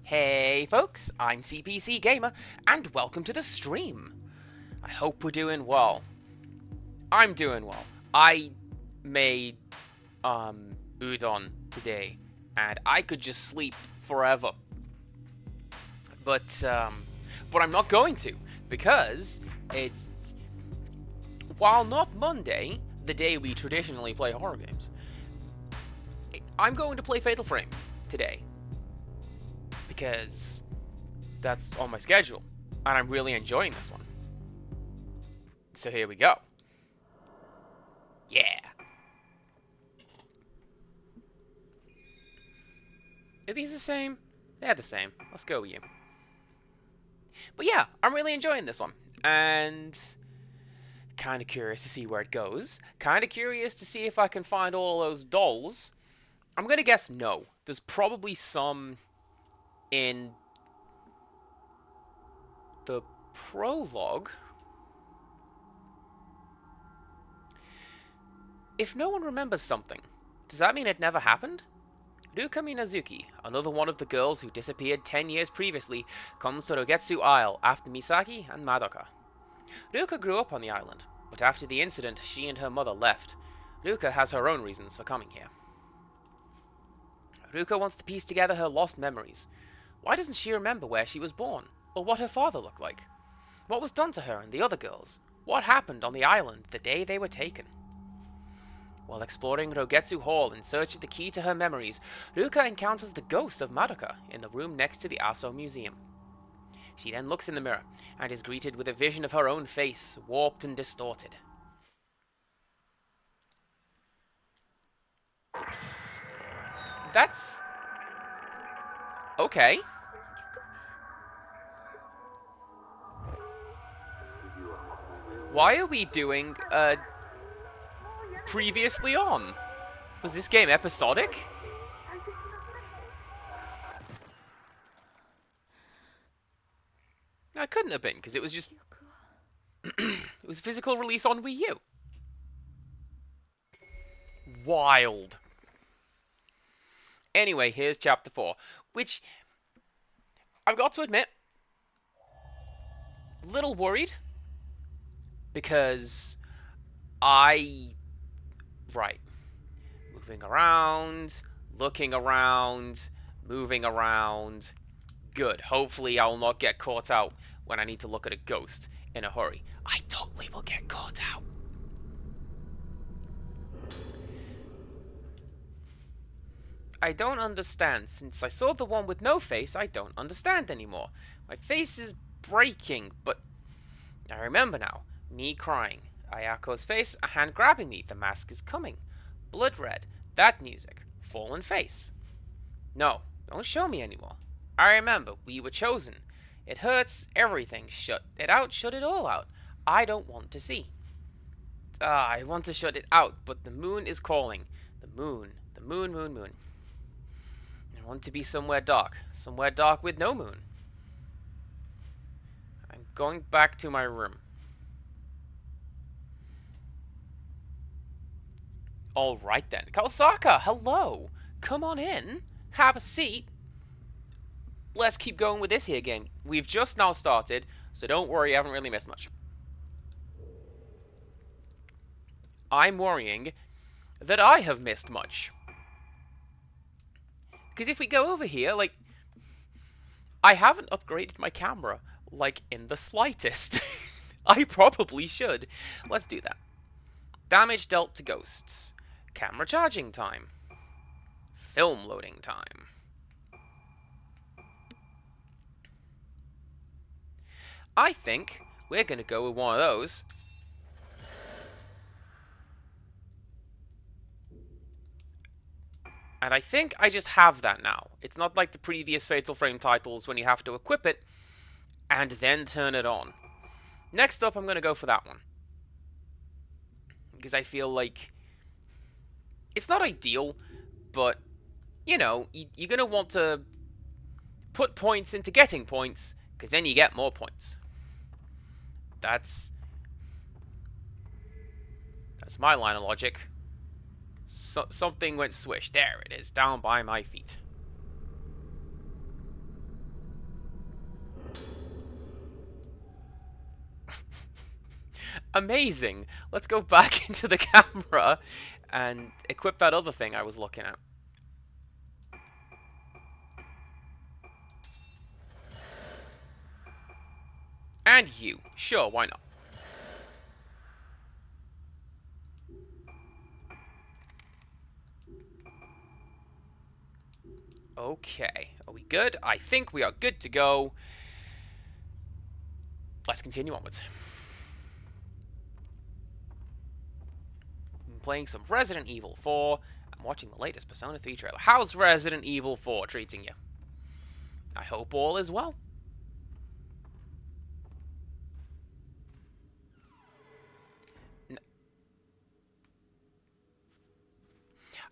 Hey folks, I'm CPC Gamer, and welcome to the stream. I hope we're doing well. I'm doing well. I made, udon today, and I could just sleep forever. But I'm not going to, because it's, while not Monday, the day we traditionally play horror games, I'm going to play Fatal Frame today. Because that's on my schedule, and I'm really enjoying this one. So here we go. Yeah. Are these the same? They're the same. Let's go with you. But yeah, I'm really enjoying this one. And kind of curious to see where it goes. Kind of curious to see if I can find all those dolls. I'm going to guess no. There's probably some in the prologue. If no one remembers something, does that mean it never happened? Ruka Minazuki, another one of the girls who disappeared 10 years previously, comes to Rogetsu Isle after Misaki and Madoka. Ruka grew up on the island, but after the incident, she and her mother left. Ruka has her own reasons for coming here. Ruka wants to piece together her lost memories. Why doesn't she remember where she was born, or what her father looked like? What was done to her and the other girls? What happened on the island the day they were taken? While exploring Rogetsu Hall in search of the key to her memories, Ruka encounters the ghost of Madoka in the room next to the Aso Museum. She then looks in the mirror and is greeted with a vision of her own face, warped and distorted. That's... okay. Why are we doing, previously on? Was this game episodic? No, it couldn't have been, because it was just... it was physical release on Wii U. Wild. Anyway, here's Chapter 4, which... I've got to admit... a little worried. Because... Right. Moving around, looking around, moving around. Good. Hopefully I will not get caught out when I need to look at a ghost in a hurry. I totally will get caught out. I don't understand. Since I saw the one with no face, I don't understand anymore. My face is breaking, but I remember now. Me crying. Ayako's face, a hand grabbing me. The mask is coming. Blood red. That music. Fallen face. No, don't show me anymore. I remember, we were chosen. It hurts, everything. Shut it out, shut it all out. I don't want to see. I want to shut it out, but the moon is calling. The moon, moon, moon. I want to be somewhere dark with no moon. I'm going back to my room. Alright then. Kawasaka, hello! Come on in. Have a seat. Let's keep going with this here game. We've just now started, so don't worry, I haven't really missed much. I'm worrying that I have missed much. Because if we go over here, like... I haven't upgraded my camera, like, in the slightest. I probably should. Let's do that. Damage dealt to ghosts. Camera charging time. Film loading time. I think we're going to go with one of those. And I think I just have that now. It's not like the previous Fatal Frame titles when you have to equip it and then turn it on. Next up, I'm going to go for that one. Because I feel like... it's not ideal, but, you know, you're going to want to put points into getting points, because then you get more points. That's my line of logic. Something went swish. There it is, down by my feet. Amazing. Let's go back into the camera and equip that other thing I was looking at. And you. Sure, why not? Okay. Are we good? I think we are good to go. Let's continue onwards. I'm playing some Resident Evil 4. I'm watching the latest Persona 3 trailer. How's Resident Evil 4 treating you? I hope all is well.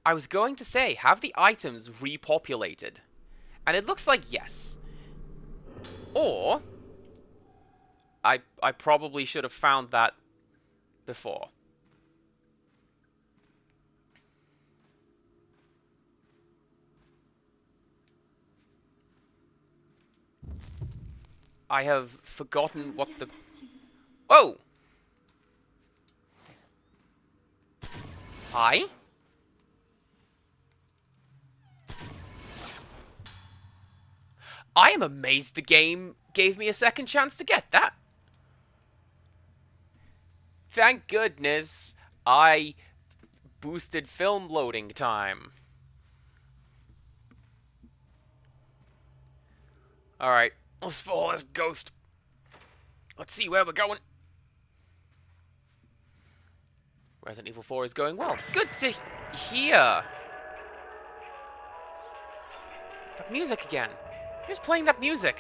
I was going to say, have the items repopulated? And it looks like yes. Or, I probably should have found that before. I have forgotten what the... Oh! Hi? I am amazed the game gave me a second chance to get that. Thank goodness I boosted film loading time. Alright, let's follow this ghost. Let's see where we're going. Resident Evil 4 is going well. Good to hear. That music again. Who's playing that music?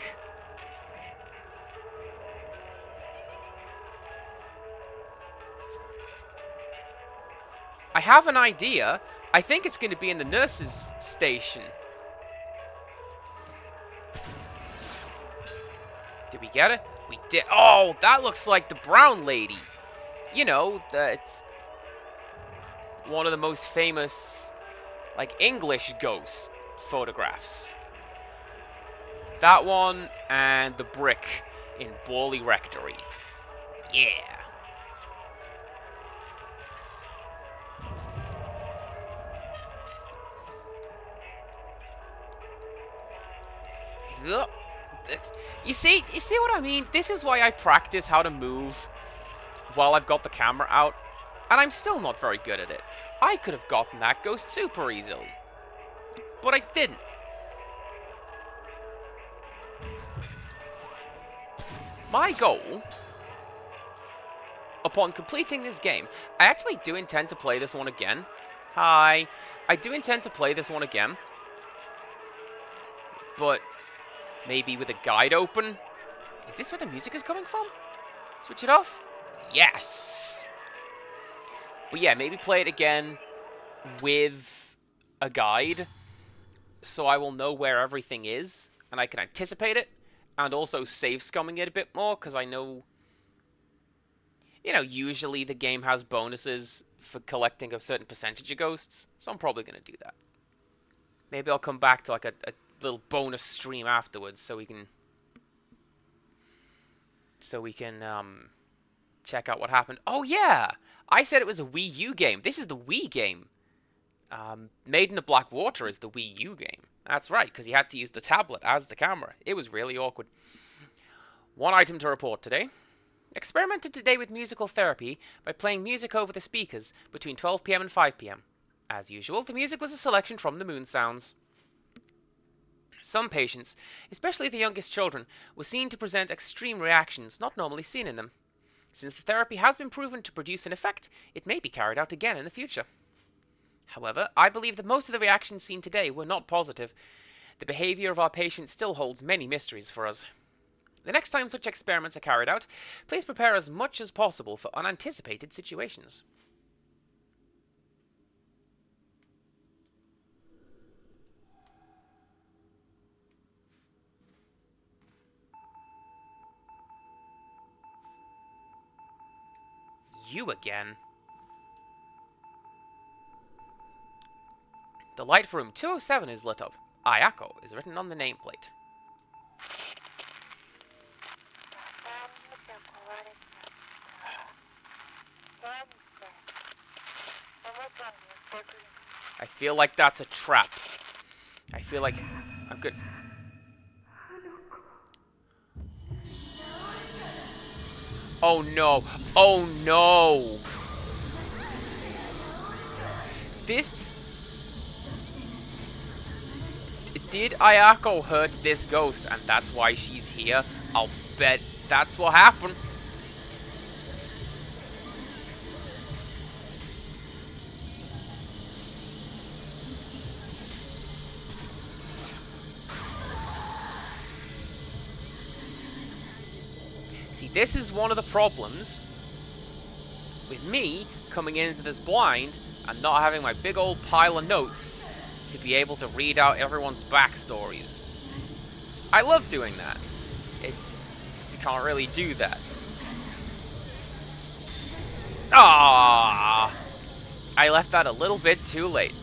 I have an idea. I think it's going to be in the nurse's station. Did we get it? We did. Oh, that looks like the brown lady. You know, it's one of the most famous, like, English ghost photographs. That one and the brick in Borley Rectory. Yeah. You see what I mean? This is why I practice how to move while I've got the camera out, and I'm still not very good at it. I could have gotten that ghost super easily, but I didn't. My goal, upon completing this game, I actually do intend to play this one again. Hi. I do intend to play this one again, but maybe with a guide open. Is this where the music is coming from? Switch it off? Yes! But yeah, maybe play it again with a guide, so I will know where everything is, and I can anticipate it, and also save scumming it a bit more, because I know, you know, usually the game has bonuses for collecting a certain percentage of ghosts, so I'm probably going to do that. Maybe I'll come back to like a little bonus stream afterwards, so we can check out what happened. Oh yeah, I said it was a Wii U game. This is the Wii game. Made in the Black Water is the Wii U game. That's right, because you had to use the tablet as the camera. It was really awkward. One item to report today. Experimented today with musical therapy by playing music over the speakers between 12 PM and 5 PM. As usual, the music was a selection from the Moon Sounds. Some patients, especially the youngest children, were seen to present extreme reactions not normally seen in them. Since the therapy has been proven to produce an effect, it may be carried out again in the future. However, I believe that most of the reactions seen today were not positive. The behavior of our patients still holds many mysteries for us. The next time such experiments are carried out, please prepare as much as possible for unanticipated situations. You again? The light for room 207 is lit up. Ayako is written on the nameplate. I feel like that's a trap. I feel like I'm good. Oh no. Oh no. This... Did Ayako hurt this ghost and that's why she's here? I'll bet that's what happened. See, this is one of the problems with me coming into this blind and not having my big old pile of notes to be able to read out everyone's backstories. I love doing that. You can't really do that. Ah, I left that a little bit too late.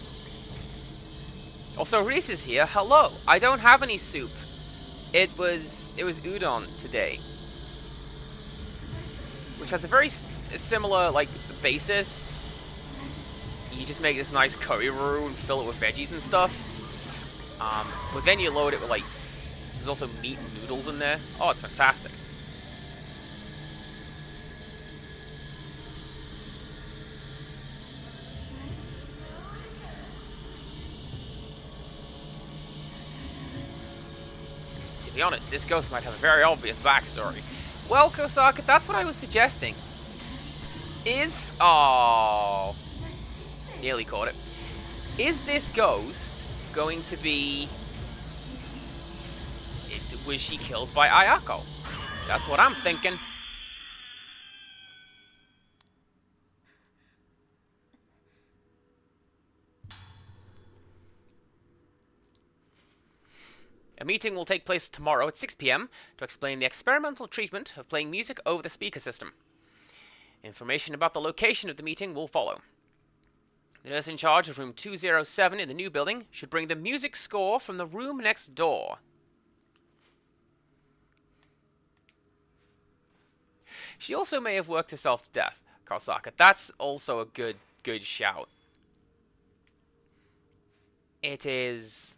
Also, Reese is here. Hello. I don't have any soup. It was udon today, which has a very similar like basis. You just make this nice curry roux and fill it with veggies and stuff. But then you load it with like there's also meat and noodles in there. Oh, it's fantastic. To be honest, this ghost might have a very obvious backstory. Well, Kosaka, that's what I was suggesting. Oh, nearly caught it. Is this ghost going to be... Was she killed by Ayako? That's what I'm thinking. A meeting will take place tomorrow at 6 p.m. to explain the experimental treatment of playing music over the speaker system. Information about the location of the meeting will follow. The nurse in charge of room 207 in the new building should bring the music score from the room next door. She also may have worked herself to death, Kosaka. That's also a good shout. It is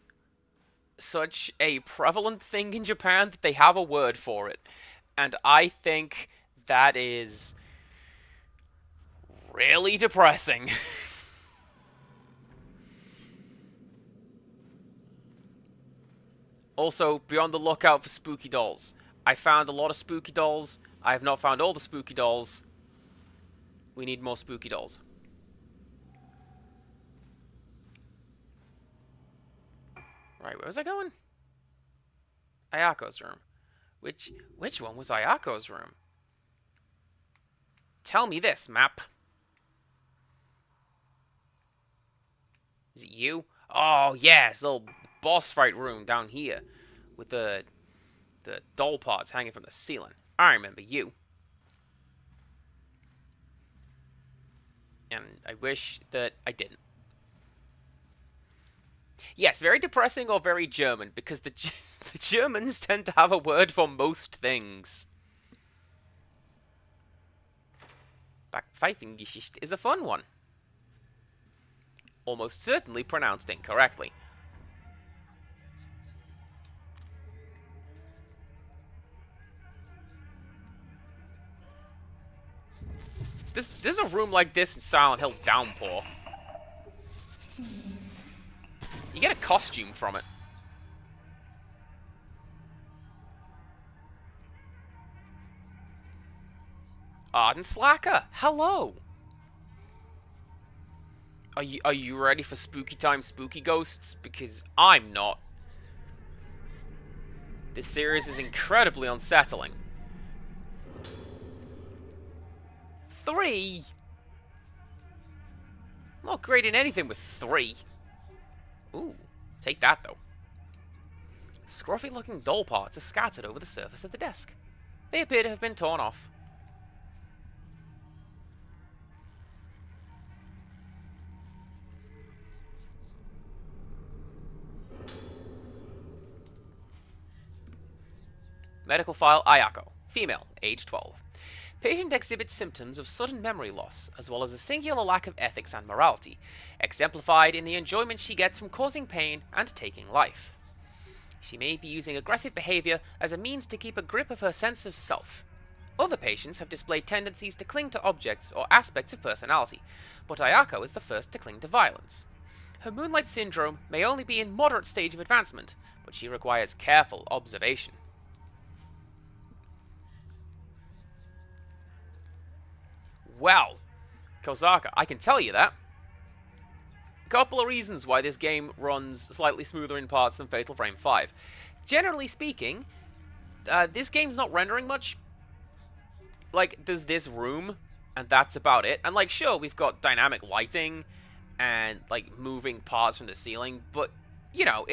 such a prevalent thing in Japan that they have a word for it. And I think that is really depressing. Also, be on the lookout for spooky dolls. I found a lot of spooky dolls. I have not found all the spooky dolls. We need more spooky dolls. Right, where was I going? Ayako's room. Which one was Ayako's room? Tell me this, map. Is it you? Oh, yeah, it's a little boss fight room down here. With the doll pods hanging from the ceiling. I remember you. And I wish that I didn't. Yes, very depressing or very German, because the Germans tend to have a word for most things. Backpfeifengeschichte is a fun one. Almost certainly pronounced incorrectly. There's a room like this in Silent Hill Downpour. You get a costume from it. Arden Slacker, hello. Are you ready for spooky time, spooky ghosts? Because I'm not. This series is incredibly unsettling. 3? I'm not grading anything with 3. Ooh, take that though. Scruffy-looking doll parts are scattered over the surface of the desk. They appear to have been torn off. Medical file Ayako, female, age 12. Patient exhibits symptoms of sudden memory loss, as well as a singular lack of ethics and morality, exemplified in the enjoyment she gets from causing pain and taking life. She may be using aggressive behavior as a means to keep a grip of her sense of self. Other patients have displayed tendencies to cling to objects or aspects of personality, but Ayako is the first to cling to violence. Her Moonlight Syndrome may only be in moderate stage of advancement, but she requires careful observation. Well, Kozaka, I can tell you that. Couple of reasons why this game runs slightly smoother in parts than Fatal Frame 5. Generally speaking, this game's not rendering much. Like, there's this room, and that's about it. And, like, sure, we've got dynamic lighting and, like, moving parts from the ceiling, but, you know,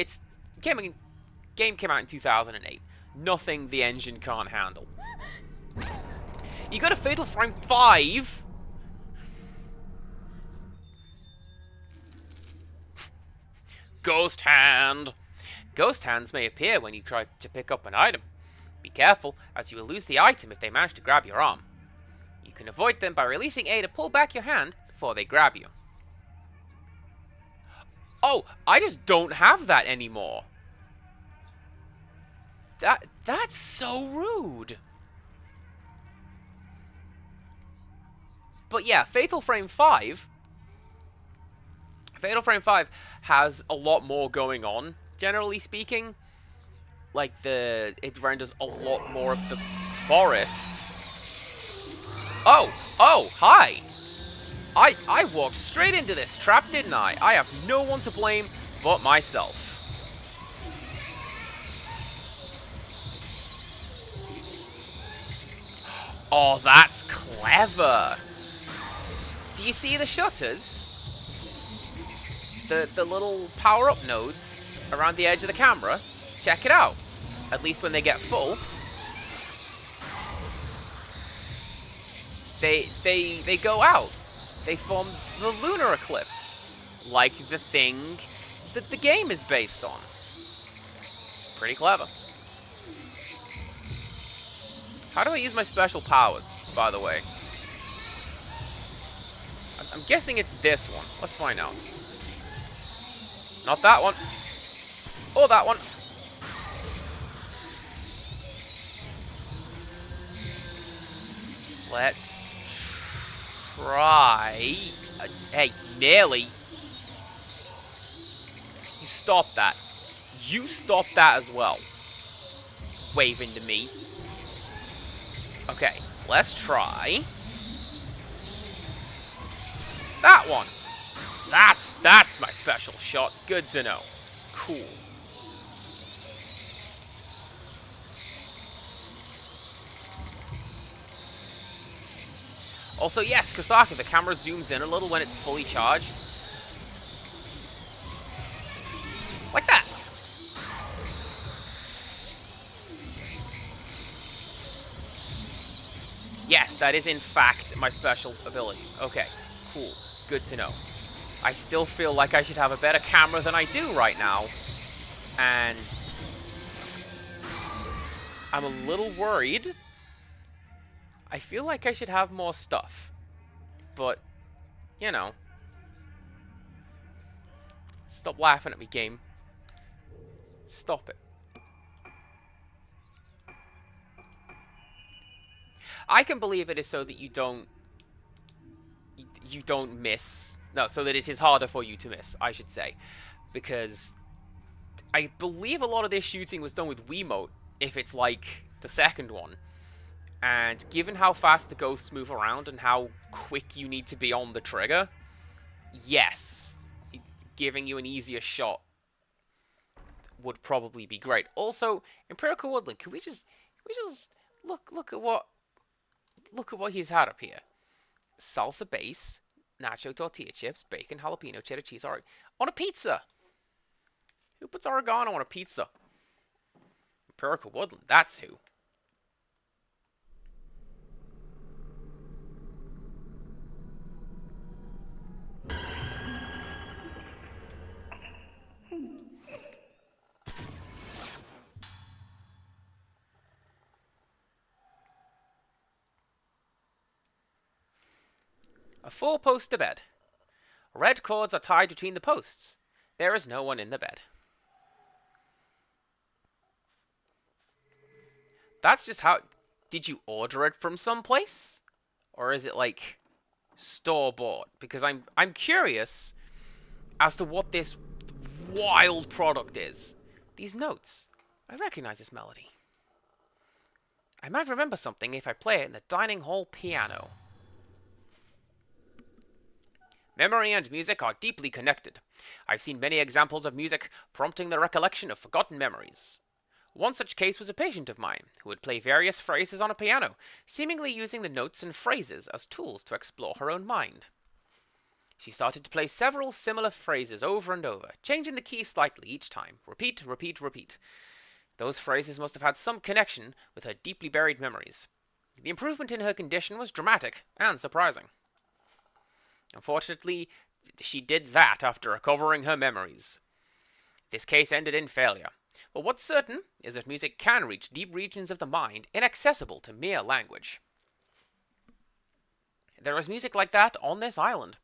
game came out in 2008. Nothing the engine can't handle. You go to Fatal Frame 5... Ghost Hand! Ghost hands may appear when you try to pick up an item. Be careful, as you will lose the item if they manage to grab your arm. You can avoid them by releasing A to pull back your hand before they grab you. Oh, I just don't have that anymore. That's so rude. But yeah, Fatal Frame 5 has a lot more going on, generally speaking. Like, it renders a lot more of the forest. Oh, hi! I walked straight into this trap, didn't I? I have no one to blame but myself. Oh, that's clever! Do you see the shutters? The little power-up nodes around the edge of the camera? Check it out. At least when they get full. They go out. They form the lunar eclipse. Like the thing that the game is based on. Pretty clever. How do I use my special powers, by the way? I'm guessing it's this one. Let's find out. Not that one. Or that one. Let's try... hey, nearly. You stop that. You stop that as well. Waving to me. Okay, let's try... that one. That's my special shot. Good to know. Cool. Also, yes, Kosaka, the camera zooms in a little when it's fully charged. Like that. Yes, that is in fact my special abilities. Okay, cool. Good to know. I still feel like I should have a better camera than I do right now. And I'm a little worried. I feel like I should have more stuff. But, you know. Stop laughing at me, game. Stop it. I can believe it is so that you don't miss. No, so that it is harder for you to miss, I should say. Because I believe a lot of this shooting was done with Wiimote, if it's like the second one. And given how fast the ghosts move around and how quick you need to be on the trigger, yes, giving you an easier shot would probably be great. Also, Empirical Woodland, can we just look at what he's had up here. Salsa base, nacho tortilla chips, bacon, jalapeno, cheddar cheese, on a pizza. Who puts oregano on a pizza? Empirical Woodland, that's who. A four-poster bed. Red cords are tied between the posts. There is no one in the bed. That's just how... Did you order it from someplace? Or is it, like, store-bought? Because I'm curious as to what this wild product is. These notes. I recognize this melody. I might remember something if I play it in the dining hall piano. Memory and music are deeply connected. I've seen many examples of music prompting the recollection of forgotten memories. One such case was a patient of mine, who would play various phrases on a piano, seemingly using the notes and phrases as tools to explore her own mind. She started to play several similar phrases over and over, changing the key slightly each time. Repeat, repeat, repeat. Those phrases must have had some connection with her deeply buried memories. The improvement in her condition was dramatic and surprising. Unfortunately, she did that after recovering her memories. This case ended in failure. But what's certain is that music can reach deep regions of the mind inaccessible to mere language. There is music like that on this island.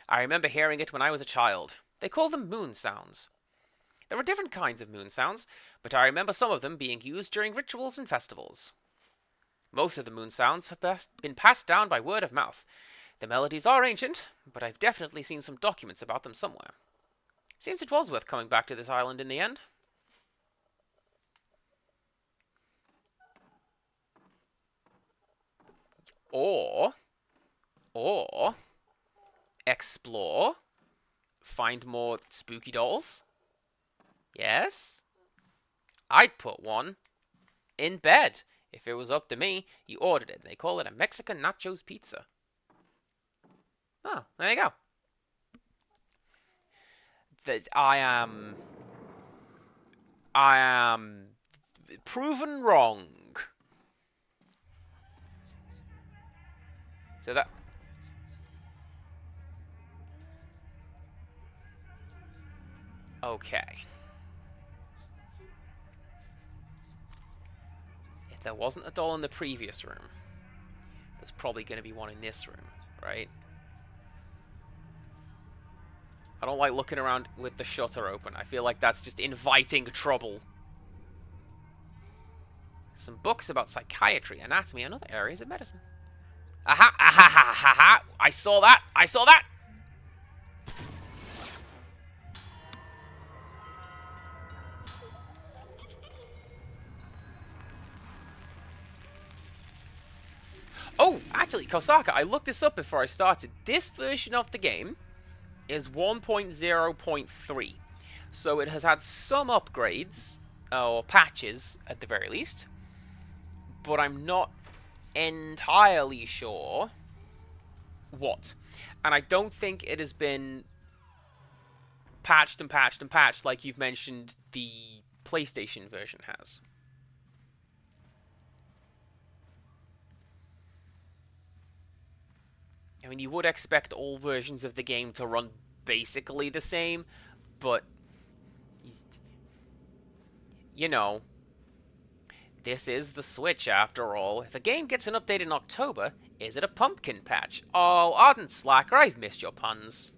I remember hearing it when I was a child. They call them moon sounds. There are different kinds of moon sounds, but I remember some of them being used during rituals and festivals. Most of the moon sounds have been passed down by word of mouth. The melodies are ancient, but I've definitely seen some documents about them somewhere. Seems it was worth coming back to this island in the end. Or explore, find more spooky dolls. Yes? I'd put one in bed. If it was up to me, you ordered it. They call it a Mexican nachos pizza. Oh, there you go. That I am proven wrong. So that... Okay. If there wasn't a doll in the previous room, there's probably going to be one in this room, right? I don't like looking around with the shutter open. I feel like that's just inviting trouble. Some books about psychiatry, anatomy, and other areas of medicine. Aha! Aha! Ha! Ha! Ha! I saw that! I saw that! Oh, actually, Kosaka, I looked this up before I started. This version of the game is 1.0.3. So it has had some upgrades, or patches at the very least. But I'm not entirely sure what. And I don't think it has been patched and patched and patched like you've mentioned the PlayStation version has. I mean, you would expect all versions of the game to run basically the same, but you know, this is the Switch after all. If the game gets an update in October, is it a pumpkin patch? Oh, Ardent Slacker, I've missed your puns.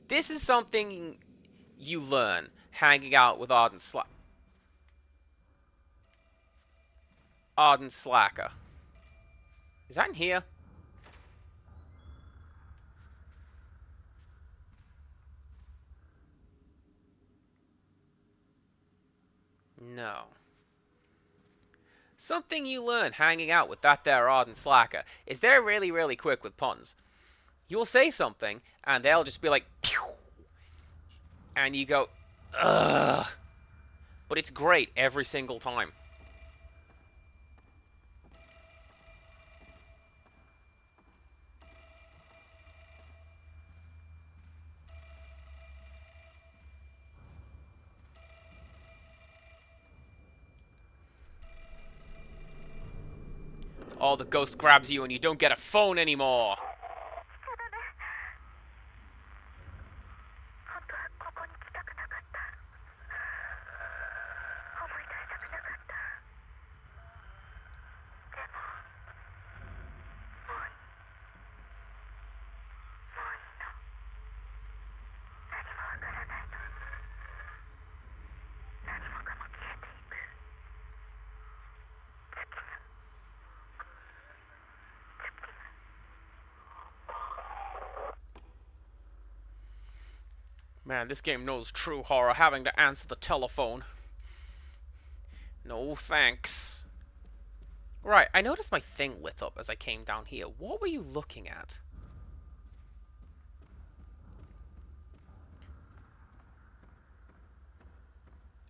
This is something you learn hanging out with Ardent Slacker. Is that in here? No. Something you learn hanging out with that there Ardent Slacker is they're really, really quick with puns. You'll say something, and they'll just be like, pew! And you go, ugh. But it's great every single time. Oh, the ghost grabs you and you don't get a phone anymore. Man, this game knows true horror, having to answer the telephone. No thanks. Right, I noticed my thing lit up as I came down here. What were you looking at?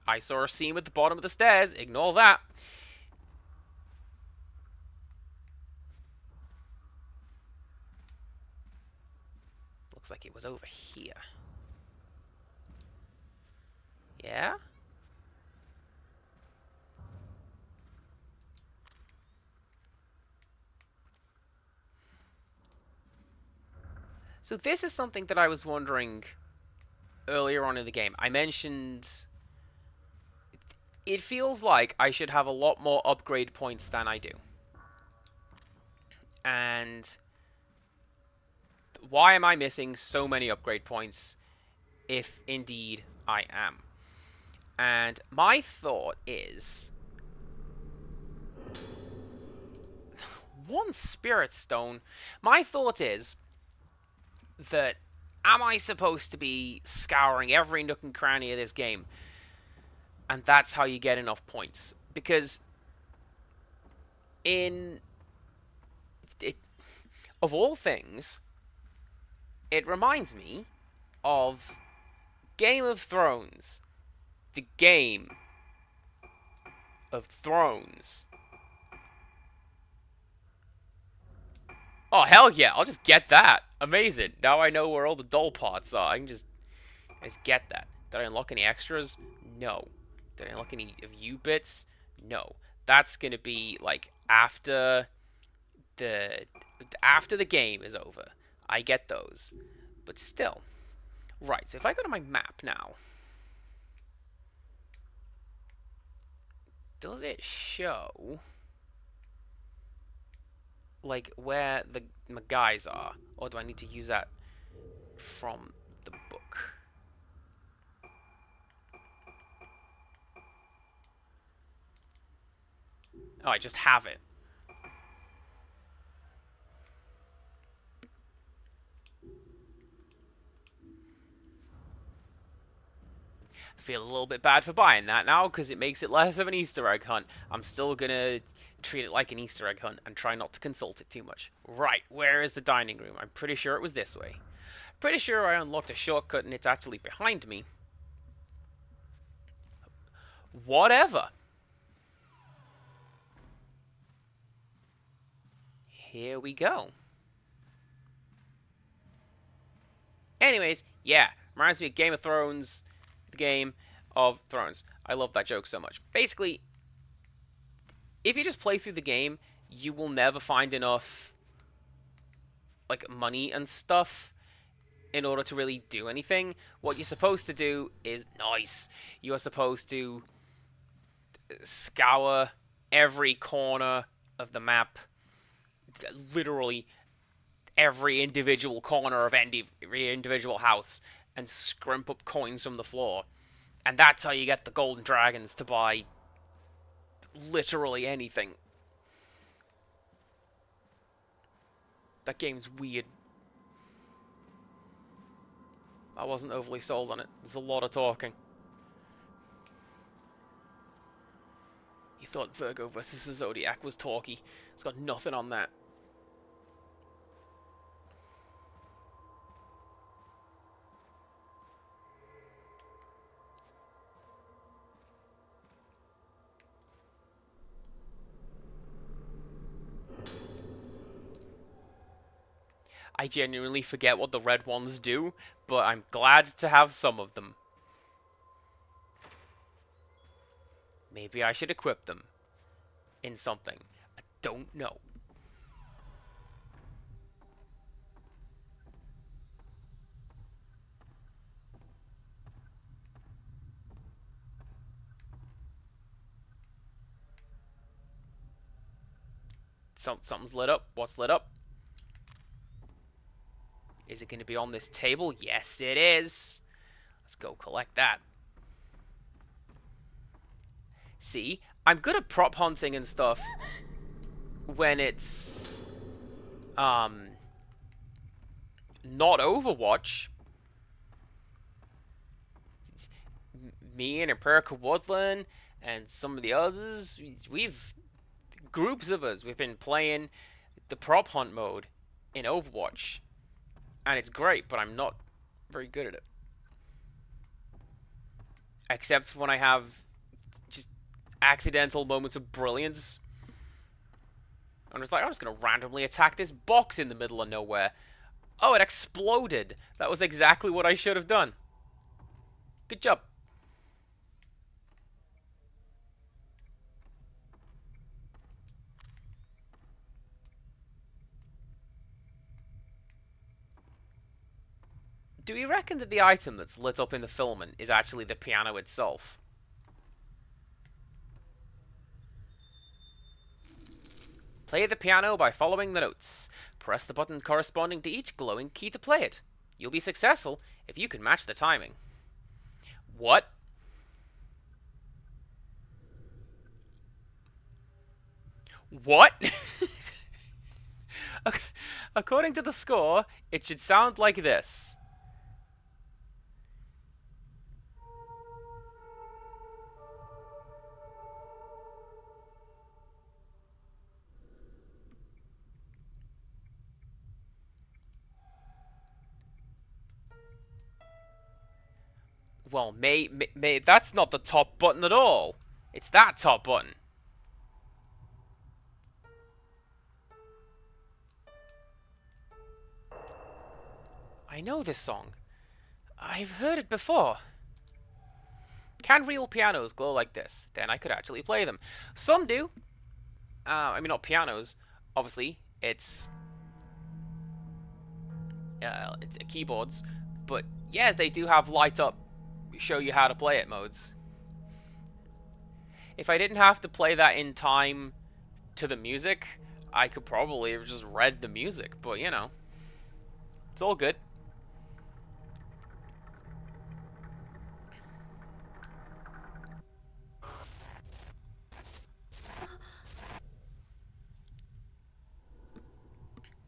I saw a scene at the bottom of the stairs. Ignore that. Looks like it was over here. Yeah? So this is something that I was wondering earlier on in the game. I mentioned it feels like I should have a lot more upgrade points than I do. And why am I missing so many upgrade points if indeed I am? And my thought is, one spirit stone. My thought is that, am I supposed to be scouring every nook and cranny of this game? And that's how you get enough points. Because of all things, it reminds me of Game of Thrones. The Game of Thrones. Oh, hell yeah, I'll just get that. Amazing. Now I know where all the dull parts are. I can just get that. Did I unlock any extras? No. Did I unlock any view bits? No. That's gonna be like after the game is over. I get those. But still. Right, so if I go to my map now, does it show like where my guys are? Or do I need to use that from the book? Oh, I just have it. I feel a little bit bad for buying that now because it makes it less of an Easter egg hunt. I'm still gonna treat it like an Easter egg hunt and try not to consult it too much. Right, where is the dining room? I'm pretty sure it was this way. Pretty sure I unlocked a shortcut and it's actually behind me. Whatever. Here we go. Anyways, yeah, reminds me of Game of Thrones, the Game of Thrones. I love that joke so much. Basically, if you just play through the game, you will never find enough like money and stuff in order to really do anything. What you're supposed to do is nice. You are supposed to scour every corner of the map, literally every individual corner of every individual house, and scrimp up coins from the floor. And that's how you get the golden dragons to buy literally anything. That game's weird. I wasn't overly sold on it. There's a lot of talking. You thought Virgo versus the Zodiac was talky. It's got nothing on that. I genuinely forget what the red ones do, but I'm glad to have some of them. Maybe I should equip them in something. I don't know. Something's lit up. What's lit up? Is it going to be on this table? Yes, it is. Let's go collect that. See, I'm good at prop hunting and stuff when it's not Overwatch. me and Empirical Woodland and some of the others, we've groups of us. We've been playing the prop hunt mode in Overwatch, and it's great. But I'm not very good at it, except when I have just accidental moments of brilliance. I'm just like, I'm just gonna randomly attack this box in the middle of nowhere. Oh, it exploded. That was exactly what I should have done. Good job. Do we reckon that the item that's lit up in the filament is actually the piano itself? Play the piano by following the notes. Press the button corresponding to each glowing key to play it. You'll be successful if you can match the timing. What? What? According to the score, it should sound like this. Well, that's not the top button at all. It's that top button. I know this song. I've heard it before. Can real pianos glow like this? Then I could actually play them. Some do. I mean, not pianos. Obviously, it's keyboards. But yeah, they do have light up, show you how to play it modes. If I didn't have to play that in time to the music, I could probably have just read the music. But you know, it's all good.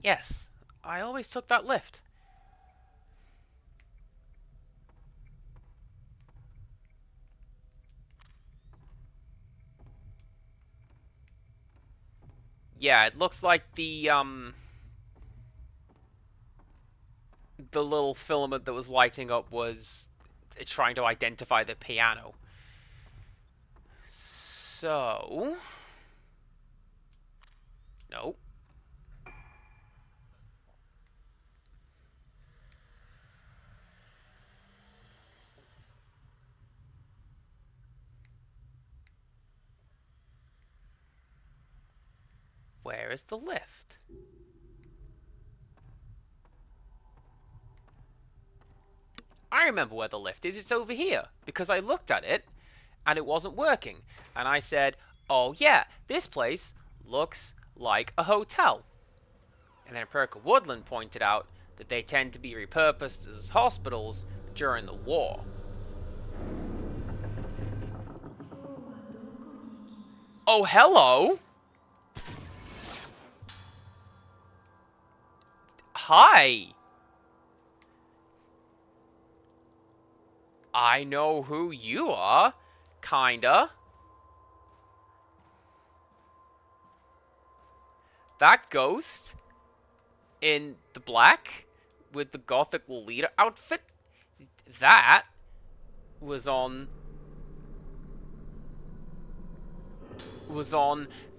Yes, I always took that lift. Yeah, it looks like the little filament that was lighting up was trying to identify the piano. So, no. Where is the lift? I remember where the lift is. It's over here. Because I looked at it, and it wasn't working. And I said, oh yeah, this place looks like a hotel. And then Perka Woodland pointed out that they tend to be repurposed as hospitals during the war. Oh, hello! Hi! I know who you are. Kinda. That ghost in the black with the gothic leader outfit, that was on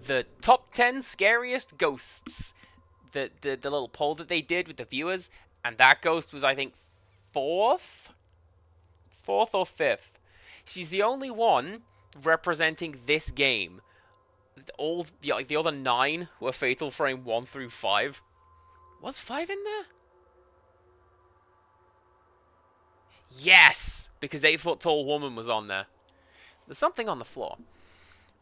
the top 10 scariest ghosts. The little poll that they did with the viewers, and that ghost was, I think, fourth or fifth. She's the only one representing this game. All the other 9 were Fatal Frame 1 through 5. Was 5 in there? Yes! Because 8-foot tall woman was on there. There's something on the floor.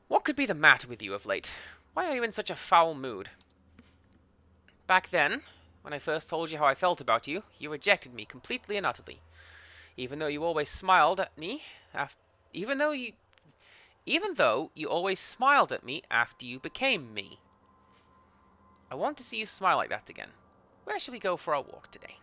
What could be the matter with you of late? Why are you in such a foul mood? Back then, when I first told you how I felt about you, you rejected me completely and utterly. Even though you always smiled at me, even though you always smiled at me after you became me. I want to see you smile like that again. Where shall we go for our walk today?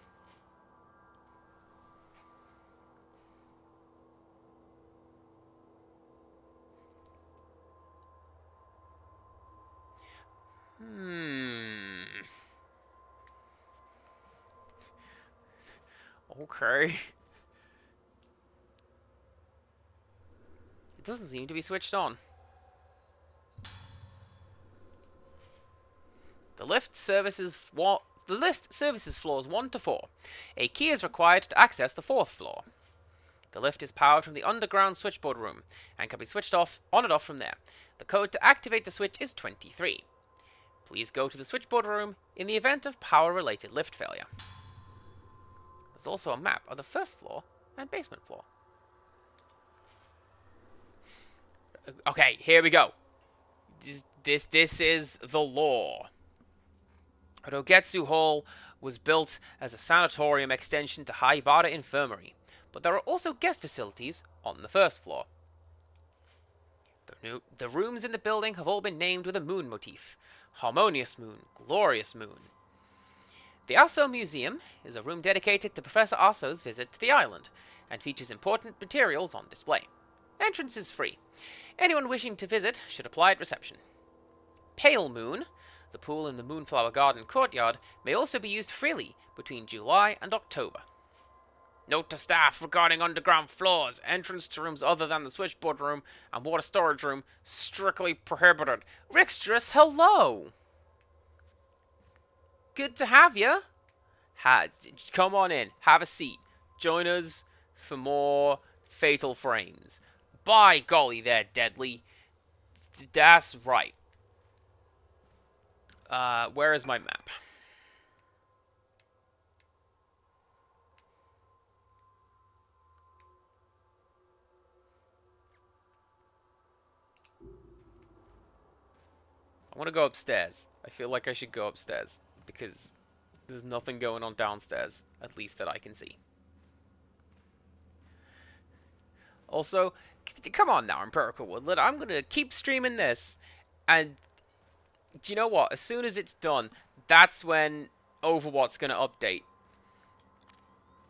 Hmm. Okay. It doesn't seem to be switched on. The lift services floors 1 to 4. A key is required to access the 4th floor. The lift is powered from the underground switchboard room and can be switched off on and off from there. The code to activate the switch is 23. Please go to the switchboard room in the event of power-related lift failure. There's also a map of the 1st floor and basement floor. Okay, here we go. This is the lore. Rogetsu Hall was built as a sanatorium extension to Haibara Infirmary, but there are also guest facilities on the 1st floor. The rooms in the building have all been named with a moon motif. Harmonious Moon, Glorious Moon. The Aso Museum is a room dedicated to Professor Aso's visit to the island, and features important materials on display. Entrance is free. Anyone wishing to visit should apply at reception. Pale Moon, the pool in the Moonflower Garden courtyard, may also be used freely between July and October. Note to staff regarding underground floors. Entrance to rooms other than the switchboard room and water storage room strictly prohibited. Rixtress, hello! Good to have you. Come on in. Have a seat. Join us for more Fatal Frames. By golly, they're deadly. That's right. Where is my map? I want to go upstairs. I feel like I should go upstairs because there's nothing going on downstairs, at least that I can see. Also, come on now, Empirical Woodland. I'm going to keep streaming this, and do you know what? As soon as it's done, that's when Overwatch's going to update.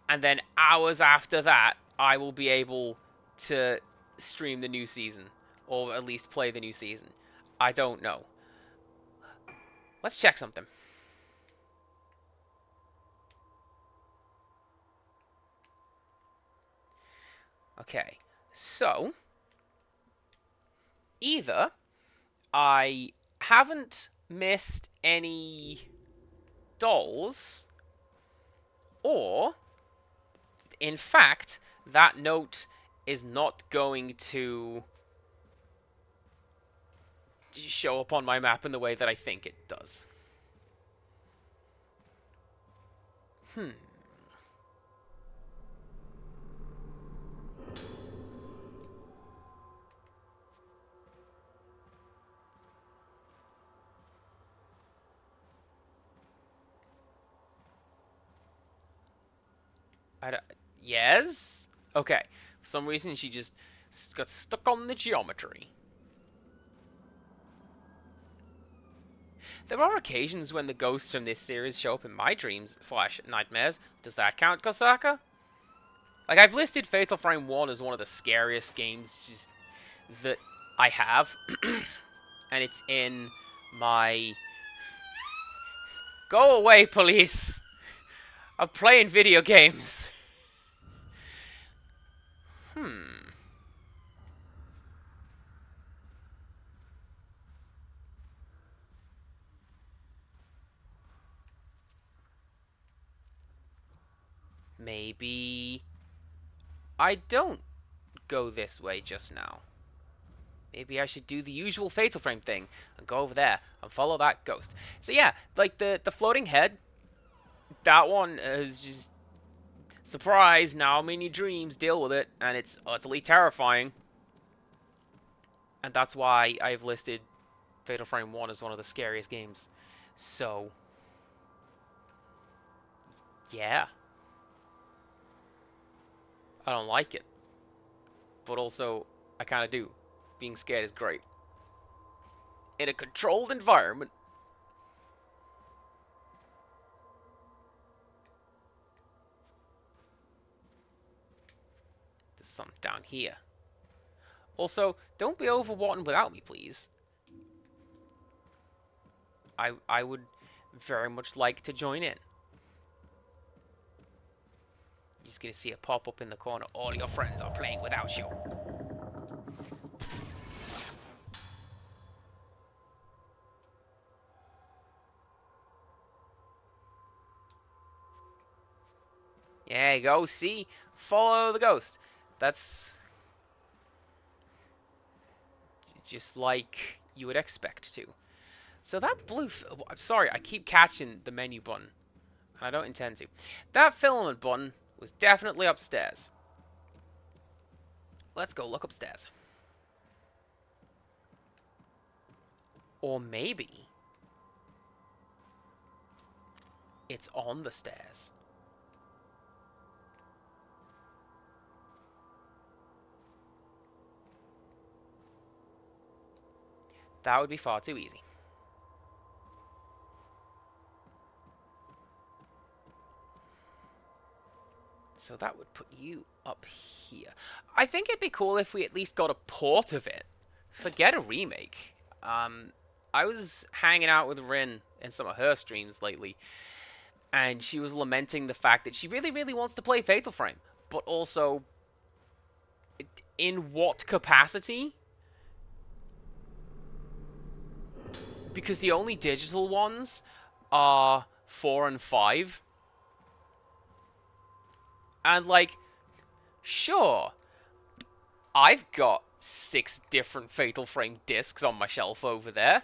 And then hours after that, I will be able to stream the new season. Or at least play the new season. I don't know. Let's check something. Okay. So, either I haven't missed any dolls, or, in fact, that note is not going to show up on my map in the way that I think it does. Yes? Okay. For some reason, she just got stuck on the geometry. There are occasions when the ghosts from this series show up in my dreams / nightmares. Does that count, Kosaka? Like, I've listed Fatal Frame 1 as one of the scariest games just that I have. And it's in my... Go away, police! I'm playing video games. Maybe I don't go this way just now. Maybe I should do the usual Fatal Frame thing and go over there and follow that ghost. So yeah, like the floating head, that one is just... Surprise, now I'm in your dreams, deal with it, and it's utterly terrifying. And that's why I've listed Fatal Frame 1 as one of the scariest games. So, yeah. I don't like it. But also, I kind of do. Being scared is great. In a controlled environment. There's something down here. Also, don't be overwatering without me, please. I would very much like to join in. You're just gonna see it pop up in the corner. All your friends are playing without you. Yeah, you go. See? Follow the ghost. That's just like you would expect to. So that blue... I'm sorry, I keep catching the menu button. And I don't intend to. That filament button was definitely upstairs. Let's go look upstairs. Or maybe it's on the stairs. That would be far too easy. So that would put you up here. I think it'd be cool if we at least got a port of it. Forget a remake. I was hanging out with Rin in some of her streams lately, and she was lamenting the fact that she really, really wants to play Fatal Frame, but also, in what capacity? Because the only digital ones are 4 and 5. And, like, sure, I've got 6 different Fatal Frame discs on my shelf over there.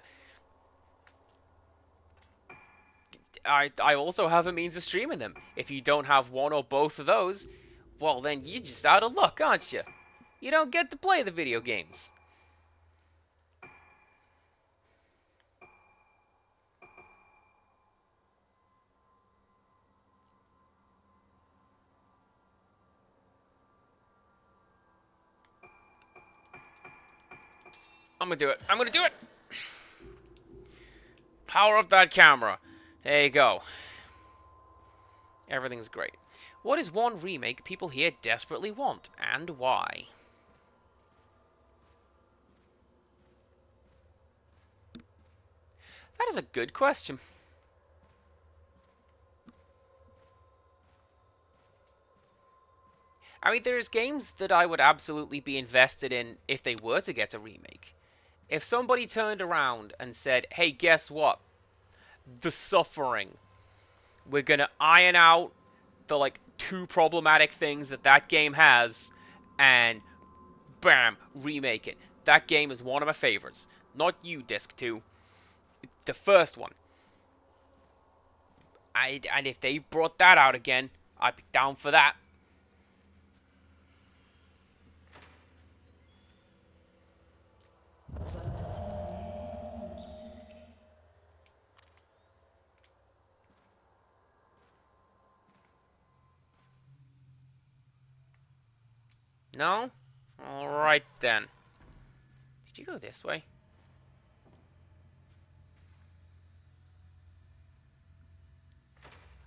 I also have a means of streaming them. If you don't have one or both of those, well, then you're just out of luck, aren't you? You don't get to play the video games. I'm gonna do it. I'm gonna do it! Power up that camera. There you go. Everything's great. What is one remake people here desperately want, and why? That is a good question. I mean, there's games that I would absolutely be invested in if they were to get a remake. If somebody turned around and said, hey, guess what? The Suffering. We're gonna iron out the, like, 2 problematic things that that game has, and bam, remake it. That game is one of my favorites. Not you, Disc 2. The first one. And if they brought that out again, I'd be down for that. No? Alright then. Did you go this way?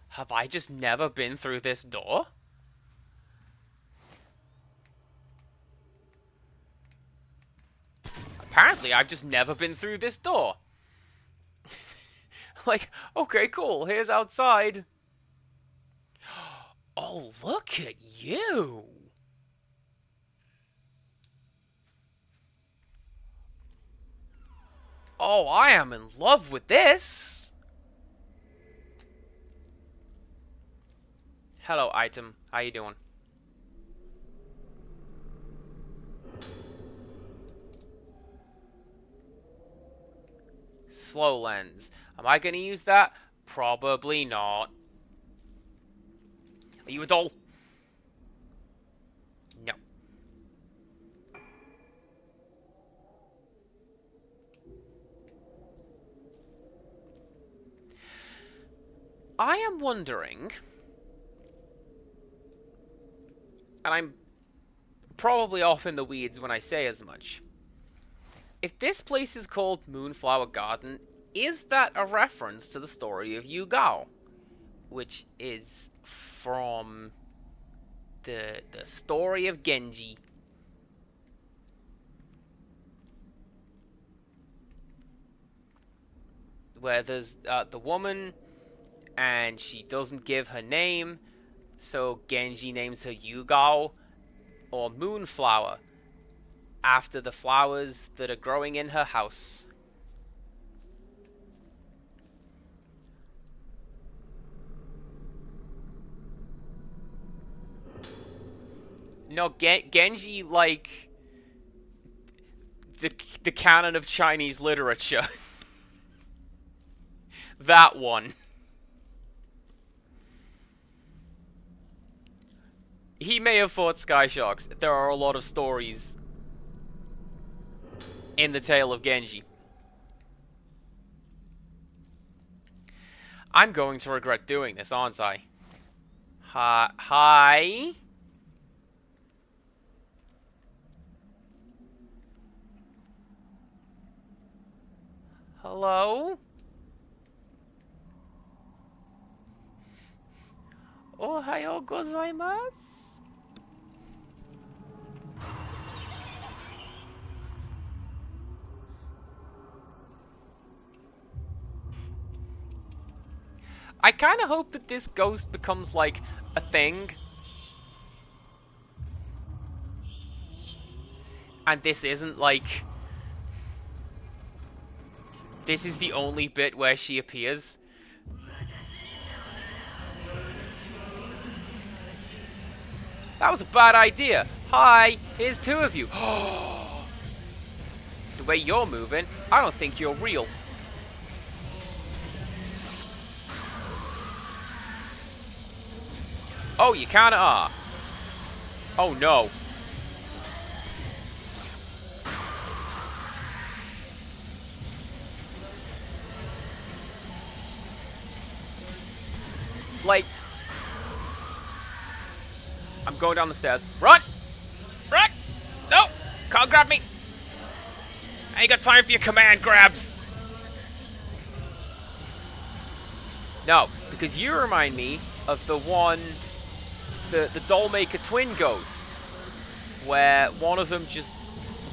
Have I just never been through this door? Apparently, I've just never been through this door. Like, okay, cool, here's outside. Oh, look at you! Oh, I am in love with this! Hello, item. How you doing? Slow lens. Am I gonna use that? Probably not. Are you a doll? No. I am wondering, and I'm probably off in the weeds when I say as much, if this place is called Moonflower Garden, is that a reference to the story of Yu Gao? Which is from the story of Genji. where there's the woman, and she doesn't give her name, so Genji names her Yugao, or Moonflower, after the flowers that are growing in her house. No, Genji, like the the canon of Chinese literature. That one. He may have fought Sky Sharks. There are a lot of stories in the tale of Genji. I'm going to regret doing this, aren't I? Hi. Hi? Hello? Ohayo gozaimasu? I kind of hope that this ghost becomes, like, a thing. And this isn't, like... This is the only bit where she appears. That was a bad idea. Hi, here's two of you. The way you're moving, I don't think you're real. Oh, you kinda are. Oh no. Like... I'm going down the stairs. Run! Run! No! Can't grab me! I ain't got time for your command grabs! No, because you remind me of the one... The Dollmaker twin ghost. Where one of them just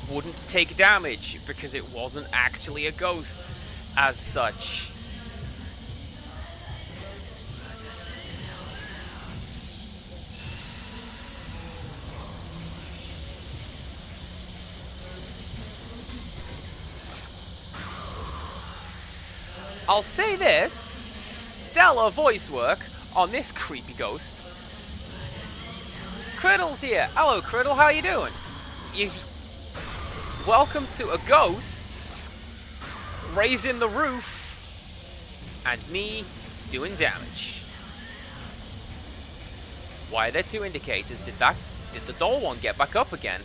wouldn't take damage because it wasn't actually a ghost as such. I'll say this, stellar voice work on this creepy ghost. Criddle's here. Hello, Criddle. How you doing? Welcome to a ghost raising the roof and me doing damage. Why are there two indicators? Did the doll one get back up again?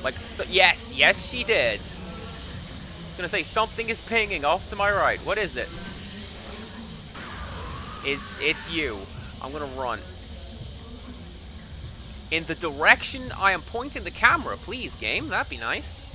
Like, so, yes, she did. I was gonna say, something is pinging off to my right. What is it? It's you. I'm gonna run. In the direction I am pointing the camera, please, game. That'd be nice.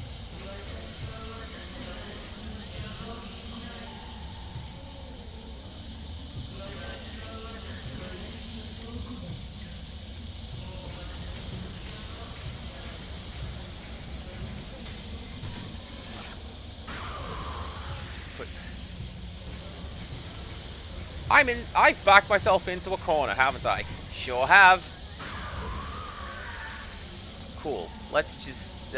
I've backed myself into a corner, haven't I? Sure have. Cool. Let's just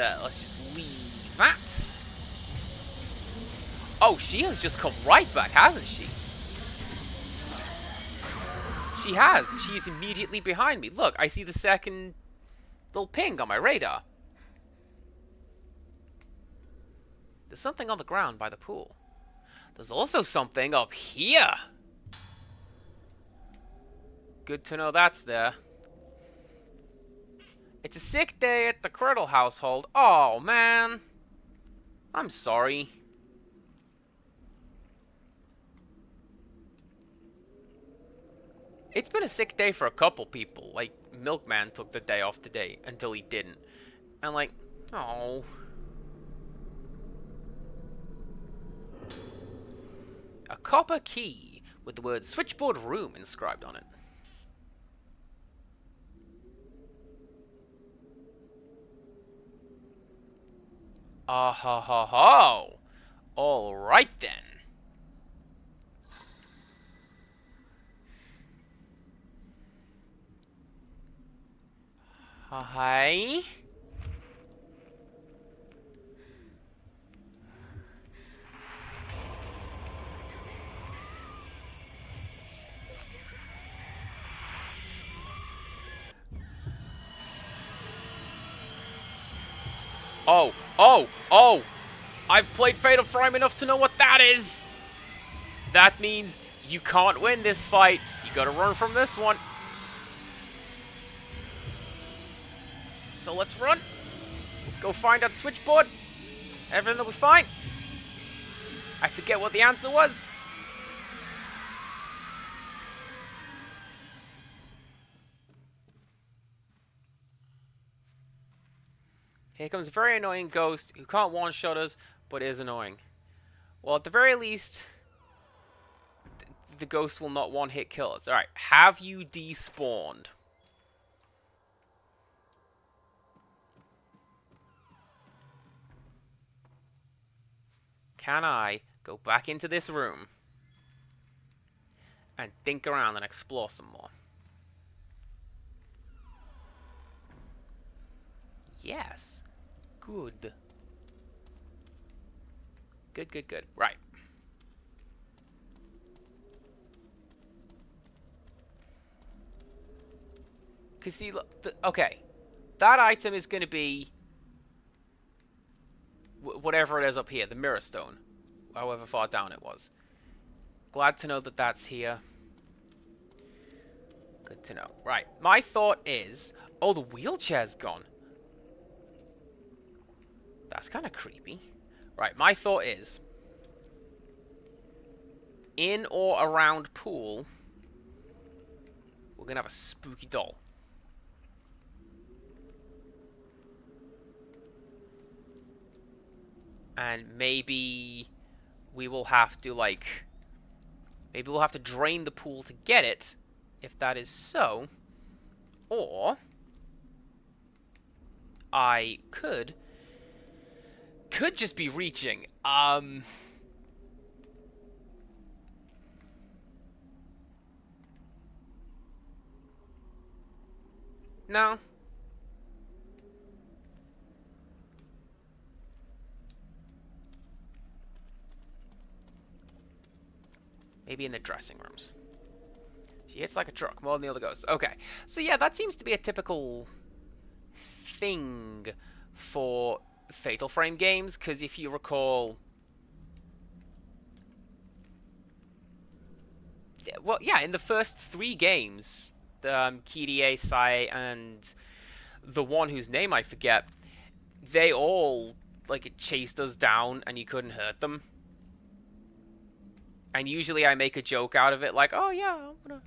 leave that. Oh, she has just come right back, hasn't she? She has. She's immediately behind me. Look, I see the second little ping on my radar. There's something on the ground by the pool. There's also something up here. Good to know that's there. It's a sick day at the Criddle household. Oh, man. I'm sorry. It's been a sick day for a couple people. Like, Milkman took the day off today until he didn't. And like, oh. A copper key with the word switchboard room inscribed on it. Ah ha ha ha. All right then. Hi. Oh, oh, oh! I've played Fatal Frame enough to know what that is! That means you can't win this fight. You gotta run from this one. So let's run. Let's go find that switchboard. Everything will be fine. I forget what the answer was. Here comes a very annoying ghost who can't one-shot us, but is annoying. Well, at the very least, the ghost will not one-hit kill us. Alright, have you despawned? Can I go back into this room and think around and explore some more? Yes. Good. Good, good, good. Right. Because see, look, okay. That item is going to be whatever it is up here, the mirror stone. However far down it was. Glad to know that that's here. Good to know. Right. My thought is... Oh, the wheelchair's gone. That's kind of creepy. Right. My thought is... In or around pool... We're going to have a spooky doll. And maybe... We will have to, like... Maybe we'll have to drain the pool to get it. If that is so. Or... I could just be reaching. No. Maybe in the dressing rooms. She hits like a truck, more than the other ghosts. Okay. So yeah, that seems to be a typical thing for Fatal Frame games, because if you recall... Well, yeah, in the first 3 games, Kirie, Sai, and the one whose name I forget, they all, like, chased us down and you couldn't hurt them. And usually I make a joke out of it, like, oh yeah, I'm gonna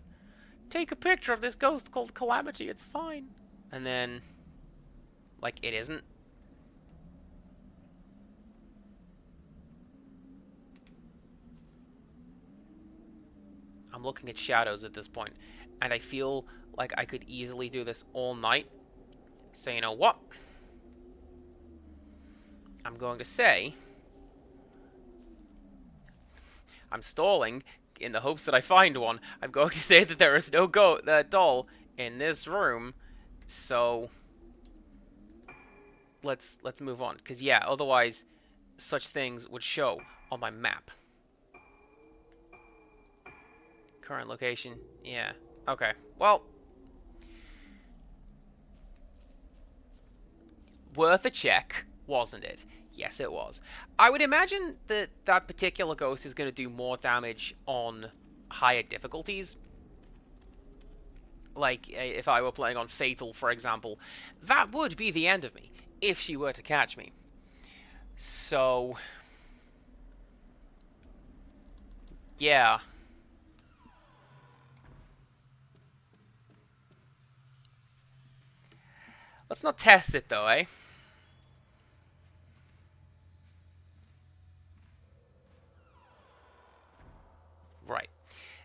take a picture of this ghost called Calamity, it's fine. And then, like, it isn't. I'm looking at shadows at this point, and I feel like I could easily do this all night. So you know what? I'm going to say... I'm stalling in the hopes that I find one. I'm going to say that there is no doll in this room. So let's move on, because yeah, otherwise such things would show on my map. Current location. Yeah. Okay. Well, worth a check, wasn't it? Yes, it was. I would imagine that that particular ghost is going to do more damage on higher difficulties. Like, if I were playing on Fatal, for example, that would be the end of me, if she were to catch me. So... yeah. Let's not test it, though, eh? Right.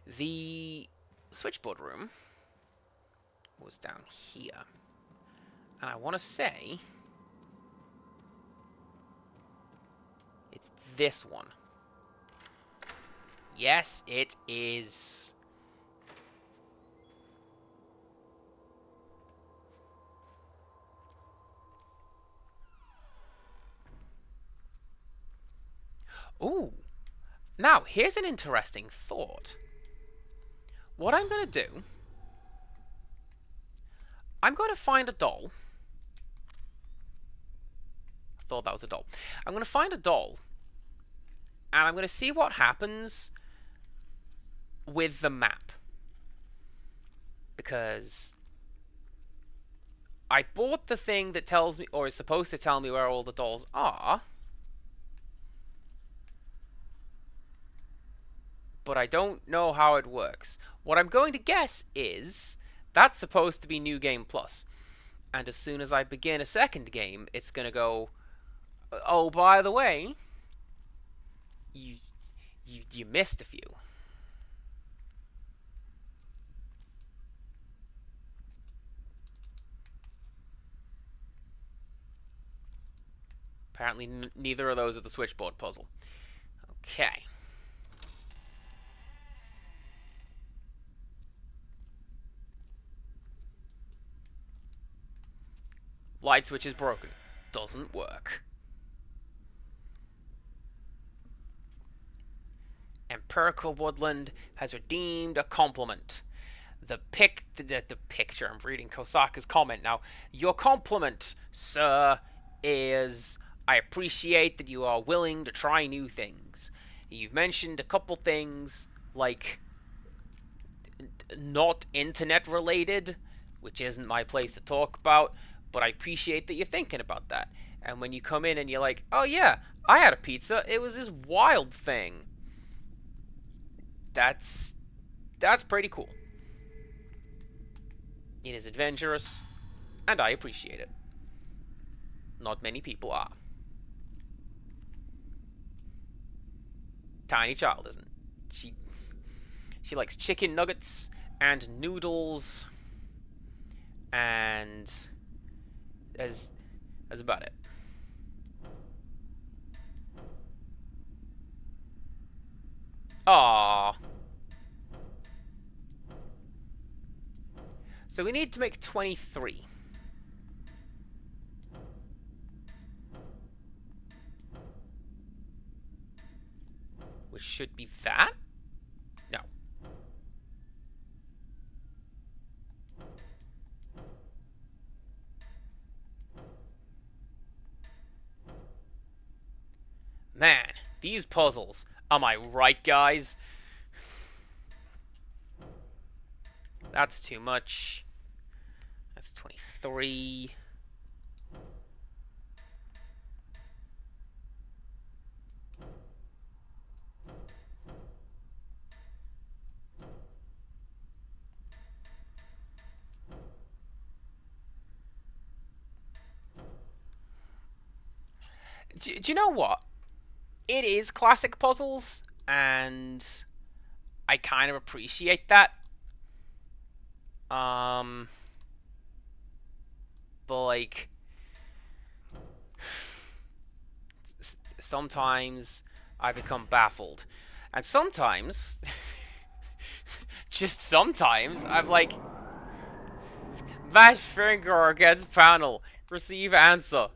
The switchboard room was down here. And I want to say... this one. Yes, it is. Ooh. Now, here's an interesting thought. What I'm going to do... I'm going to find a doll. I thought that was a doll. I'm going to find a doll. And I'm going to see what happens with the map. Because I bought the thing that tells me, or is supposed to tell me where all the dolls are. But I don't know how it works. What I'm going to guess is that's supposed to be New Game Plus. And as soon as I begin a second game, it's going to go, oh, by the way, you missed a few. Apparently neither of those are the switchboard puzzle. Okay. Light switch is broken. Doesn't work. Empirical Woodland has redeemed a compliment. The picture, I'm reading Kosaka's comment now. Your compliment, sir, is I appreciate that you are willing to try new things. You've mentioned a couple things like not internet related, which isn't my place to talk about, but I appreciate that you're thinking about that. And when you come in and you're like, oh yeah, I had a pizza, it was this wild thing. That's pretty cool. It is adventurous, and I appreciate it. Not many people are. Tiny child isn't. She likes chicken nuggets and noodles, and that's about it. Aww. So we need to make 23. Which should be that? No. Man, these puzzles. Am I right, guys? That's too much. That's 23. Do you know what? It is classic puzzles, and I kind of appreciate that. But like, sometimes I become baffled, and sometimes, just sometimes, I'm like, that finger gets panel. Receive answer.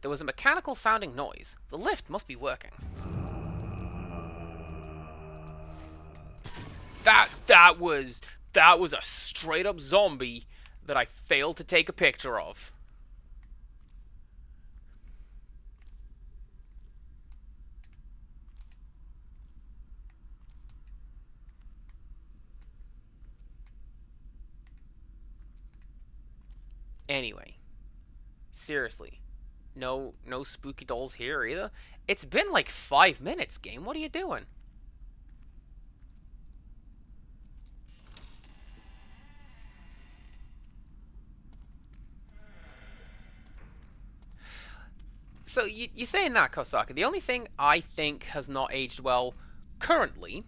There was a mechanical sounding noise. The lift must be working. That was a straight up zombie that I failed to take a picture of. Anyway, seriously, no spooky dolls here either. It's been like 5 minutes, game. What are you doing? So you're saying that, Kosaka. The only thing I think has not aged well currently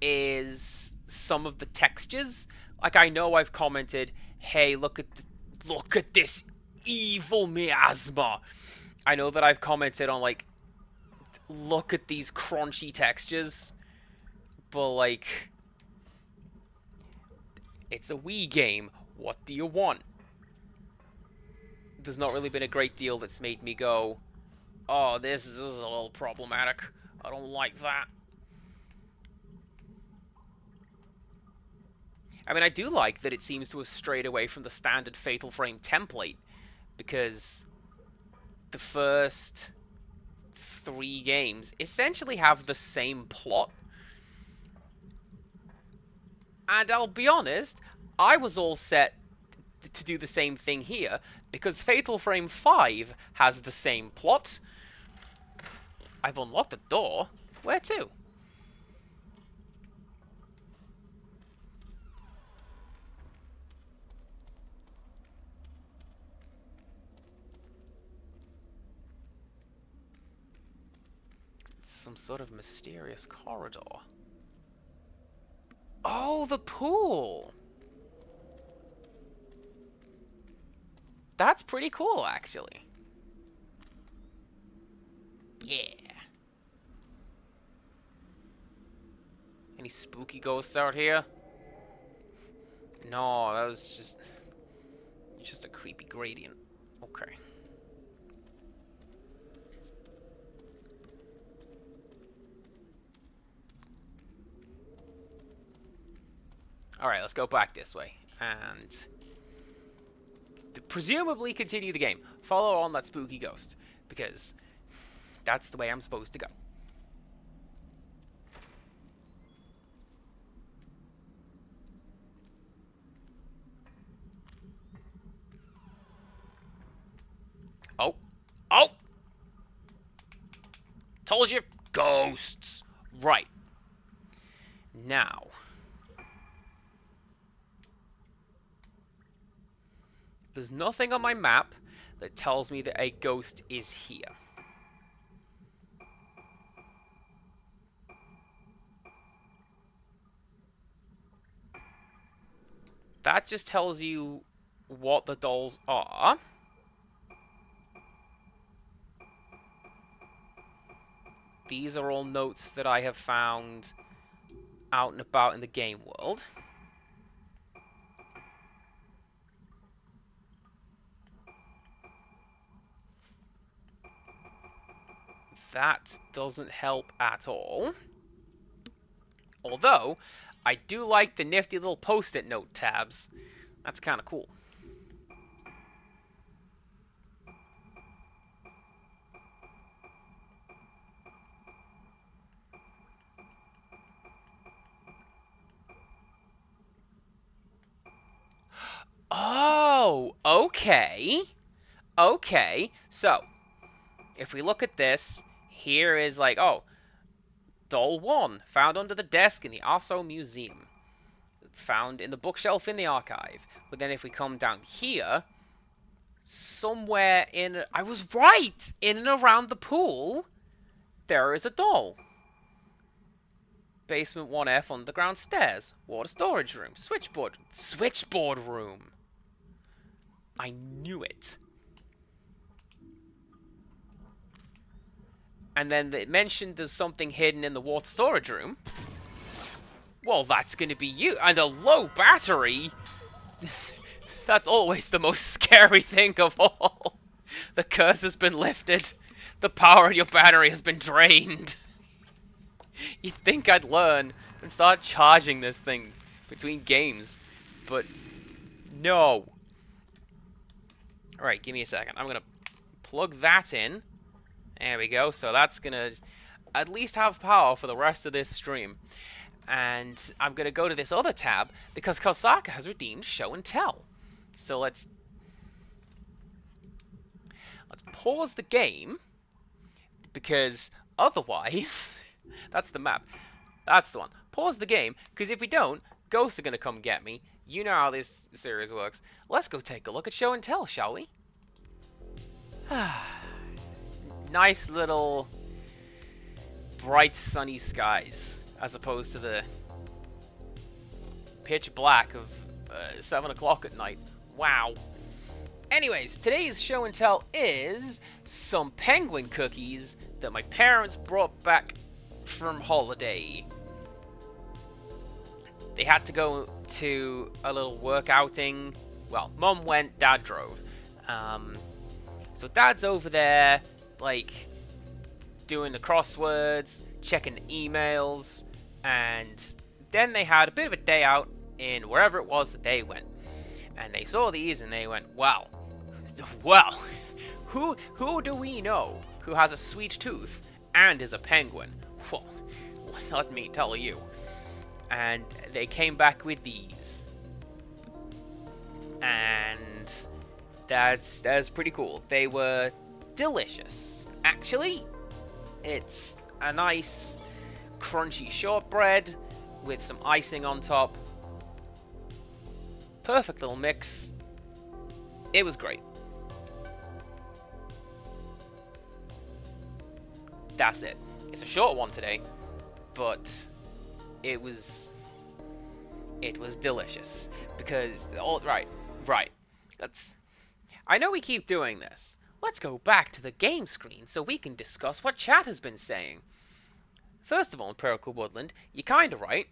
is some of the textures. Like, I know I've commented, hey, look at this evil miasma. I know that I've commented on, like, look at these crunchy textures. But, like, it's a Wii game. What do you want? There's not really been a great deal that's made me go, oh, this is a little problematic. I don't like that. I mean, I do like that it seems to have strayed away from the standard Fatal Frame template, because the first 3 games essentially have the same plot. And I'll be honest, I was all set to do the same thing here, because Fatal Frame 5 has the same plot. I've unlocked the door. Where to? It's some sort of mysterious corridor. Oh, the pool! That's pretty cool, actually. Yeah. Any spooky ghosts out here? No, that was just a creepy gradient. Okay. Alright, let's go back this way. And presumably continue the game. Follow on that spooky ghost. Because that's the way I'm supposed to go. Oh. Oh! Told you. Ghosts. Right. Now. There's nothing on my map that tells me that a ghost is here. That just tells you what the dolls are. These are all notes that I have found out and about in the game world. That doesn't help at all. Although, I do like the nifty little post-it note tabs. That's kind of cool. Oh, okay. Okay, so, if we look at this, here is like, oh, Doll 1, found under the desk in the Aso Museum. Found in the bookshelf in the archive. But then if we come down here, somewhere in... I was right! In and around the pool, there is a doll. Basement 1F, underground stairs. Water storage room. Switchboard. Switchboard room! I knew it. And then it mentioned there's something hidden in the water storage room. Well, that's going to be you. And a low battery? That's always the most scary thing of all. The curse has been lifted. The power of your battery has been drained. You'd think I'd learn and start charging this thing between games. But no. Alright, give me a second. I'm going to plug that in. There we go. So that's going to at least have power for the rest of this stream. And I'm going to go to this other tab because Kosaka has redeemed Show and Tell. So let's pause the game because otherwise... That's the map. That's the one. Pause the game because if we don't, ghosts are going to come get me. You know how this series works. Let's go take a look at Show and Tell, shall we? Nice little bright sunny skies as opposed to the pitch black of 7 o'clock at night. Wow. Anyways, today's show and tell is some penguin cookies that my parents brought back from holiday. They had to go to a little work outing. Well, Mum went, Dad drove. So Dad's over there, like, doing the crosswords, checking the emails, and then they had a bit of a day out in wherever it was that they went. And they saw these and they went, wow, well, who do we know who has a sweet tooth and is a penguin? Well, let me tell you. And they came back with these. And that's pretty cool. They were delicious. Actually, it's a nice crunchy shortbread with some icing on top. Perfect little mix. It was great. That's it. It's a short one today, but it was delicious because right. I know we keep doing this. Let's go back to the game screen so we can discuss what chat has been saying. First of all, Empirical Woodland, you're kinda right.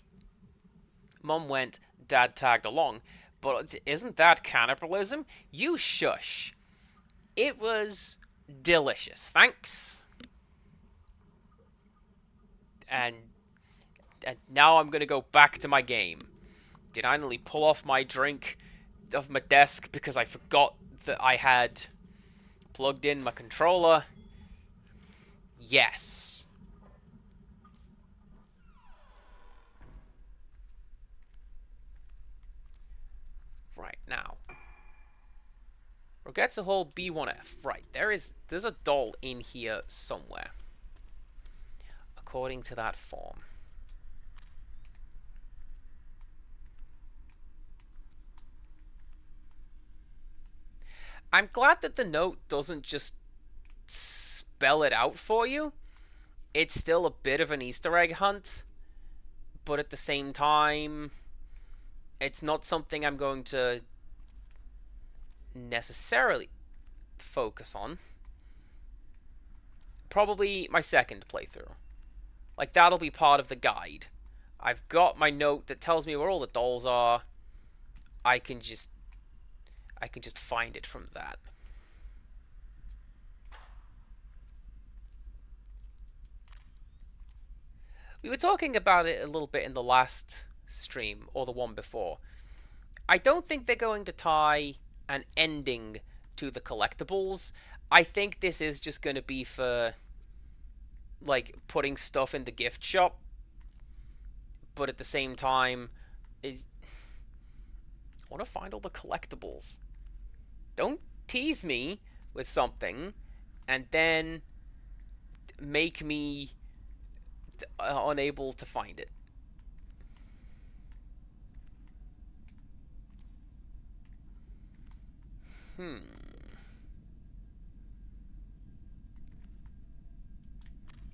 Mum went, Dad tagged along, but isn't that cannibalism? You shush. It was delicious. Thanks. And now I'm gonna go back to my game. Did I nearly pull off my drink off my desk because I forgot that I had plugged in my controller? Yes. Right, now. Regrets a whole B1F. Right, there's a doll in here somewhere. According to that form. I'm glad that the note doesn't just spell it out for you. It's still a bit of an Easter egg hunt, but at the same time, it's not something I'm going to necessarily focus on. Probably my second playthrough. Like, that'll be part of the guide. I've got my note that tells me where all the dolls are. I can just find it from that. We were talking about it a little bit in the last stream, or the one before. I don't think they're going to tie an ending to the collectibles. I think this is just going to be for, like, putting stuff in the gift shop. But at the same time, I want to find all the collectibles. Don't tease me with something and then make me unable to find it.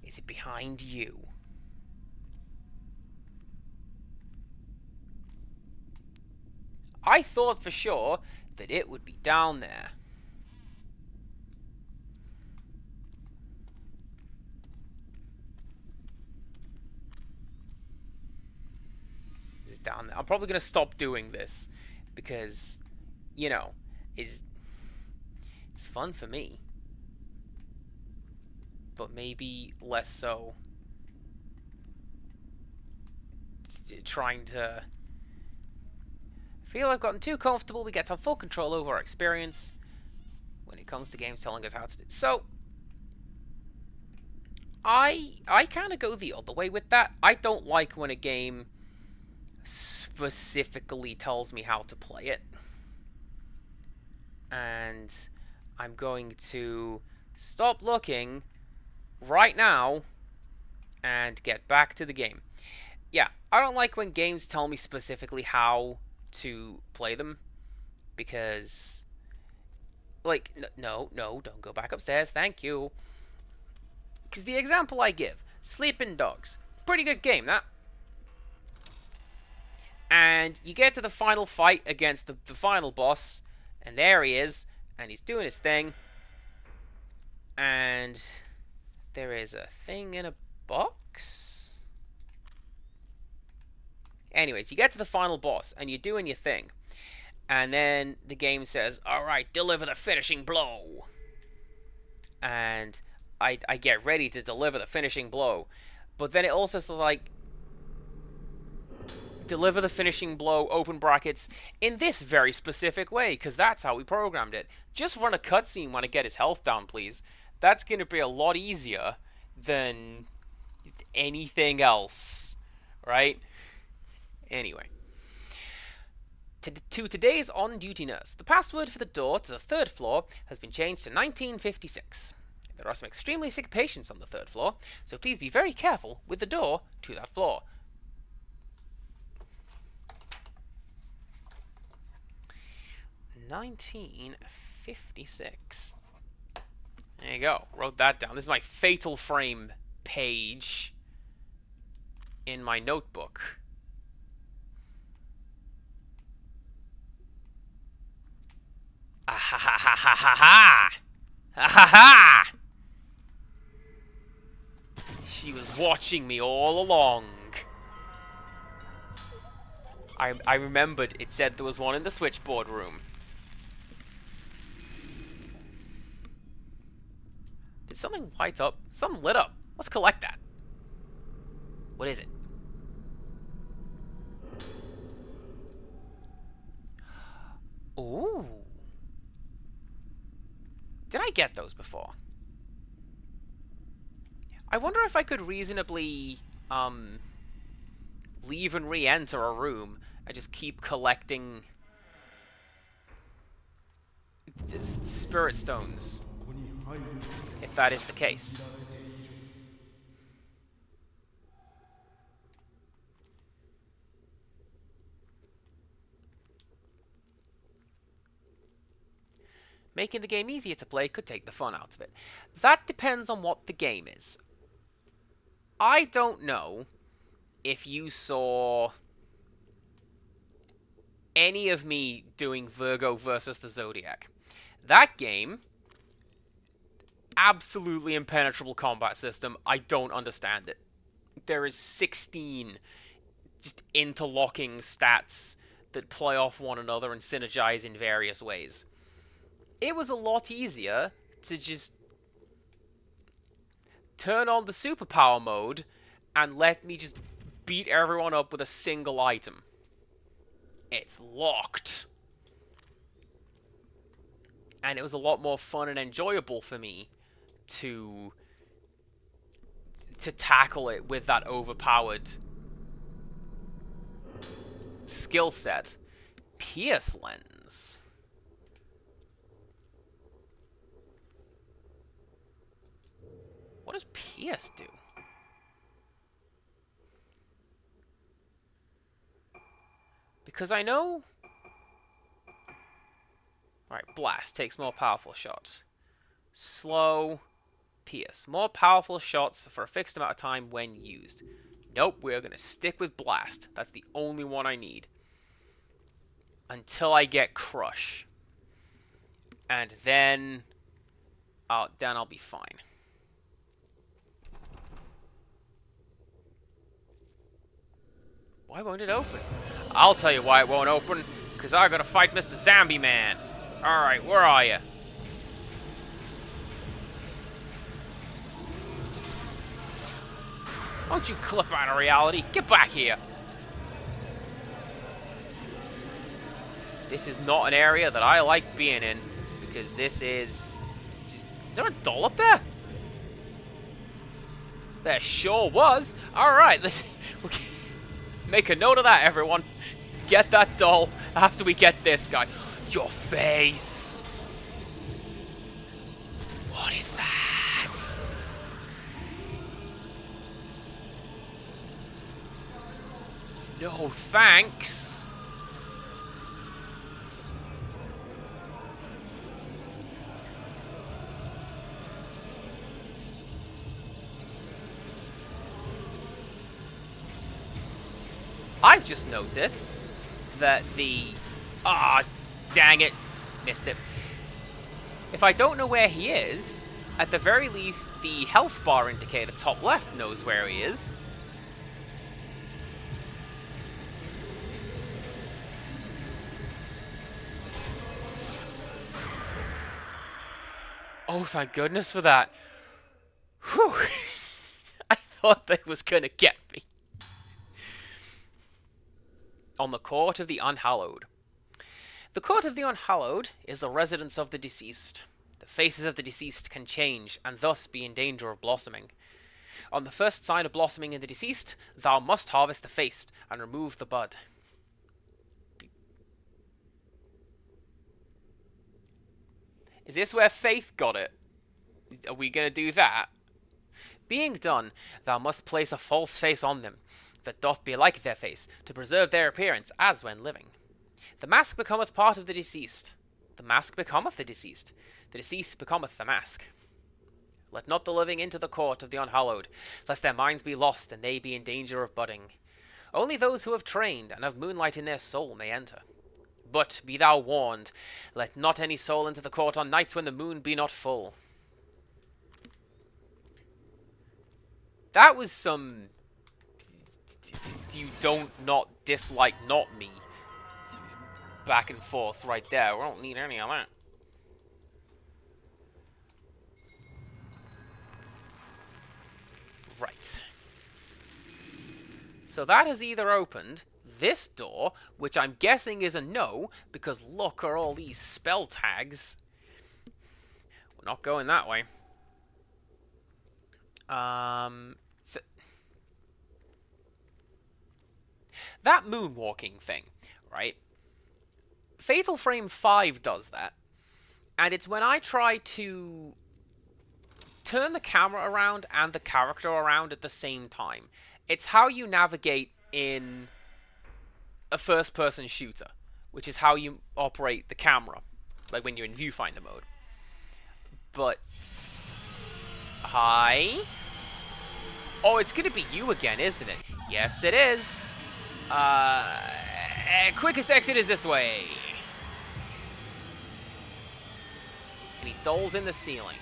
Is it behind you? I thought for sure that it would be down there. Is it down there? I'm probably going to stop doing this because, you know, it's fun for me. But maybe less so trying to... I feel I've gotten too comfortable. We get to have full control over our experience when it comes to games telling us how to do it. So, I kind of go the other way with that. I don't like when a game specifically tells me how to play it. And I'm going to stop looking right now and get back to the game. Yeah, I don't like when games tell me specifically how to play them, because, like, no, don't go back upstairs, thank you. Because the example I give, Sleeping Dogs, pretty good game, that. And you get to the final fight against the final boss, and there he is, And he's doing his thing. And there is a thing in a box. Anyways, you get to the final boss, and you're doing your thing. And then the game says, alright, deliver the finishing blow. And I get ready to deliver the finishing blow. But then it also says, like, deliver the finishing blow, open brackets, in this very specific way, because that's how we programmed it. Just run a cutscene when I get his health down, please. That's going to be a lot easier than anything else, right? Anyway. To today's on-duty nurse, the password for the door to the 3rd floor has been changed to 1956. There are some extremely sick patients on the 3rd floor, so please be very careful with the door to that floor. 1956. There you go. Wrote that down. This is my Fatal Frame page in my notebook. Ah ha ha ha ha ha ha! Ha ha ha! She was watching me all along. I remembered it said there was one in the switchboard room. Did something light up? Something lit up. Let's collect that. What is it? Ooh. Did I get those before? I wonder if I could reasonably, leave and re-enter a room and just keep collecting spirit stones, if that is the case. Making the game easier to play could take the fun out of it. That depends on what the game is. I don't know if you saw any of me doing Virgo versus the Zodiac. That game, absolutely impenetrable combat system. I don't understand it. There is 16 just interlocking stats that play off one another and synergize in various ways. It was a lot easier to just turn on the superpower mode and let me just beat everyone up with a single item. It's locked. And it was a lot more fun and enjoyable for me to tackle it with that overpowered skill set. Pierce lens. What does Pierce do? Because I know... Alright, Blast takes more powerful shots. Slow, Pierce. More powerful shots for a fixed amount of time when used. Nope, we're going to stick with Blast. That's the only one I need. Until I get Crush. And then I'll be fine. Why won't it open? I'll tell you why it won't open. Because I gotta fight Mr. Zombie Man. Alright, where are you? Don't you clip out of reality. Get back here. This is not an area that I like being in. Because this is... Just, is there a doll up there? There sure was. Alright, let's... Make a note of that, everyone. Get that doll after we get this guy. Your face. What is that? No thanks. I've just noticed that the... Ah, dang it. Missed it. If I don't know where he is, at the very least, the health bar indicator top left knows where he is. Oh, thank goodness for that. Whew. I thought they was gonna get me. On the Court of the Unhallowed. The Court of the Unhallowed is the residence of the deceased. The faces of the deceased can change, and thus be in danger of blossoming. On the first sign of blossoming in the deceased, thou must harvest the face, and remove the bud. Is this where Faith got it? Are we gonna do that? Being done, thou must place a false face on them, that doth be like their face, to preserve their appearance as when living. The mask becometh part of the deceased. The mask becometh the deceased. The deceased becometh the mask. Let not the living into the court of the unhallowed, lest their minds be lost and they be in danger of budding. Only those who have trained and have moonlight in their soul may enter. But be thou warned, let not any soul into the court on nights when the moon be not full. That was some you don't not dislike not me back and forth right there. We don't need any of that. Right. So that has either opened this door, which I'm guessing is a no, because look at all these spell tags. We're not going that way. So that moonwalking thing, right? Fatal Frame 5 does that, and it's when I try to turn the camera around and the character around at the same time. It's how you navigate in a first-person shooter, which is how you operate the camera, like when you're in viewfinder mode. But hi. Oh, it's gonna be you again, isn't it? Yes, it is. Quickest exit is this way. And he doles in the ceiling.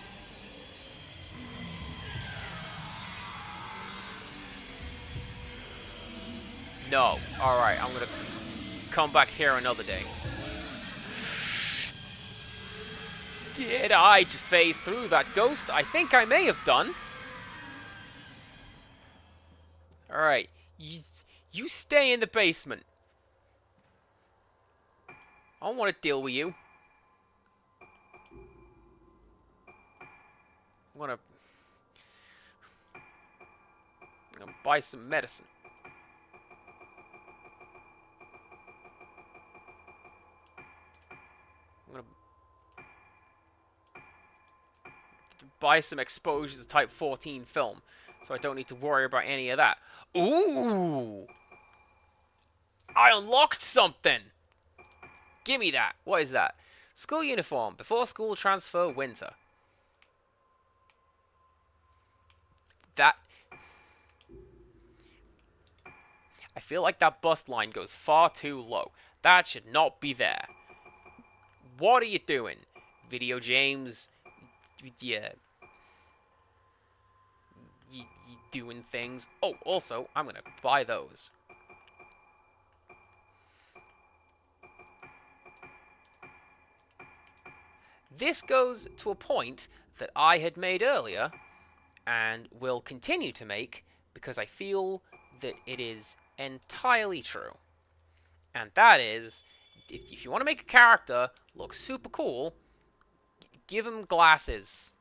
No. Alright, I'm gonna come back here another day. Did I just phase through that ghost? I think I may have done. Alright, you stay in the basement. I don't want to deal with you. I'm gonna buy some medicine. I'm gonna buy some exposure to Type 14 film, so I don't need to worry about any of that. Ooh! I unlocked something! Gimme that! What is that? School uniform. Before school transfer winter. That... I feel like that bust line goes far too low. That should not be there. What are you doing? Video games? Yeah. You doing things. Oh, also, I'm gonna buy those. This goes to a point that I had made earlier, and will continue to make, because I feel that it is entirely true. And that is, if you want to make a character look super cool, give him glasses.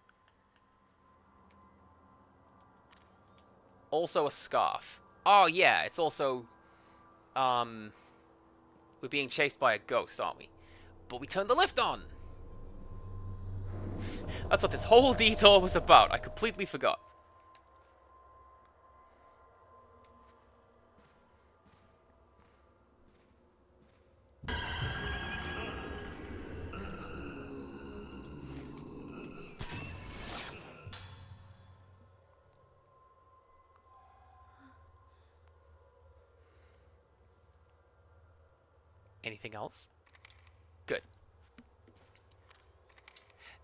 Also a scarf. Oh yeah, it's also, we're being chased by a ghost, aren't we? But we turned the lift on! That's what this whole detour was about. I completely forgot. Anything else? Good.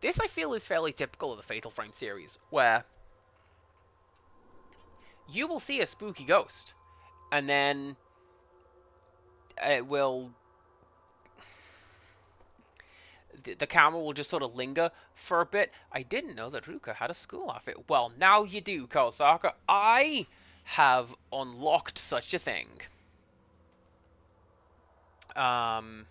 This, I feel, is fairly typical of the Fatal Frame series, where you will see a spooky ghost, and then it will... The camera will just sort of linger for a bit. I didn't know that Ruka had a school outfit. Well, now you do, Kosaka. I have unlocked such a thing. Gonna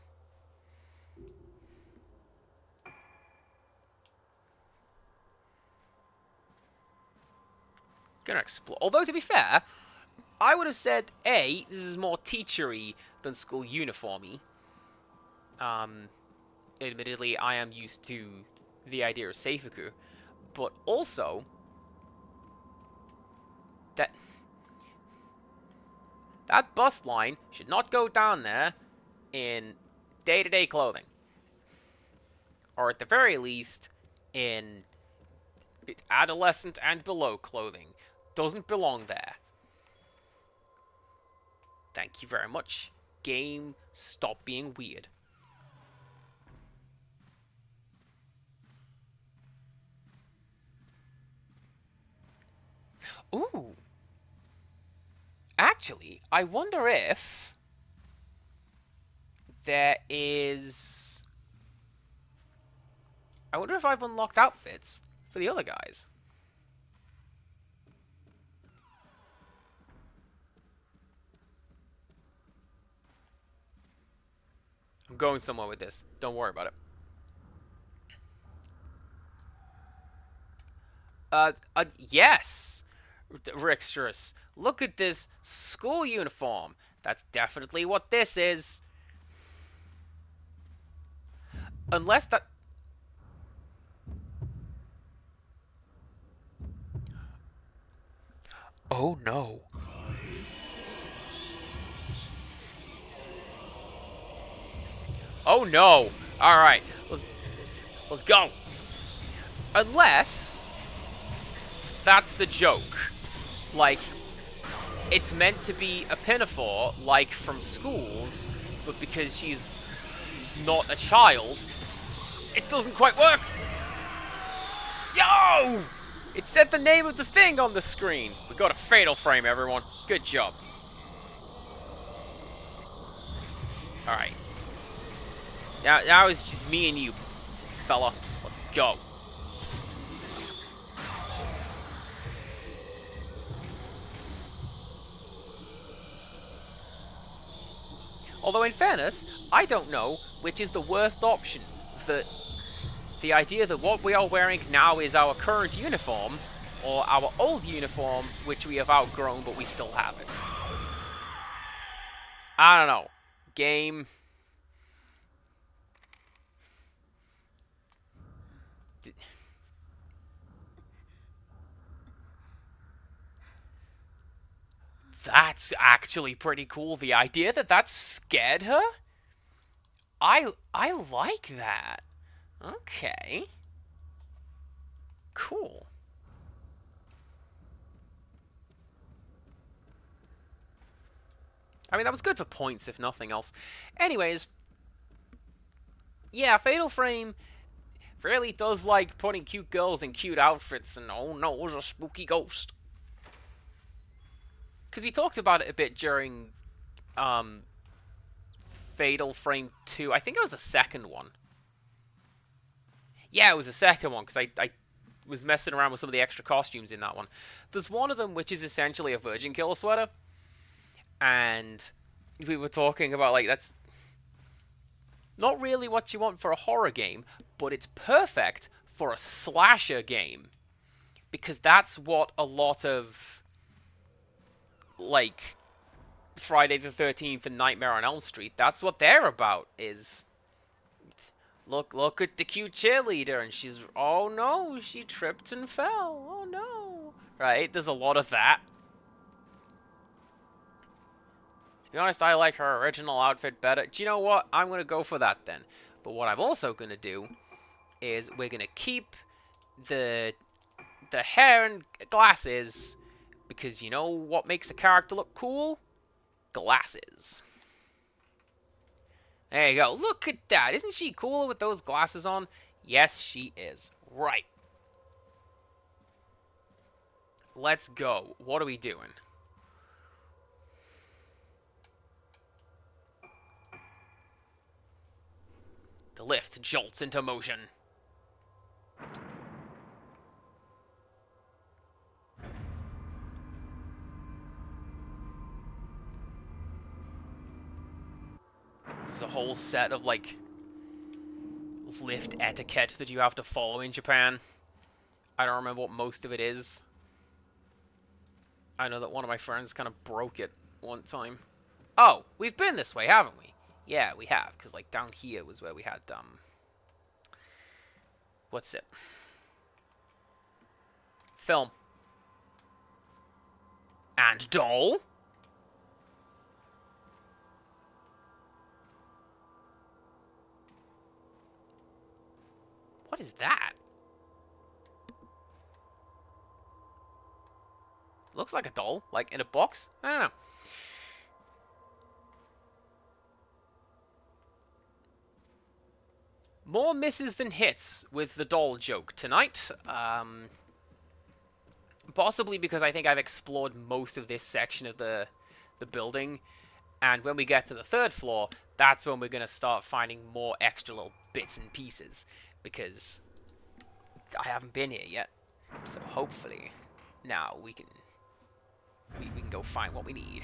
explore. Although, to be fair, I would have said, A, this is more teachery than school uniformy. Admittedly, I am used to the idea of Seifuku. But also, that bus line should not go down there in day-to-day clothing. Or at the very least, in adolescent and below clothing. Doesn't belong there. Thank you very much. Game, stop being weird. Ooh. Actually, I wonder if there is... I wonder if I've unlocked outfits for the other guys. I'm going somewhere with this. Don't worry about it. Yes! Rixtrus, look at this school uniform. That's definitely what this is. Unless that... Oh no. Oh no. Alright, let's go. Unless that's the joke. Like, it's meant to be a pinafore, like from schools, but because she's not a child, it doesn't quite work. Yo! It said the name of the thing on the screen. We got a Fatal Frame, everyone. Good job. Alright. Now it's just me and you, fella. Let's go. Although, in fairness, I don't know which is the worst option. The idea that what we are wearing now is our current uniform, or our old uniform, which we have outgrown, but we still have it. I don't know. Game. That's actually pretty cool. The idea that scared her? I like that. Okay. Cool. I mean, that was good for points, if nothing else. Anyways, yeah, Fatal Frame really does like putting cute girls in cute outfits, and oh no, it was a spooky ghost. Because we talked about it a bit during Fatal Frame 2. I think it was the second one. Yeah, it was the second one, because I was messing around with some of the extra costumes in that one. There's one of them which is essentially a Virgin Killer sweater. And we were talking about, like, that's not really what you want for a horror game, but it's perfect for a slasher game. Because that's what a lot of, like, Friday the 13th and Nightmare on Elm Street, that's what they're about, is... Look at the cute cheerleader, and she's... Oh no, she tripped and fell. Oh no. Right, there's a lot of that. To be honest, I like her original outfit better. Do you know what? I'm going to go for that then. But what I'm also going to do is we're going to keep the hair and glasses, because you know what makes a character look cool? Glasses. There you go. Look at that. Isn't she cool with those glasses on? Yes, she is. Right. Let's go. What are we doing? The lift jolts into motion. It's a whole set of, like, lift etiquette that you have to follow in Japan. I don't remember what most of it is. I know that one of my friends kind of broke it one time. Oh, we've been this way, haven't we? Yeah, we have, because, like, down here was where we had, what's it? Film. And doll? What is that? Looks like a doll, like in a box. I don't know. More misses than hits with the doll joke tonight. Possibly because I think I've explored most of this section of the building, and when we get to the third floor, that's when we're going to start finding more extra little bits and pieces, because I haven't been here yet. So hopefully now we can go find what we need.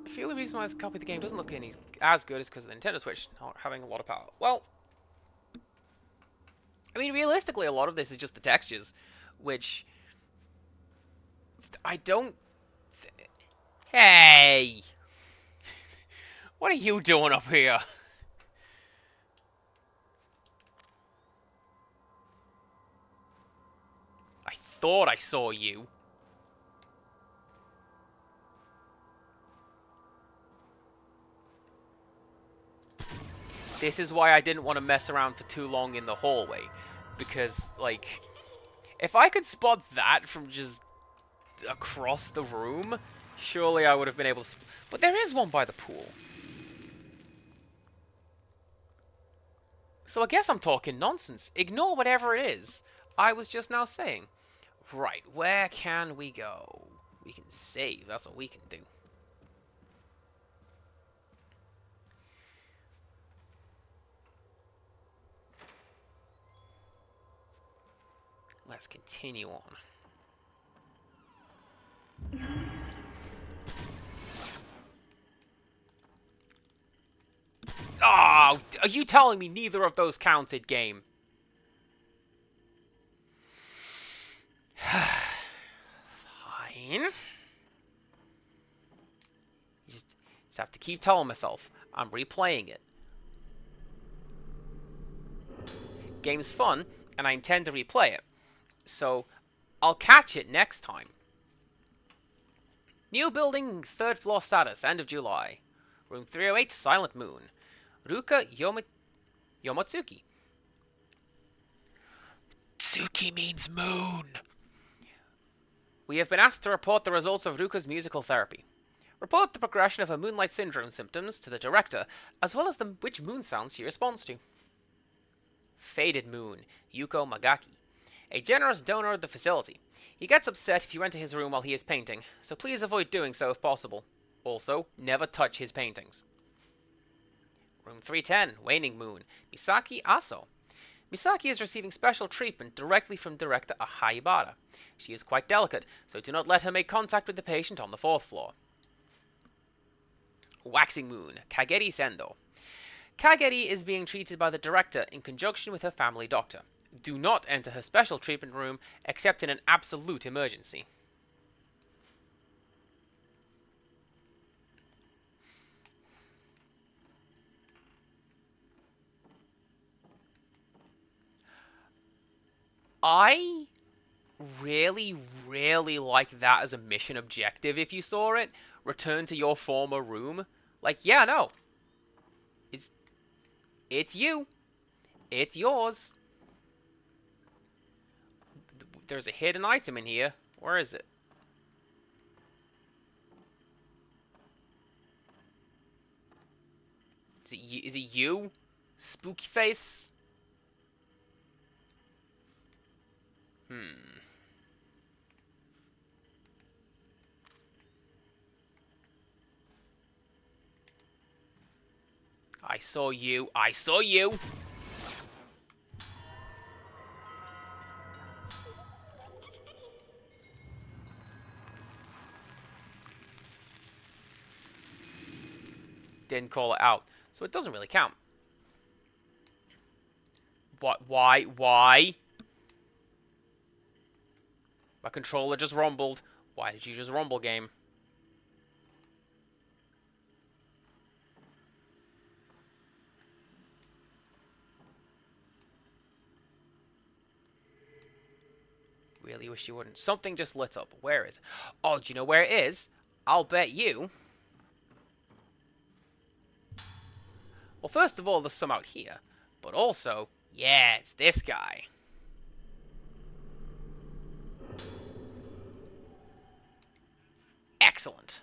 I feel the reason why this copy of the game doesn't look any as good is because of the Nintendo Switch not having a lot of power. Well, I mean, realistically, a lot of this is just the textures, which I don't... Hey! What are you doing up here? I thought I saw you. This is why I didn't want to mess around for too long in the hallway. Because, like, if I could spot that from just across the room, surely I would have been able to... But there is one by the pool. So I guess I'm talking nonsense. Ignore whatever it is I was just now saying. Right, where can we go? We can save, that's what we can do. Let's continue on. Oh, are you telling me neither of those counted, game? Fine. Just have to keep telling myself I'm replaying it. Game's fun, and I intend to replay it. So, I'll catch it next time. New building, third floor status, end of July. Room 308, Silent Moon. Ruka Yomotsuki. Tsuki means moon. We have been asked to report the results of Ruka's musical therapy. Report the progression of her Moonlight Syndrome symptoms to the director, as well as which moon sounds she responds to. Faded Moon, Yuko Magaki. A generous donor of the facility. He gets upset if you enter his room while he is painting, so please avoid doing so if possible. Also, never touch his paintings. Room 310, Waning Moon, Misaki Aso. Misaki is receiving special treatment directly from director Ahaibara. She is quite delicate, so do not let her make contact with the patient on the 4th floor. Waxing Moon, Kageri Sendo. Kageri is being treated by the director in conjunction with her family doctor. Do not enter her special treatment room except in an absolute emergency. I really like that as a mission objective if you saw it. Return to your former room. Like, yeah, no. It's you. It's yours. There's a hidden item in here. Where is it? Is it you? Spooky face? I saw you. I saw you! Didn't call it out. So it doesn't really count. What? Why? Why? My controller just rumbled. Why did you just rumble, game? Really wish you wouldn't. Something just lit up. Where is it? Oh, do you know where it is? I'll bet you. Well, first of all, there's some out here. But also, yeah, it's this guy. Excellent.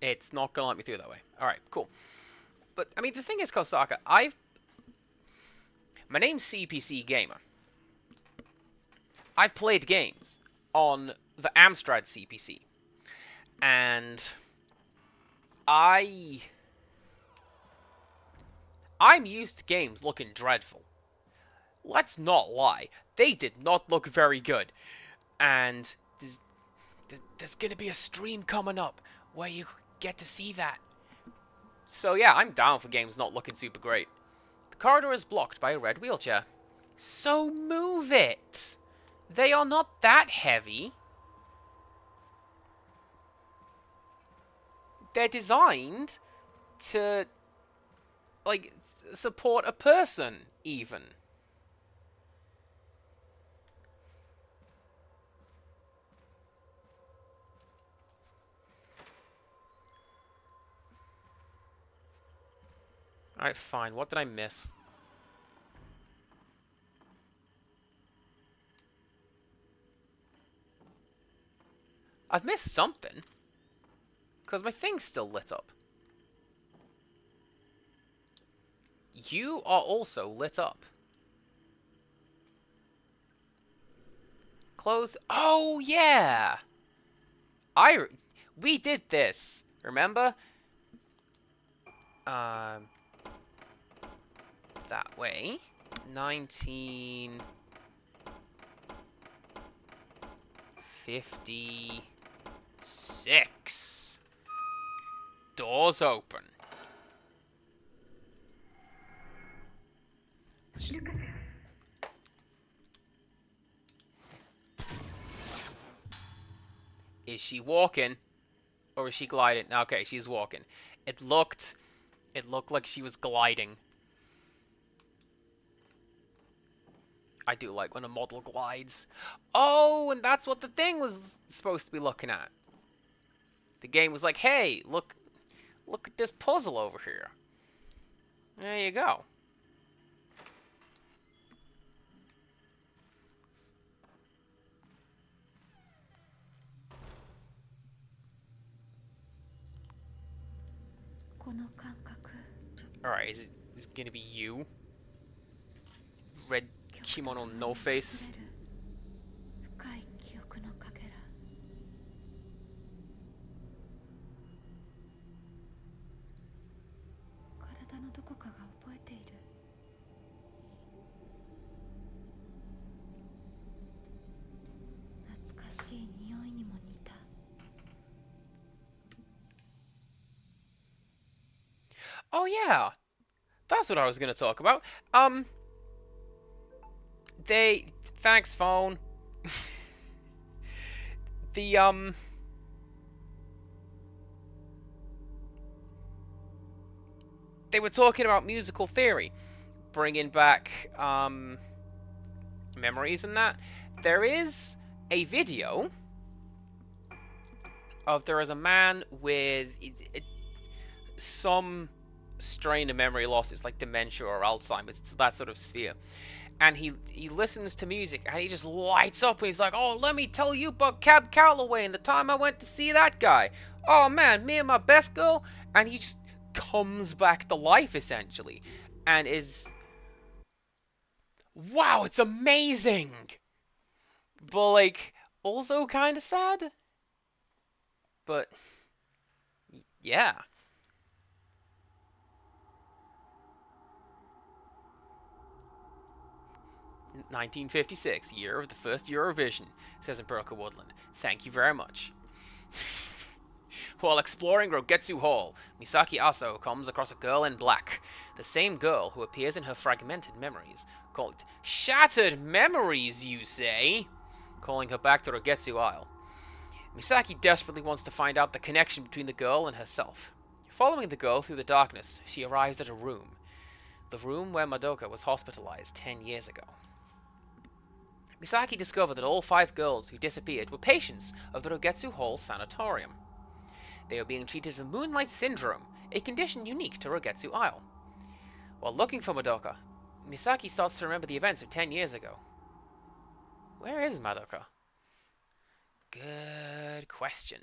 It's not gonna let me through that way. Alright, cool. But, I mean, the thing is, Kosaka, my name's CPC Gamer. I've played games on the Amstrad CPC. And I'm used to games looking dreadful. Let's not lie. They did not look very good. And there's gonna be a stream coming up where you get to see that. So yeah, I'm down for games not looking super great. The corridor is blocked by a red wheelchair. So move it! They are not that heavy. They're designed to, like, support a person, even. Alright, fine. What did I miss? I've missed something. Because my thing's still lit up. You are also lit up. Close. Oh, yeah! We did this. Remember? That way. 1956. Doors open. Let's just... Is she walking? Or is she gliding? Okay, she's walking. It looked like she was gliding. I do like when a model glides. Oh, and that's what the thing was supposed to be looking at. The game was like, hey, look at this puzzle over here. There you go. Alright, is it gonna be you? Red kimono, no face. Oh yeah, that's what I was gonna talk about. Thanks, phone. They were talking about musical theory, bringing back memories and that. There is a video of there is a man with some strain of memory loss. It's like dementia or Alzheimer's. It's that sort of sphere. and he listens to music, and he just lights up, and he's like, "Oh, let me tell you about Cab Calloway and the time I went to see that guy. Oh man, me and my best girl," and he just comes back to life essentially, and is wow, it's amazing, but like also kind of sad, but yeah. 1956, year of the first Eurovision, says Imperial Woodland. Thank you very much. While exploring Rogetsu Hall, Misaki Aso comes across a girl in black, the same girl who appears in her fragmented memories. Called Shattered Memories, you say? Calling her back to Rogetsu Isle. Misaki desperately wants to find out the connection between the girl and herself. Following the girl through the darkness, she arrives at a room. The room where Madoka was hospitalized 10 years ago. Misaki discovered that all 5 girls who disappeared were patients of the Rogetsu Hall Sanatorium. They were being treated for Moonlight Syndrome, a condition unique to Rogetsu Isle. While looking for Madoka, Misaki starts to remember the events of 10 years ago. Where is Madoka? Good question.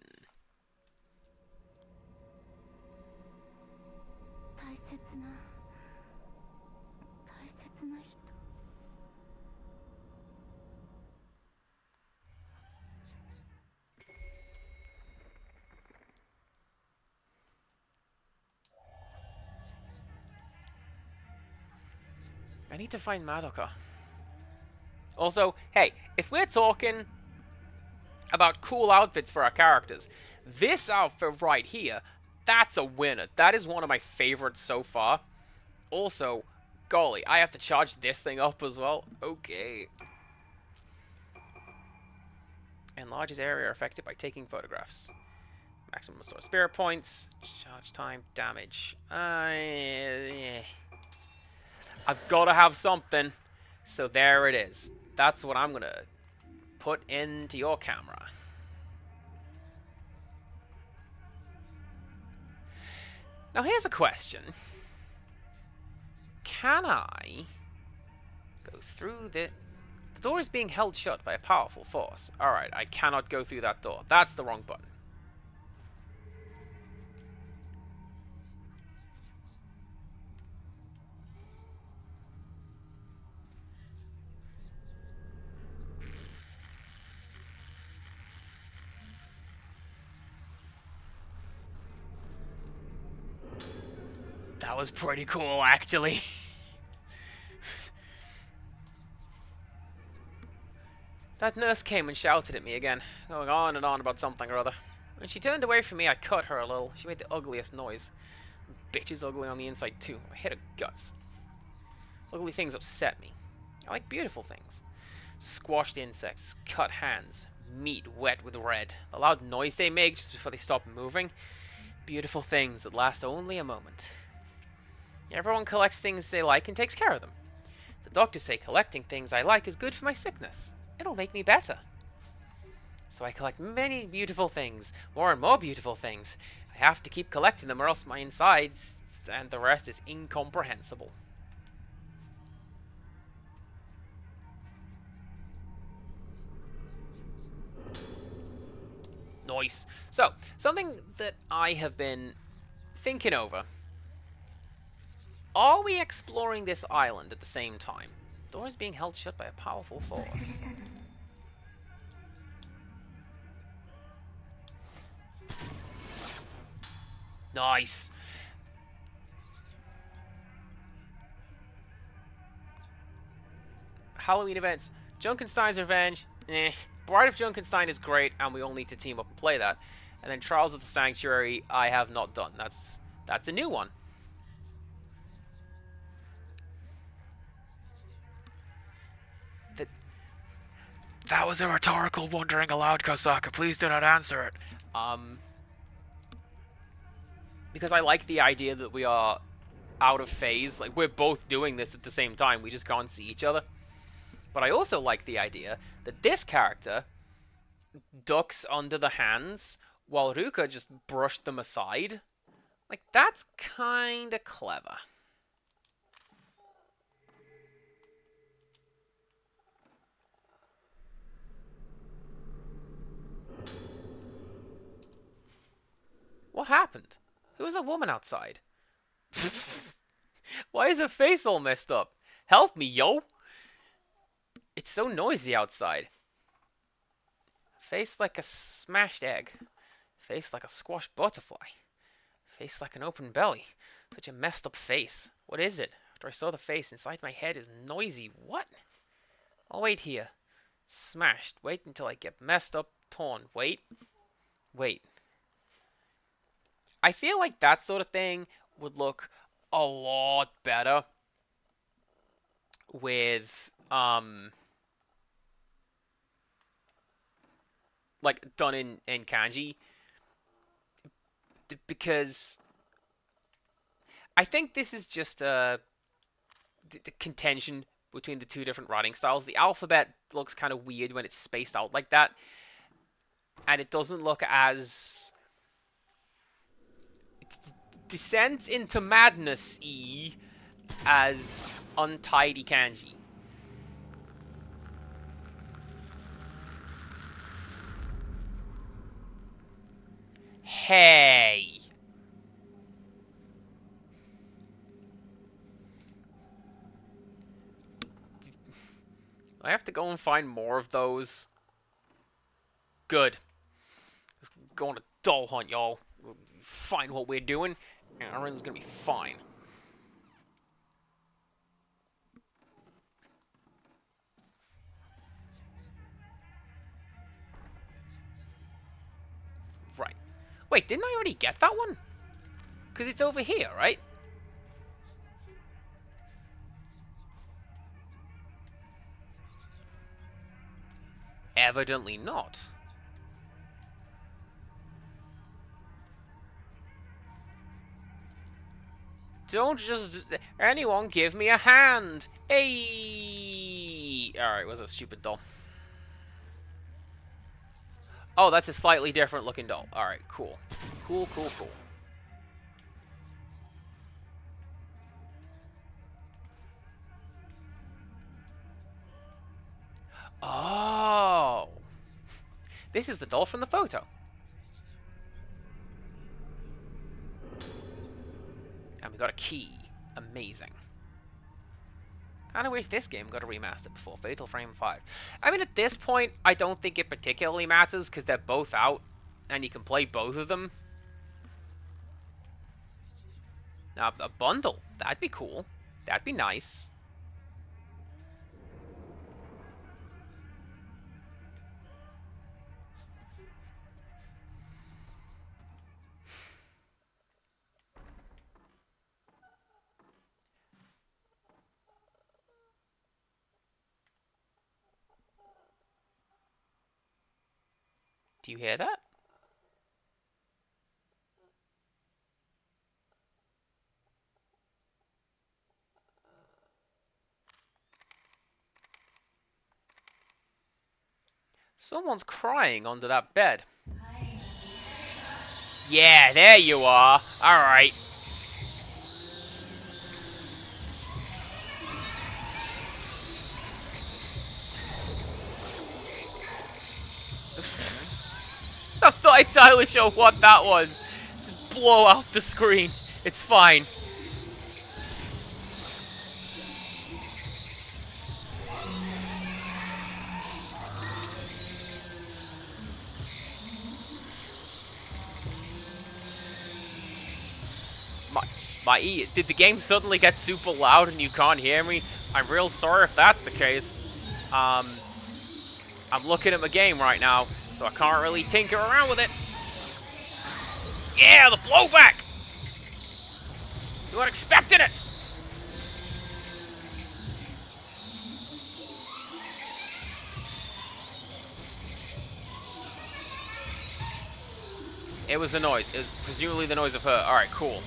I need to find Madoka. Also, hey, if we're talking about cool outfits for our characters, this outfit right here, that's a winner. That is one of my favorites so far. Also, golly, I have to charge this thing up as well. Okay. Enlarges area affected by taking photographs. Maximum restore spirit points. Charge time, damage. Yeah. I've got to have something. So there it is. That's what I'm going to put into your camera. Now here's a question. Can I go through the... The door is being held shut by a powerful force. Alright, I cannot go through that door. That's the wrong button. That was pretty cool, actually. That nurse came and shouted at me again, going on and on about something or other. When she turned away from me, I cut her a little. She made the ugliest noise. Bitch is ugly on the inside, too. I hit her guts. Ugly things upset me. I like beautiful things. Squashed insects, cut hands, meat wet with red, the loud noise they make just before they stop moving. Beautiful things that last only a moment. Everyone collects things they like and takes care of them. The doctors say collecting things I like is good for my sickness. It'll make me better. So I collect many beautiful things, more and more beautiful things. I have to keep collecting them or else my insides and the rest is incomprehensible. Nice. So, something that I have been thinking over. Are we exploring this island at the same time? The door is being held shut by a powerful force. Nice. Halloween events. Junkenstein's Revenge. Bride of Junkenstein is great, and we all need to team up and play that. And then Trials of the Sanctuary, I have not done. That's a new one. That was a rhetorical wondering aloud, Kosaka. Please do not answer it. Because I like the idea that we are out of phase. Like, we're both doing this at the same time. We just can't see each other. But I also like the idea that this character ducks under the hands while Ruka just brushed them aside. Like, that's kind of clever. happened? Who is that woman outside? Why is her face all messed up? Help me, yo! It's so noisy outside. Face like a smashed egg. Face like a squashed butterfly. Face like an open belly. Such a messed up face. What is it? After I saw the face, inside my head is noisy. What? I'll wait here. Smashed. Wait until I get messed up, torn. Wait. Wait. I feel like that sort of thing would look a lot better with, like, done in kanji. Because I think this is just the contention between the two different writing styles. The alphabet looks kind of weird when it's spaced out like that. And it doesn't look as descent into madness-y as untidy kanji. Hey! I have to go and find more of those. Good. Let's go on a doll hunt, y'all. We'll find what we're doing, and everyone's gonna be fine. Right. Wait, didn't I already get that one? Because it's over here, right? Evidently not. Don't just... Anyone give me a hand! Hey! Alright, was a stupid doll. Oh, that's a slightly different looking doll. Alright, cool. Cool, cool, cool. Oh! This is the doll from the photo. And we got a key. Amazing. Kinda wish this game got a remaster before Fatal Frame 5. I mean, at this point, I don't think it particularly matters, because they're both out, and you can play both of them. Now, a bundle. That'd be cool. That'd be nice. Do you hear that? Someone's crying under that bed. Yeah, there you are. Alright. I'm not entirely sure what that was. Just blow out the screen. It's fine. My E, did the game suddenly get super loud and you can't hear me? I'm real sorry if that's the case. I'm looking at my game right now, so I can't really tinker around with it. Yeah, the blowback! You weren't expecting it! It was the noise. It was presumably the noise of her. Alright, cool.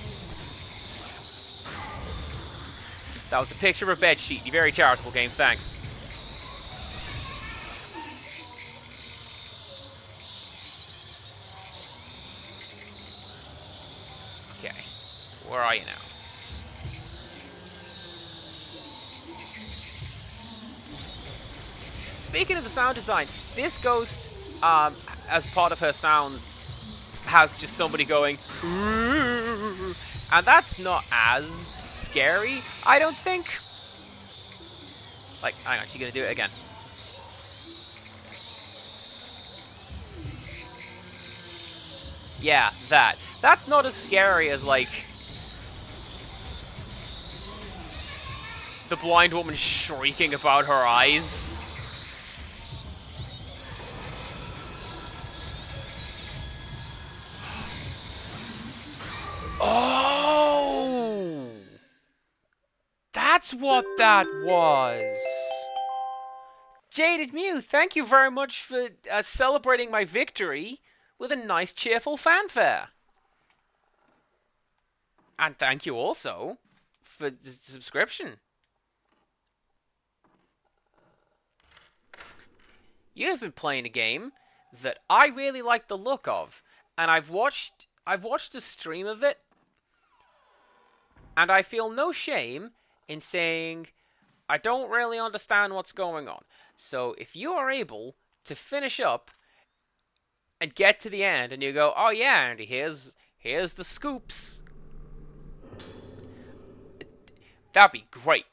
That was a picture of a bedsheet. You very charitable game, thanks. Okay. Where are you now? Speaking of the sound design, this ghost, as part of her sounds, has just somebody going, "Ooh," and that's not as scary, I don't think. Like, I'm actually gonna do it again. Yeah, that. That's not as scary as, like, the blind woman shrieking about her eyes. Oh! That's what that was! Jaded Mew, thank you very much for celebrating my victory with a nice, cheerful fanfare. And thank you also for the subscription. You have been playing a game that I really like the look of, and I've watched a stream of it, and I feel no shame in saying I don't really understand what's going on. So if you are able to finish up and get to the end, and you go, "Oh yeah, Andy, here's the scoops," that'd be great.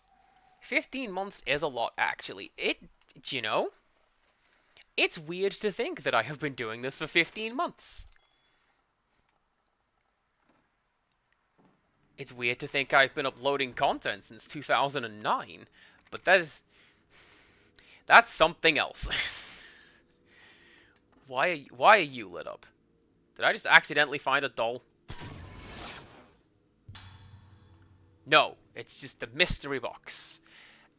15 months is a lot, actually. You know, it's weird to think that I have been doing this for 15 months. It's weird to think I've been uploading content since 2009, but that's something else. Why are you lit up? Did I just accidentally find a doll? No, it's just the mystery box.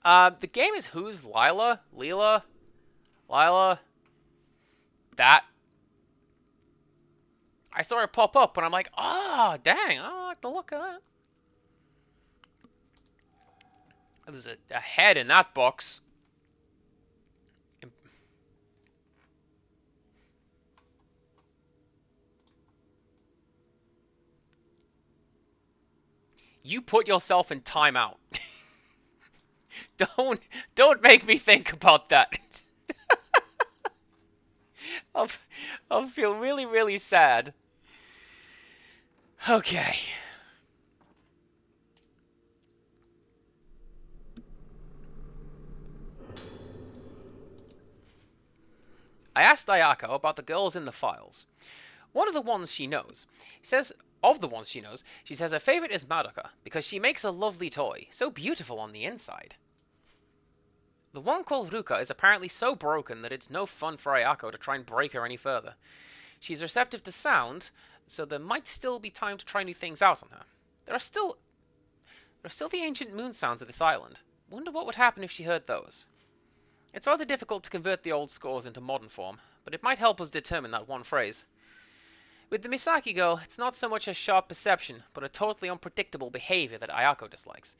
The game is Who's Lila? Leela? Lila? That. I saw her pop up, and I'm like, oh, dang, I like the look of that. There's a head in that box. You put yourself in timeout. Don't make me think about that. I'll feel really, really sad. Okay. I asked Ayako about the girls in the files. One of the ones she knows. Of the ones she knows, she says her favorite is Madoka because she makes a lovely toy, so beautiful on the inside. The one called Ruka is apparently so broken that it's no fun for Ayako to try and break her any further. She's receptive to sound, so there might still be time to try new things out on her. There are still the ancient moon sounds of this island. Wonder what would happen if she heard those. It's rather difficult to convert the old scores into modern form, but it might help us determine that one phrase. With the Misaki girl, it's not so much a sharp perception, but a totally unpredictable behavior that Ayako dislikes.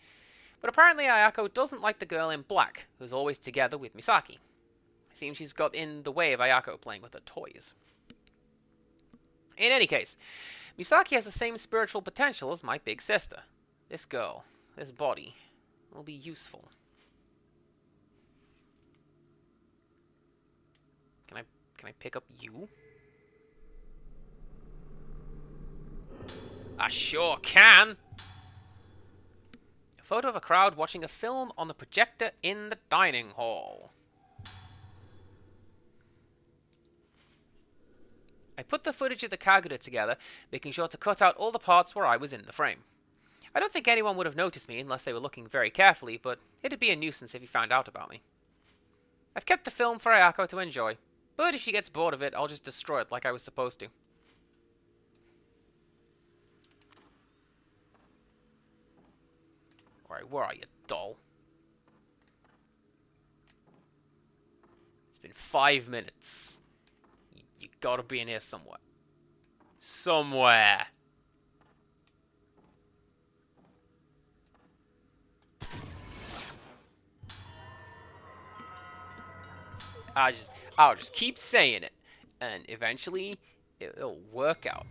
But apparently Ayako doesn't like the girl in black, who's always together with Misaki. It seems she's got in the way of Ayako playing with her toys. In any case, Misaki has the same spiritual potential as my big sister. This girl, this body, will be useful. Can I pick up you? I sure can! A photo of a crowd watching a film on the projector in the dining hall. I put the footage of the Kaguya together, making sure to cut out all the parts where I was in the frame. I don't think anyone would have noticed me unless they were looking very carefully, but it'd be a nuisance if he found out about me. I've kept the film for Ayako to enjoy, but if she gets bored of it, I'll just destroy it like I was supposed to. Alright, where are you, doll? It's been 5 minutes. You gotta be in here somewhere. Somewhere. I'll just keep saying it, and eventually it'll work out.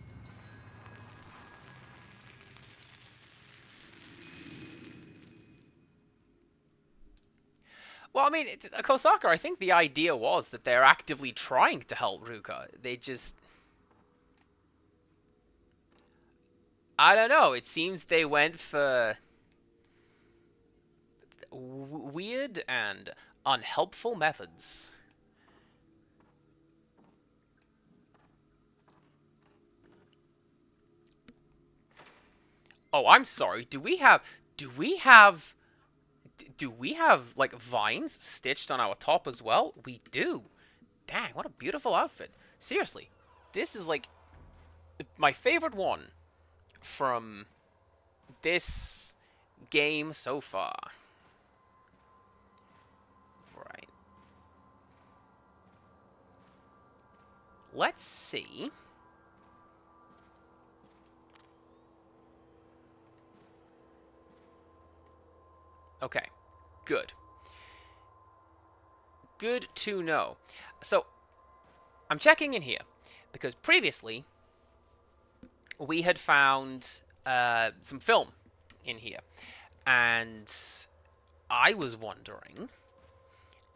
Well, I mean, Kosaka, I think the idea was that they're actively trying to help Ruka. They just... I don't know. It seems they went for weird and unhelpful methods. Oh, I'm sorry. Do we have do we have like vines stitched on our top as well? We do. Dang, what a beautiful outfit. Seriously. This is like my favorite one from this game so far. Right. Let's see. Okay. Good. Good to know. So, I'm checking in here because previously we had found some film in here, and I was wondering,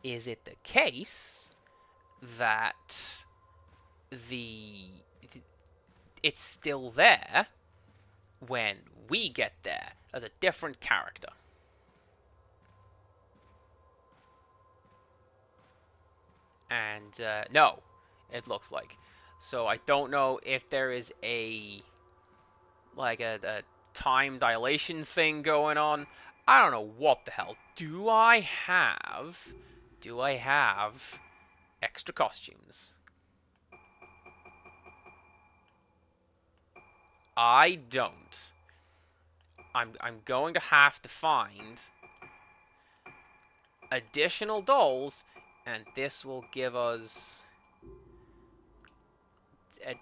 is it the case that the it's still there when we get there as a different character? And no, it looks like. So I don't know if there is a time dilation thing going on. I don't know what the hell. Do I have extra costumes? I don't. I'm going to have to find additional dolls, and this will give us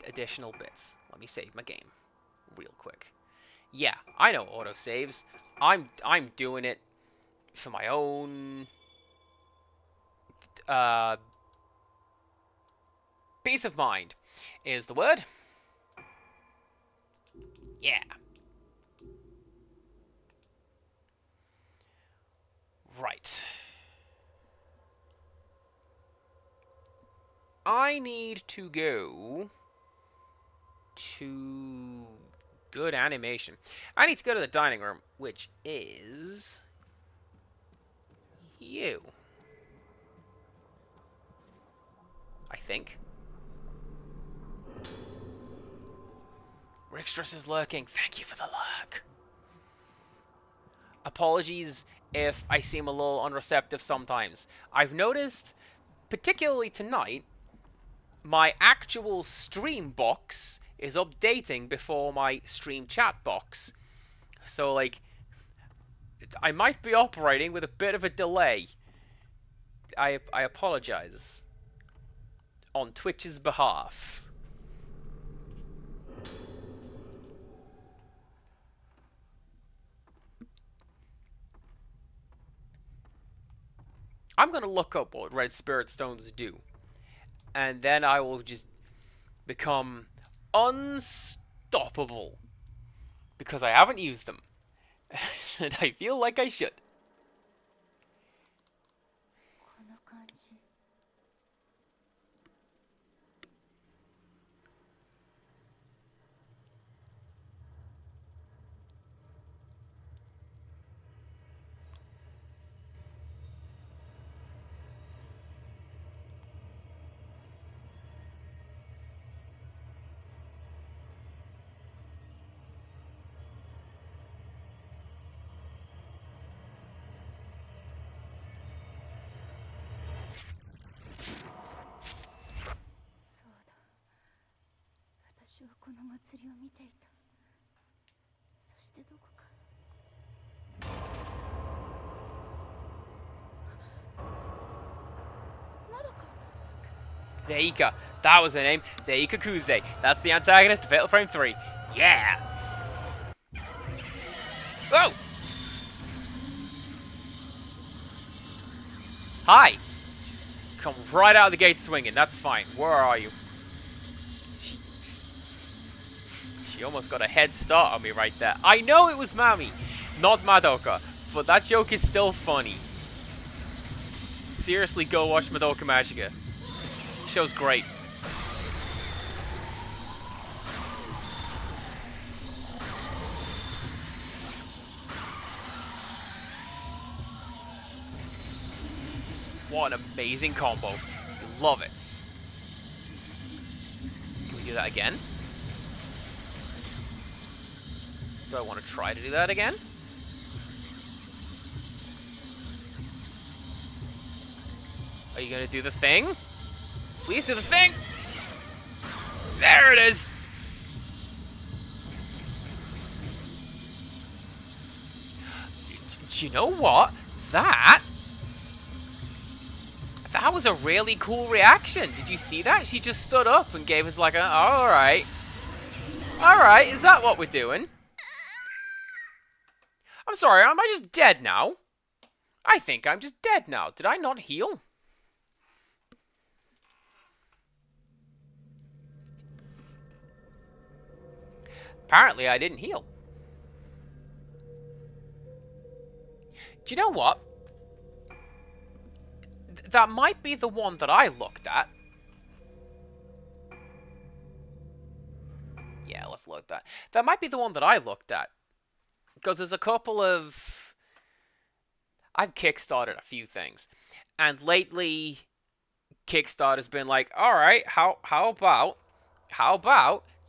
additional bits. Let me save my game real quick. Yeah, I know autosaves. I'm doing it for my own peace of mind is the word. Yeah. Right. I need to go to good animation. I need to go to the dining room, which is you. I think. Rickstress is lurking. Thank you for the lurk. Apologies if I seem a little unreceptive sometimes. I've noticed, particularly tonight, my actual stream box is updating before my stream chat box. So, like, I might be operating with a bit of a delay. I apologize on Twitch's behalf. I'm gonna look up what red spirit stones do, and then I will just become unstoppable because I haven't used them, and I feel like I should. Reika. That was her name. Reika Kuze. That's the antagonist of Fatal Frame 3. Yeah! Oh! Hi! Just come right out of the gate swinging. That's fine. Where are you? She almost got a head start on me right there. I know it was Mami, not Madoka, but that joke is still funny. Seriously, go watch Madoka Magica. Show's great. What an amazing combo. You love it. Can we do that again? Do I want to try to do that again? Are you going to do the thing? Please do the thing! There it is! Do you know what? That was a really cool reaction. Did you see that? She just stood up and gave us like a, alright. Alright, is that what we're doing? I'm sorry, am I just dead now? I think I'm just dead now. Did I not heal? Apparently I didn't heal. Do you know what? That might be the one that I looked at. Yeah, let's look at that. That might be the one that I looked at. Because there's a couple of... I've kickstarted a few things. And lately, Kickstarter's been like, alright, how about,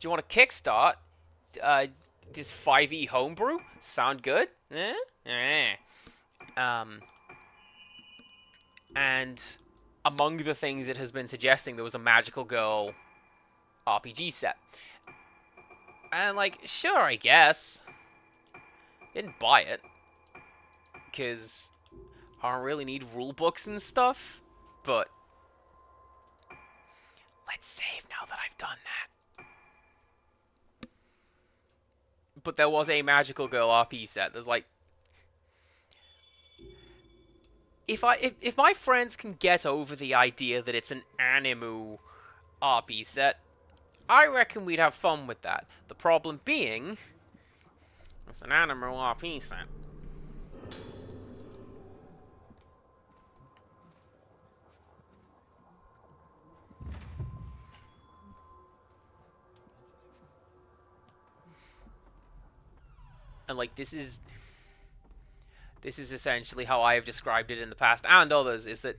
do you want to kickstart this 5e homebrew? Sound good? And among the things it has been suggesting, there was a Magical Girl RPG set. And like, sure, I guess. Didn't buy it. Because I don't really need rule books and stuff. But let's save now that I've done that. But there was a Magical Girl RP set. There's like... If my friends can get over the idea that it's an anime RP set, I reckon we'd have fun with that. The problem being, it's an anime RP set. And like, this is essentially how I have described it in the past and others, is that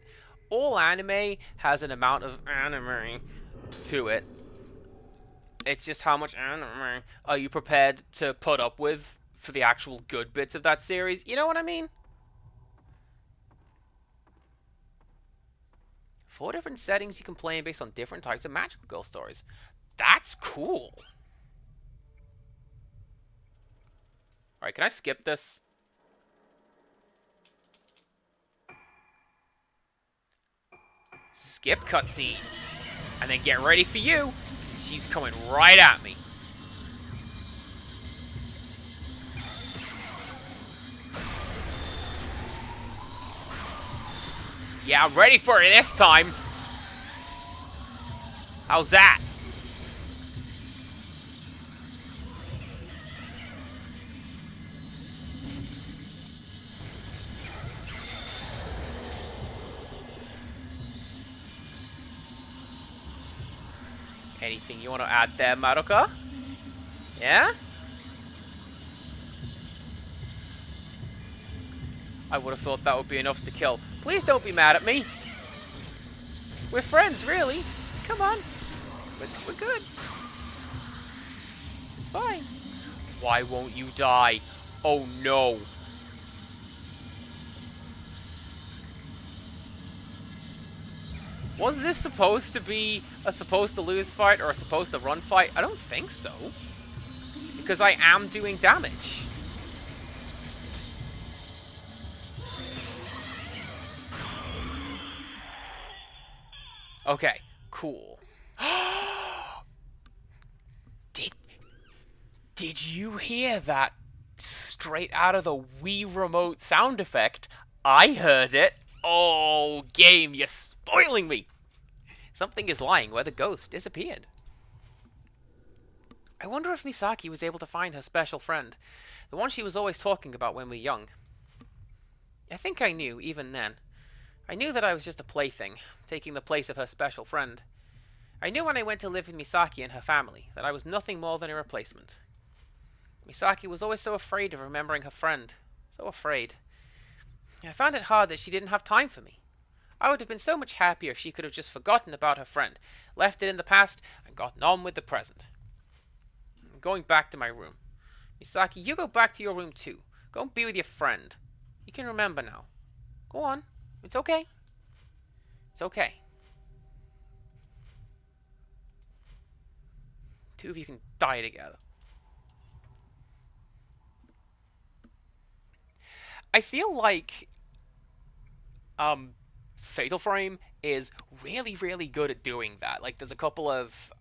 all anime has an amount of anime to it. It's just how much anime are you prepared to put up with for the actual good bits of that series. You know what I mean? 4 different settings you can play in based on different types of Magical Girl stories. That's cool. Alright, can I skip this? Skip cutscene. And then get ready for you. She's coming right at me. Yeah, I'm ready for it this time. How's that? Anything you want to add there, Madoka? Yeah? I would have thought that would be enough to kill. Please don't be mad at me. We're friends, really. Come on. We're good. It's fine. Why won't you die? Oh no. Was this supposed to be a supposed to lose fight or a supposed to run fight? I don't think so. Because I am doing damage. Okay, cool. Did you hear that straight out of the Wii remote sound effect? I heard it. Oh, game, you're spoiling me. Something is lying where the ghost disappeared. I wonder if Misaki was able to find her special friend, the one she was always talking about when we were young. I think I knew, even then. I knew that I was just a plaything, taking the place of her special friend. I knew when I went to live with Misaki and her family that I was nothing more than a replacement. Misaki was always so afraid of remembering her friend. So afraid. I found it hard that she didn't have time for me. I would have been so much happier if she could have just forgotten about her friend, left it in the past, and gotten on with the present. I'm going back to my room. Misaki, you go back to your room too. Go and be with your friend. You can remember now. Go on. It's okay. It's okay. Two of you can die together. I feel like Fatal Frame is really, really good at doing that. Like, there's a couple of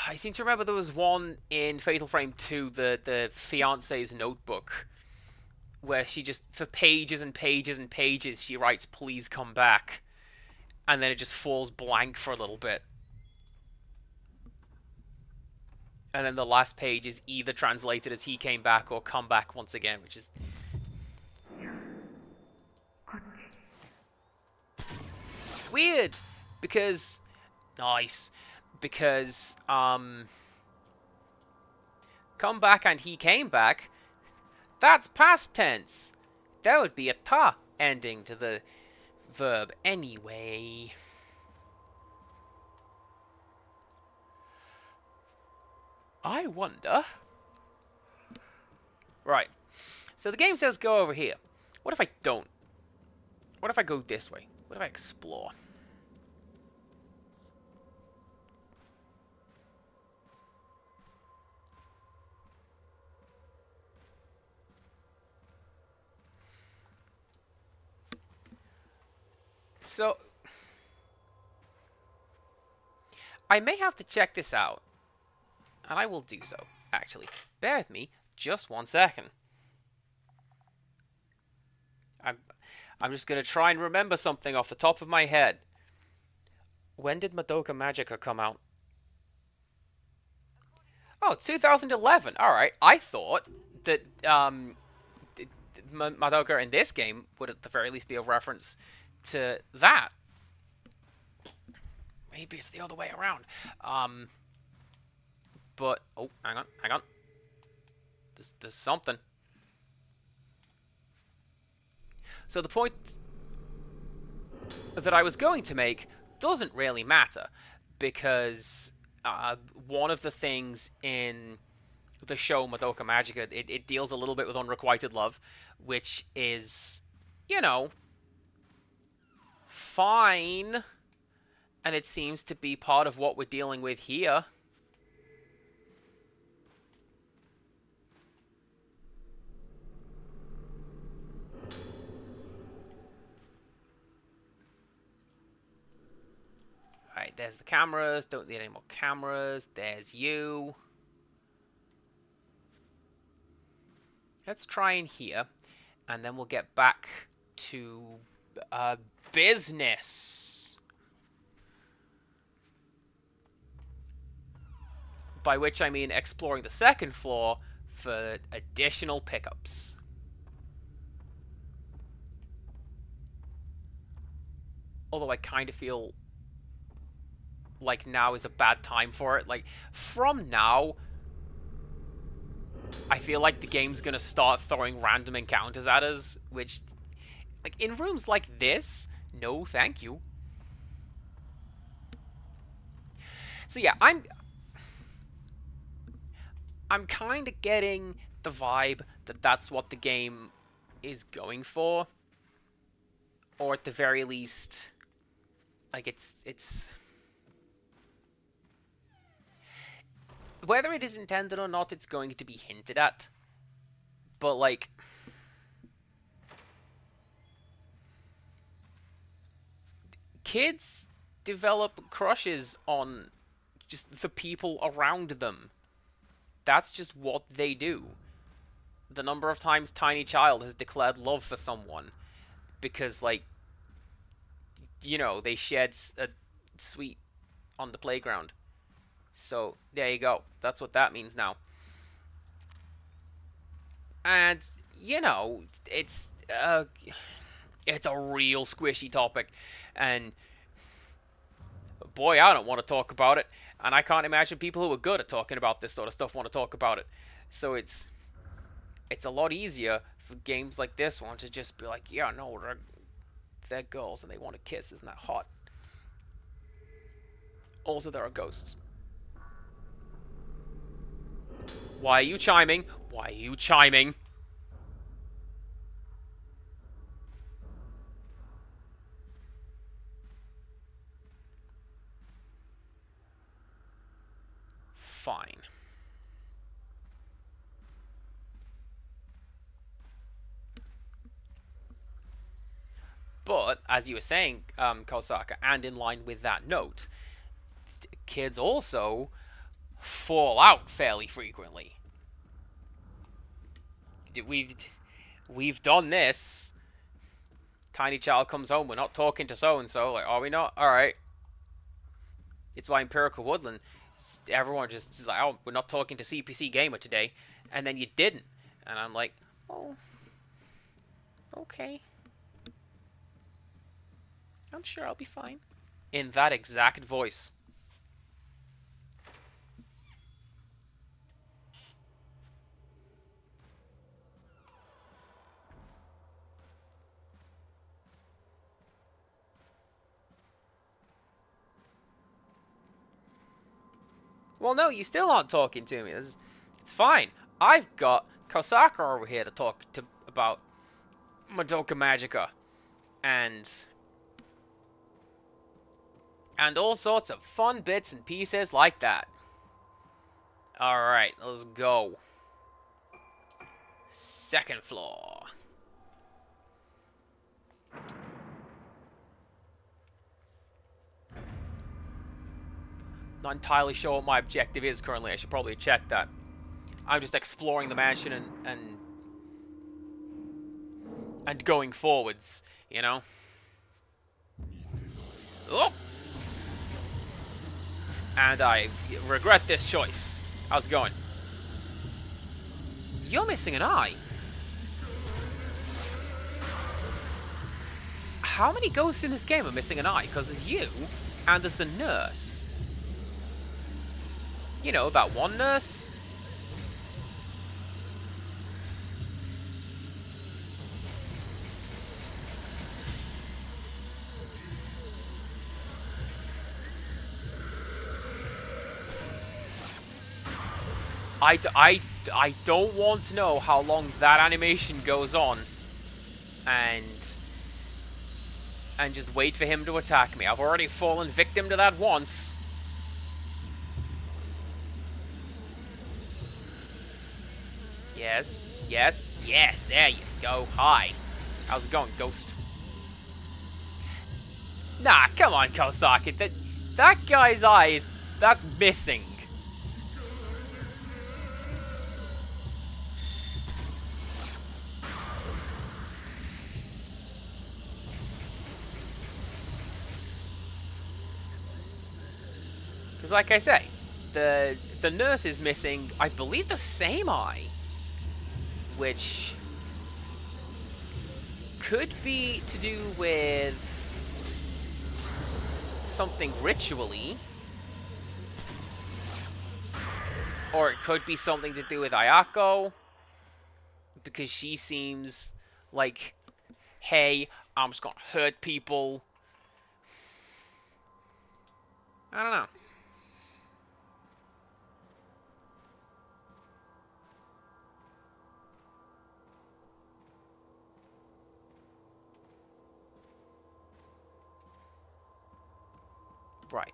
I seem to remember there was one in Fatal Frame 2, the fiance's notebook, where she just, for pages and pages and pages, she writes, "Please come back," and then it just falls blank for a little bit. And then the last page is either translated as "he came back" or "come back once again," which is weird, because nice, because come back and he came back, that's past tense. That would be a ta ending to the verb anyway. I wonder. Right. So the game says go over here. What if I don't? What if I go this way? What if I explore? So I may have to check this out, and I will do so, actually. Bear with me just 1 second. I'm just going to try and remember something off the top of my head. When did Madoka Magica come out? Oh, 2011. All right. I thought that Madoka in this game would at the very least be a reference to that. Maybe it's the other way around. But oh, hang on. There's something. So the point that I was going to make doesn't really matter, because one of the things in the show Madoka Magica, it deals a little bit with unrequited love, which is, you know, fine, and it seems to be part of what we're dealing with here. Alright, there's the cameras. Don't need any more cameras. There's you. Let's try in here, and then we'll get back to business. By which I mean exploring the second floor for additional pickups. Although I kind of feel like now is a bad time for it. Like, from now, I feel like the game's gonna start throwing random encounters at us, which, like, in rooms like this, no thank you. So yeah, I'm kind of getting the vibe that that's what the game is going for, or at the very least, like, it's whether it is intended or not, it's going to be hinted at. But, like, kids develop crushes on just the people around them. That's just what they do. The number of times Tiny Child has declared love for someone because, like, you know, they shared a sweet on the playground. So, there you go. That's what that means now. And, you know, it's a real squishy topic. And, boy, I don't want to talk about it. And I can't imagine people who are good at talking about this sort of stuff want to talk about it. So it's It's a lot easier for games like this one to just be like, yeah, no, they're girls and they want to kiss. Isn't that hot? Also, there are ghosts. Why are you chiming? Why are you chiming? Fine. But, as you were saying, Kosaka, and in line with that note, kids also fall out fairly frequently. We've we've done this. Tiny child comes home. We're not talking to so and so. Like, are we not? All right. It's why Empirical Woodland, everyone just is like, oh, we're not talking to CPC Gamer today, and then you didn't, and I'm like, oh, okay. I'm sure I'll be fine. In that exact voice. Well, no, you still aren't talking to me. It's fine. I've got Kosaka over here to talk to about Madoka Magica and all sorts of fun bits and pieces like that. All right, let's go. Second floor. Not entirely sure what my objective is currently. I should probably check that. I'm just exploring the mansion and going forwards, you know? Oh! And I regret this choice. How's it going? You're missing an eye. How many ghosts in this game are missing an eye? Because there's you, and there's the nurse. You know, that one nurse? I don't want to know how long that animation goes on. And just wait for him to attack me. I've already fallen victim to that once. Yes, yes, yes, there you go. Hi. How's it going, ghost? Nah, come on, Kosaki. That guy's eye that's missing. Because like I say, the nurse is missing, I believe, the same eye. Which could be to do with something ritually. Or it could be something to do with Ayako. Because she seems like, hey, I'm just gonna hurt people. I don't know. Right.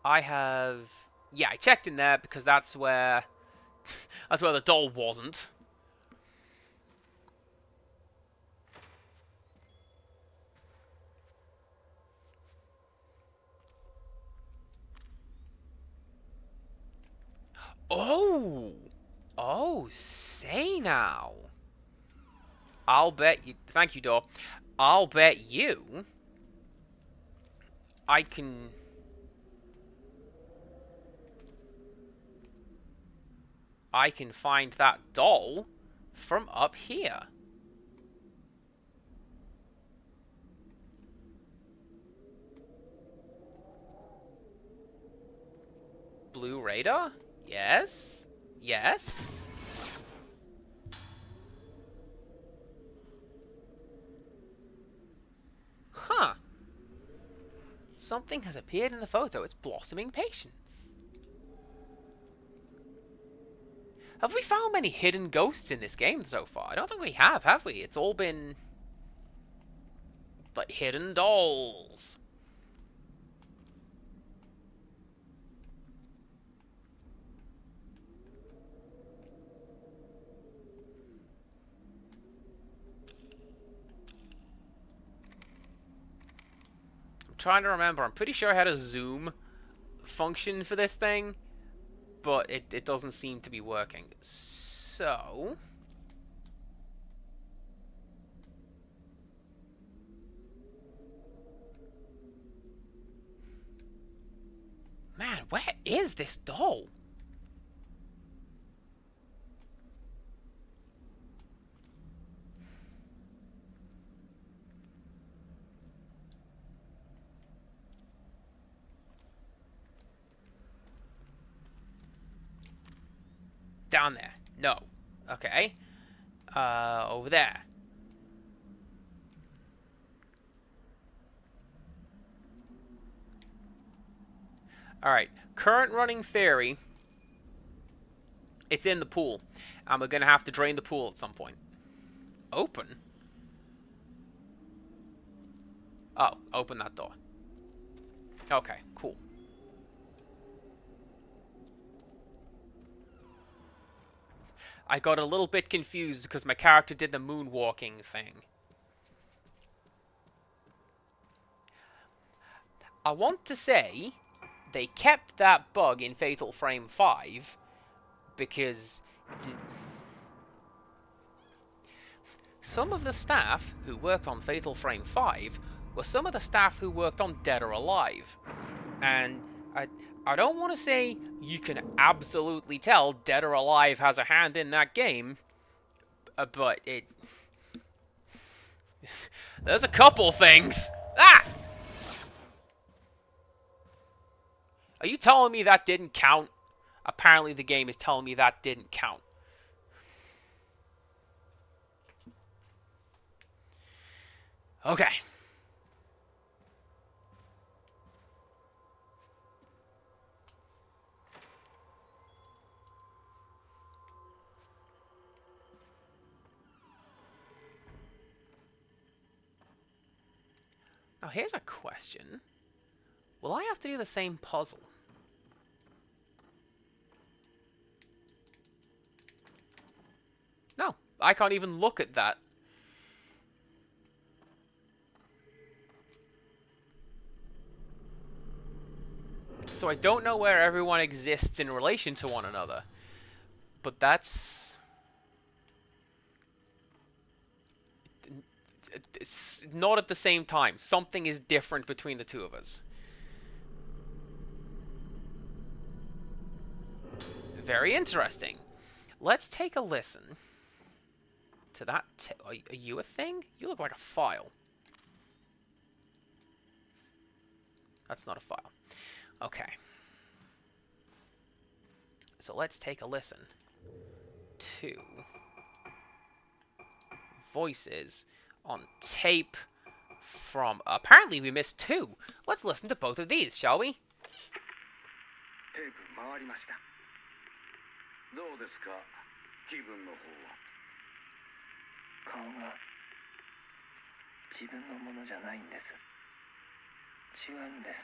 I have... Yeah, I checked in there because that's where... that's where the doll wasn't. Oh! Oh, say now. I'll bet you... Thank you, doll. I'll bet you... I can... I can find that doll from up here. Blue radar? Yes. Yes. Something has appeared in the photo. It's blossoming patience. Have we found many hidden ghosts in this game so far? I don't think we have we? It's all been like hidden dolls. I'm trying to remember. I'm pretty sure I had a zoom function for this thing, but it doesn't seem to be working. So... man, where is this doll? Down there. No. Okay. Over there. Alright. Current running theory. It's in the pool. And we're going to have to drain the pool at some point. Open? Oh, open that door. Okay, cool. I got a little bit confused because my character did the moonwalking thing. I want to say they kept that bug in Fatal Frame 5 because some of the staff who worked on Fatal Frame 5 were some of the staff who worked on Dead or Alive. And I don't want to say you can absolutely tell Dead or Alive has a hand in that game, but it... there's a couple things. Ah! Are you telling me that didn't count? Apparently the game is telling me that didn't count. Okay. Now here's a question. Will I have to do the same puzzle? No, I can't even look at that. So I don't know where everyone exists in relation to one another. But that's... it's not at the same time. Something is different between the two of us. Very interesting. Let's take a listen to that. Are you a thing? You look like a file. That's not a file. Okay. So let's take a listen to voices on tape from... apparently we missed 2. Let's listen to both of these, shall we? テープ回りました。どうですか、気分の方は。顔が自分のものじゃないんです。違うんです。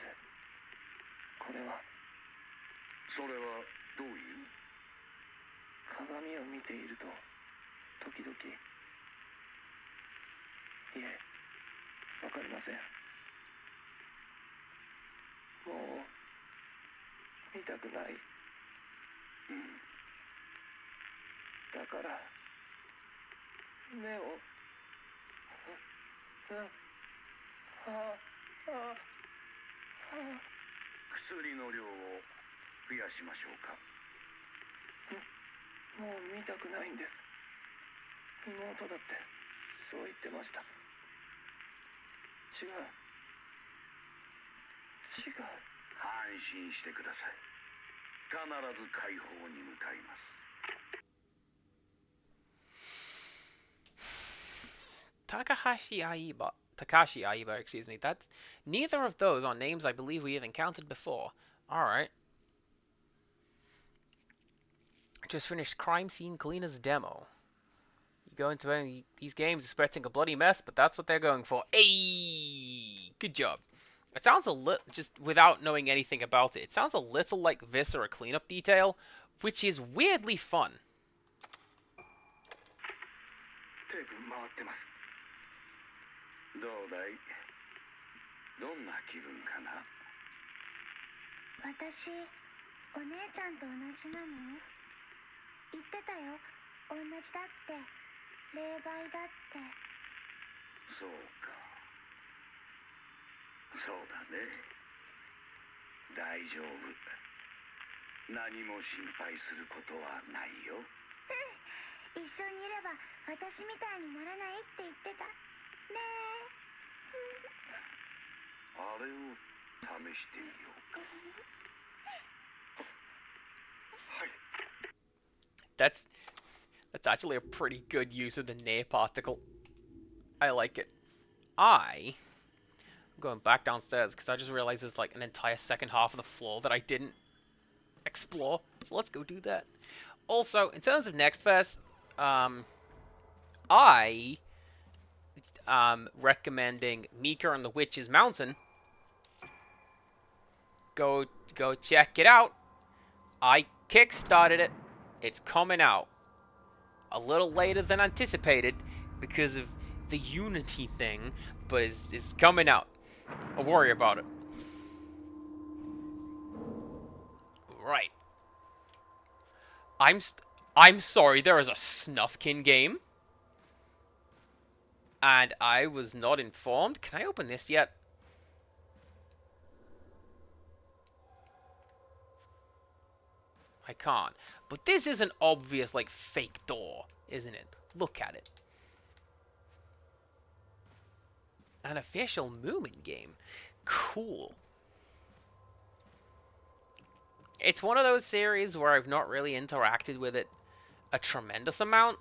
これは。それはどういう？鏡を見ていると時々。いえ、わかりません。もう見たくない。だから目を薬の量を増やしましょうか。もう見たくないんです。妹だってそう言ってました。違う。安心してください。必ず解放に向かいます。Takahashi Aiba Takashi Aiba, excuse me. That's neither of those are names I believe we have encountered before. All right. Just finished Crime Scene Cleaner's demo. You go into any these games expecting a bloody mess, but that's what they're going for. Hey, good job. It sounds a little, just without knowing anything about it, it sounds a little like Viscera Cleanup Detail, which is weirdly fun. テープ回ってます。どうだい？どんな気分かな？私、お姉ちゃんと同じなの？言ってたよ。同じだって。霊媒だって。そうか。そうだね。大丈夫。何も心配することはないよ。一緒にいれば私みたいにならないって言ってた。ねえ。あれを試してみようか。はい。That's actually a pretty good use of the near particle. I like it. I'm going back downstairs because I just realized there's like an entire second half of the floor that I didn't explore. So let's go do that. Also, in terms of next fest, I recommending Mika and the Witch's Mountain. Go check it out. I kickstarted it. It's coming out a little later than anticipated because of the Unity thing, but it's coming out. Don't worry about it. Right. I'm sorry, there is a Snufkin game. And I was not informed. Can I open this yet? I can't. But this is an obvious, like, fake door, isn't it? Look at it. An official Moomin game. Cool. It's one of those series where I've not really interacted with it a tremendous amount.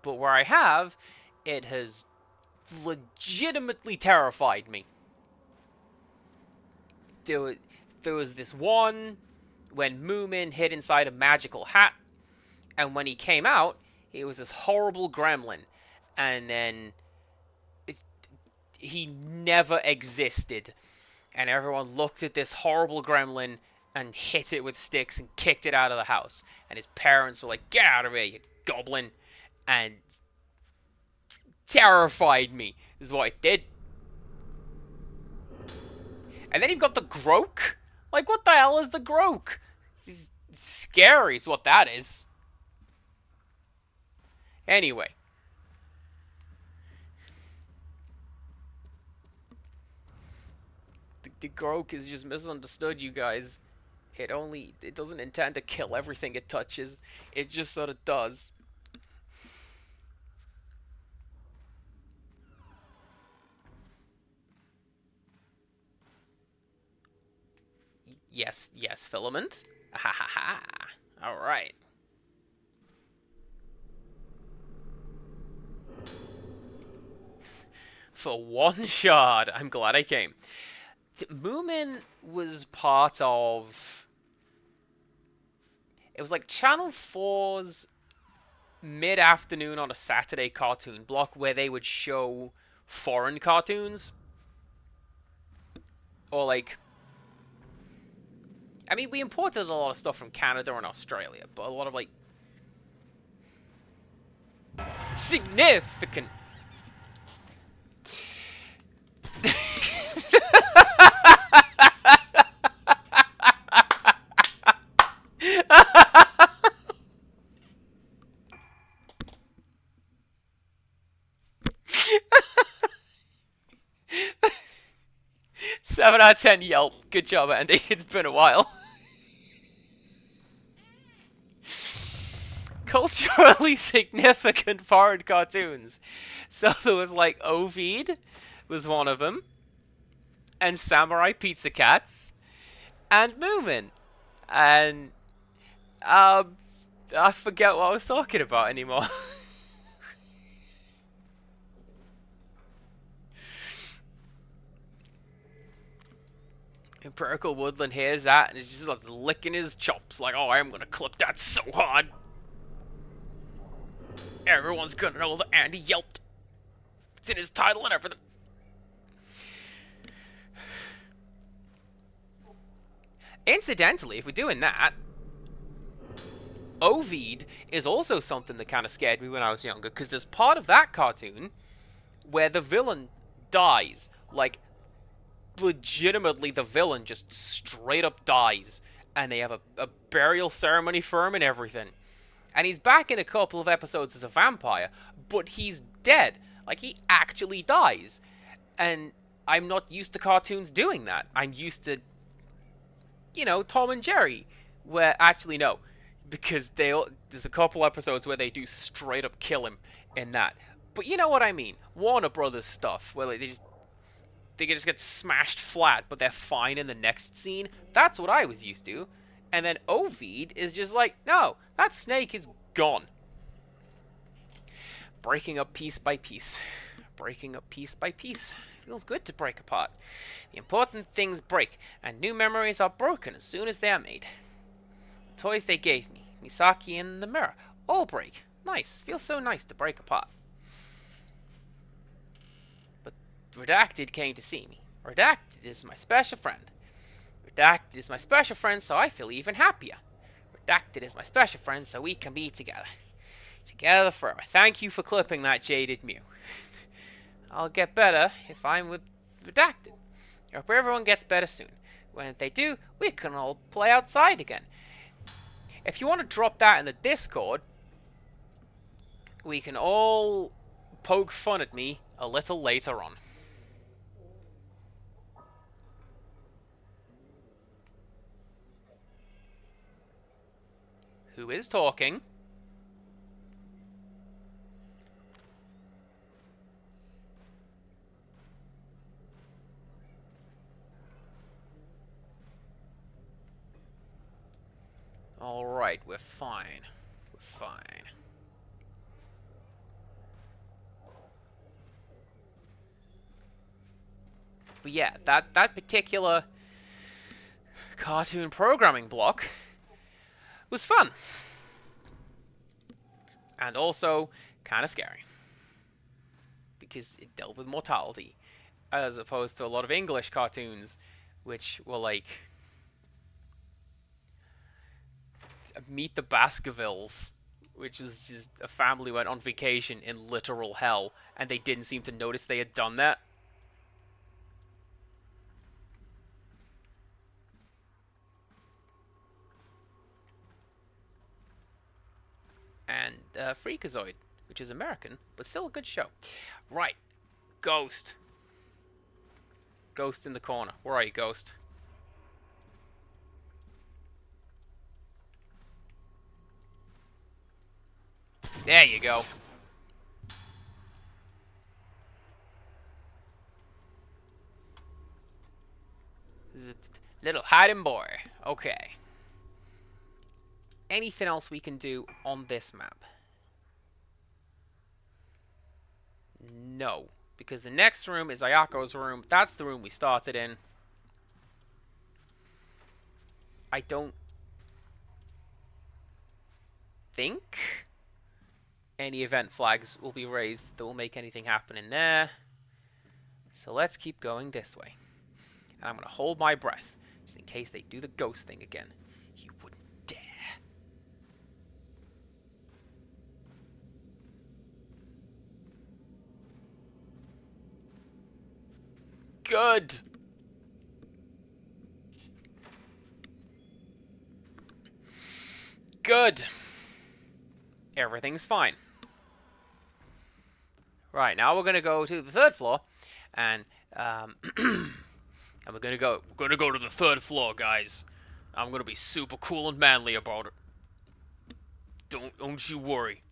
But where I have, it has legitimately terrified me. There was this one when Moomin hid inside a magical hat, and when he came out, he was this horrible gremlin, and then he never existed, and everyone looked at this horrible gremlin and hit it with sticks and kicked it out of the house, and his parents were like, "Get out of here, you goblin," and terrified me, is what it did. And then you've got the Groke. Like, what the hell is the Groke? It's scary is what that is. Anyway. The Groke is just misunderstood, you guys. It doesn't intend to kill everything it touches. It just sort of does. Yes, filament. Ha ha ha. Alright. For one shard. I'm glad I came. Moomin was part of... It was like Channel 4's mid-afternoon on a Saturday cartoon block where they would show foreign cartoons. Or like... I mean, we imported a lot of stuff from Canada and Australia, but a lot of, like, significant... Seven out of 10 Yelp. Good job, Andy. It's been a while. Culturally significant foreign cartoons. So there was like Ovid was one of them, and Samurai Pizza Cats, and Moomin, and I forget what I was talking about anymore. Empirical Woodland hears that and is just like licking his chops, like, oh, I'm gonna clip that so hard. Everyone's gonna know that Andy yelped. It's in his title and everything. Incidentally, if we're doing that, Ovid is also something that kind of scared me when I was younger, because there's part of that cartoon where the villain dies. Like, legitimately, the villain just straight up dies. And they have a burial ceremony for him and everything. And he's back in a couple of episodes as a vampire, but he's dead. Like, he actually dies. And I'm not used to cartoons doing that. I'm used to, you know, Tom and Jerry. Where, actually, no. Because there's a couple episodes where they do straight up kill him in that. But you know what I mean. Warner Brothers stuff, where they just get smashed flat, but they're fine in the next scene. That's what I was used to. And then Ovid is just like, no, that snake is gone. Breaking up piece by piece. Breaking up piece by piece. Feels good to break apart. The important things break, and new memories are broken as soon as they are made. The toys they gave me, Misaki and the mirror, all break. Nice. Feels so nice to break apart. But Redacted came to see me. Redacted is my special friend. Redacted is my special friend, so I feel even happier. Redacted is my special friend, so we can be together. Together forever. Thank you for clipping that, Jaded Mew. I'll get better if I'm with Redacted. I hope everyone gets better soon. When they do, we can all play outside again. If you want to drop that in the Discord, we can all poke fun at me a little later on. Who is talking? Alright, we're fine. We're fine. But yeah, that particular cartoon programming block was fun. And also kind of scary. Because it dealt with mortality. As opposed to a lot of English cartoons, which were like Meet the Baskervilles, which was just a family went on vacation in literal hell, and they didn't seem to notice they had done that. And Freakazoid, which is American, but still a good show. Right, Ghost. Ghost in the corner. Where are you, Ghost? There you go. Little hiding boy. Okay. Anything else we can do on this map? No. Because the next room is Ayako's room. That's the room we started in. I don't think any event flags will be raised that will make anything happen in there. So let's keep going this way. And I'm going to hold my breath, just in case they do the ghost thing again. You wouldn't dare. Good! Good! Everything's fine. Right, now we're going to go to the third floor, and and we're gonna go to the third floor, guys. I'm gonna be super cool and manly about it. Don't you worry.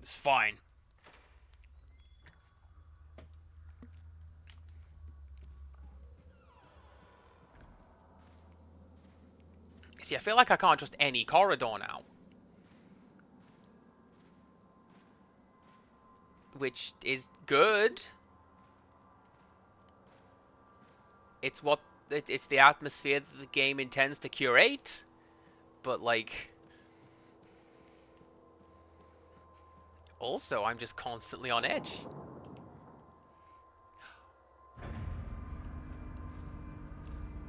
It's fine. See, I feel like I can't trust any corridor now. Which is good. it's what it's the atmosphere that the game intends to curate, but like also I'm just constantly on edge.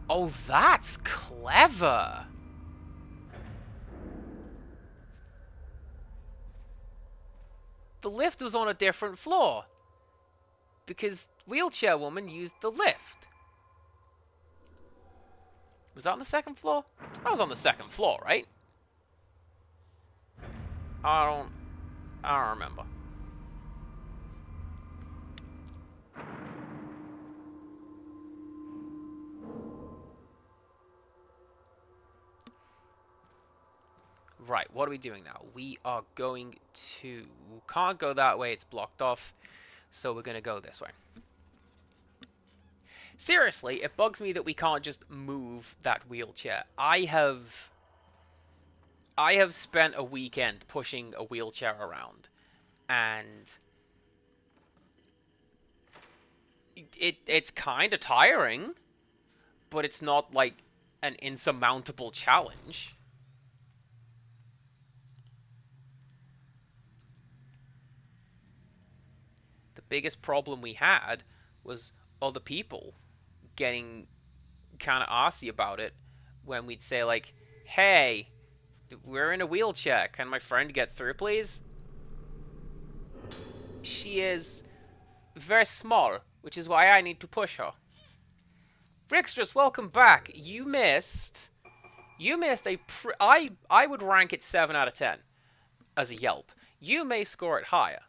Oh, that's clever. The lift was on a different floor because wheelchair woman used the lift. Was that on the second floor? That was on the second floor, right? I don't remember. Right, what are we doing now? We are going to... Can't go that way, it's blocked off. So we're going to go this way. Seriously, it bugs me that we can't just move that wheelchair. I have spent a weekend pushing a wheelchair around. And... It's kind of tiring. But it's not, like, an insurmountable challenge. The biggest problem we had was other people getting kind of arsy about it when we'd say, like, hey, we're in a wheelchair. Can my friend get through, please? She is very small, which is why I need to push her. Rickstress, welcome back. You missed a I would rank it 7 out of 10 as a Yelp. You may score it higher.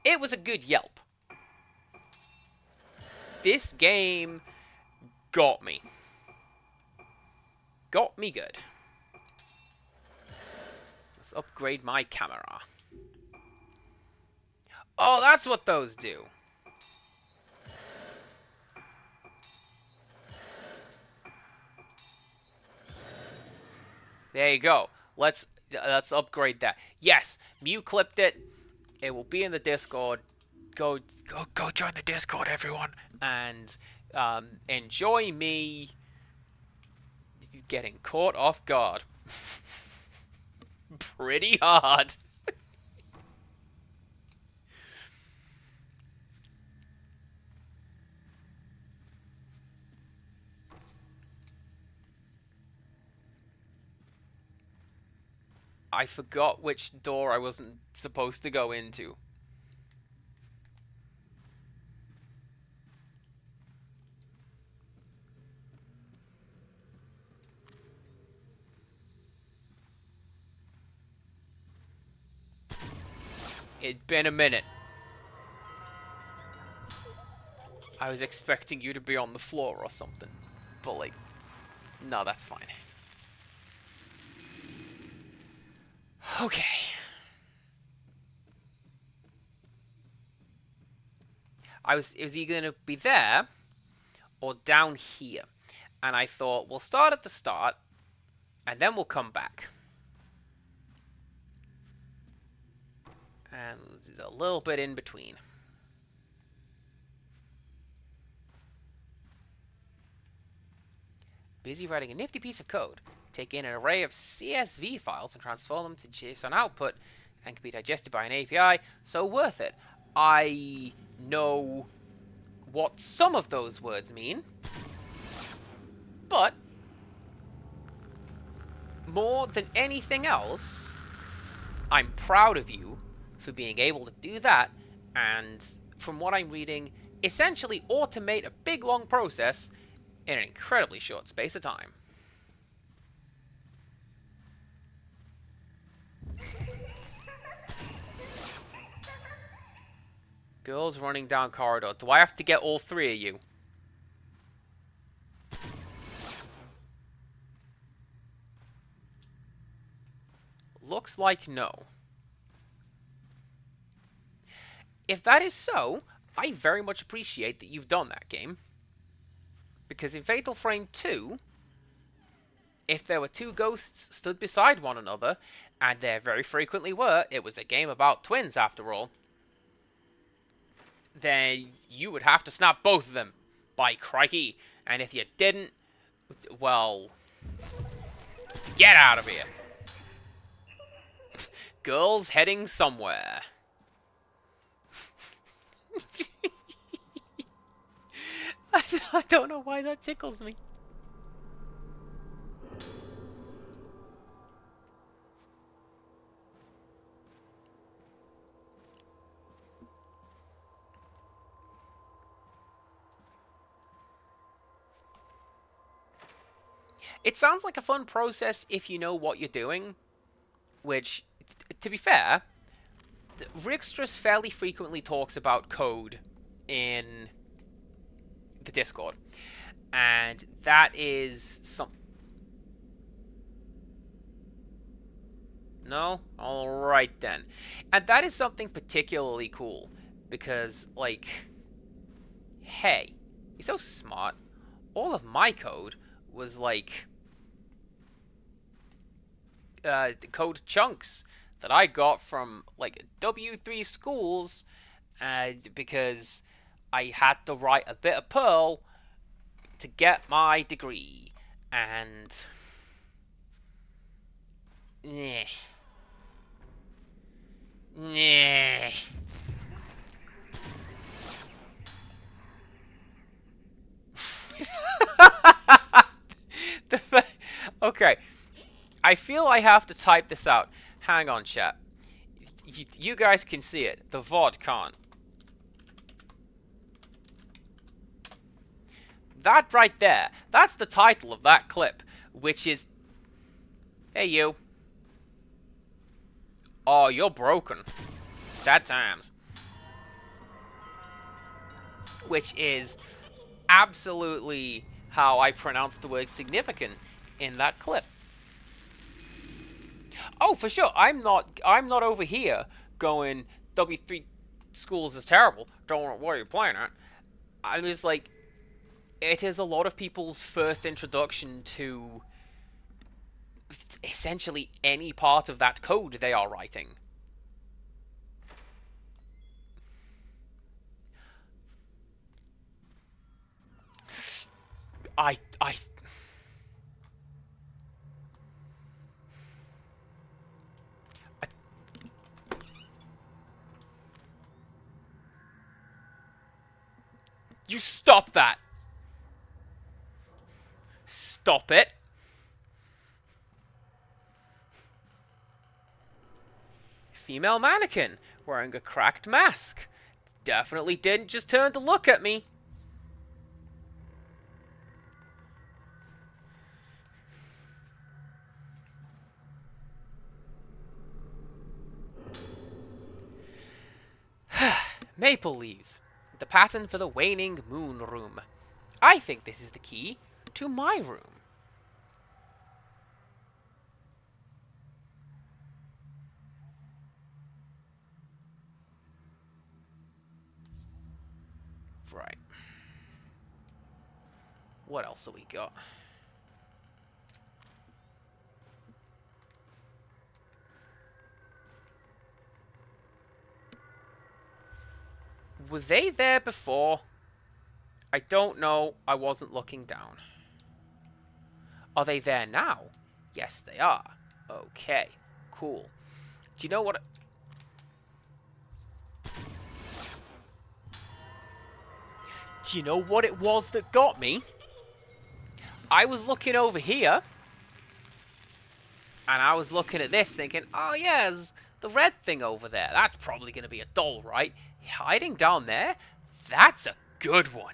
It was a good Yelp. This game got me. Got me good. Let's upgrade my camera. Oh, that's what those do. There you go. Let's upgrade that. Yes, Mew clipped it. It will be in the Discord. Go join the Discord, everyone, and enjoy me getting caught off guard pretty hard. I forgot which door I wasn't supposed to go into. It'd been a minute. I was expecting you to be on the floor or something. But, like, no, that's fine. Okay. It was either going to be there or down here. And I thought, we'll start at the start, and then we'll come back. And a little bit in between. Busy writing a nifty piece of code. Take in an array of CSV files and transform them to JSON output and can be digested by an API, so worth it. I know what some of those words mean, but more than anything else, I'm proud of you for being able to do that, and from what I'm reading, essentially automate a big long process in an incredibly short space of time. Girls running down corridor. Do I have to get all three of you? Looks like no. If that is so, I very much appreciate that you've done that, game. Because in Fatal Frame 2, if there were two ghosts stood beside one another, and there very frequently were, it was a game about twins after all, then you would have to snap both of them. By crikey. And if you didn't, well, get out of here. Girls heading somewhere. I don't know why that tickles me. It sounds like a fun process if you know what you're doing, which, to be fair, Rickstress fairly frequently talks about code in the Discord, and that is some. No? Alright then. And that is something particularly cool, because, like, hey, you're so smart. All of my code was, like, code chunks that I got from, like, W3 schools, because I had to write a bit of Perl to get my degree. And... Nah. Nah. Okay. I feel I have to type this out. Hang on, chat. You guys can see it. The VOD can't. That right there. That's the title of that clip. Which is... Hey, you. Oh, you're broken. Sad times. Which is absolutely how I pronounce the word significant in that clip. Oh, for sure. I'm not over here going W3 schools is terrible. Don't worry, you're playing it. I'm just like, it is a lot of people's first introduction to essentially any part of that code they are writing. I You stop that! Stop it! Female mannequin wearing a cracked mask. Definitely didn't just turn to look at me. Maple leaves. The pattern for the waning moon room. I think this is the key to my room. Right. What else have we got? Were they there before? I don't know. I wasn't looking down. Are they there now? Yes, they are. Okay. Cool. Do you know what... Do you know what it was that got me? I was looking over here, and I was looking at this thinking, oh yeah, there's the red thing over there. That's probably going to be a doll, right? Hiding down there? That's a good one.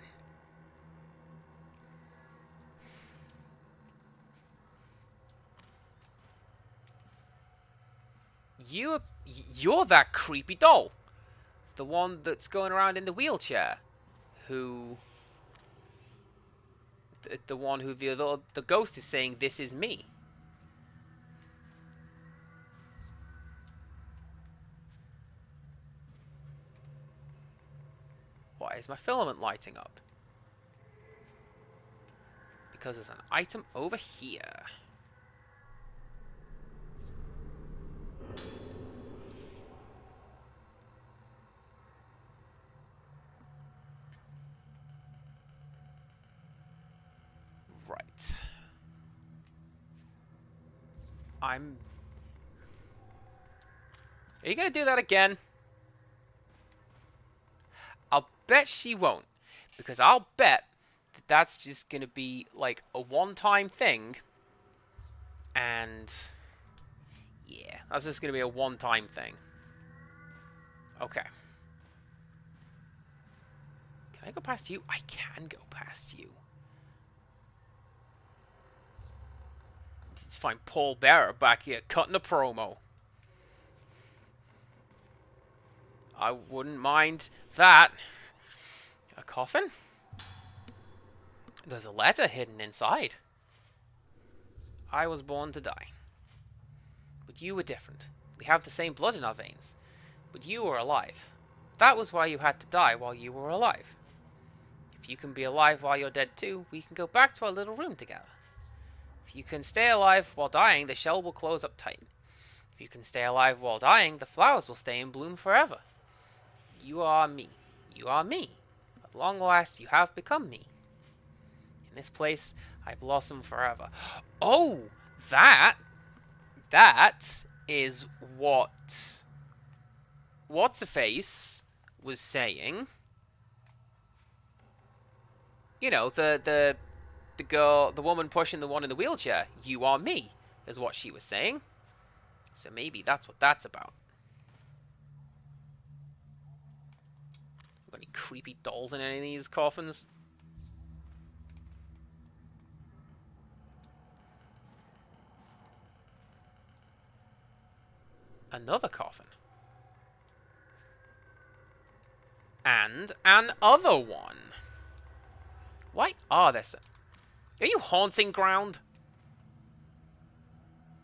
You're that creepy doll. The one that's going around in the wheelchair. Who... The one who the ghost is saying, this is me. Why is my filament lighting up? Because there's an item over here. Right. Are you gonna do that again? I'll bet she won't. Because I'll bet that that's just gonna be like a one-time thing. And yeah, that's just gonna be a one-time thing. Okay. Can I go past you? I can go past you. Let's find Paul Bearer back here cutting a promo. I wouldn't mind that. A coffin? There's a letter hidden inside. I was born to die. But you were different. We have the same blood in our veins. But you were alive. That was why you had to die while you were alive. If you can be alive while you're dead too, we can go back to our little room together. If you can stay alive while dying, the shell will close up tight. If you can stay alive while dying, the flowers will stay in bloom forever. You are me. You are me. At long last, you have become me. In this place, I blossom forever. Oh, that is what What's-a-Face was saying. You know, the girl, the woman pushing the one in the wheelchair. You are me, is what she was saying. So maybe that's what that's about. Got any creepy dolls in any of these coffins? Another coffin. And another one. Why are there so... Are you haunting ground?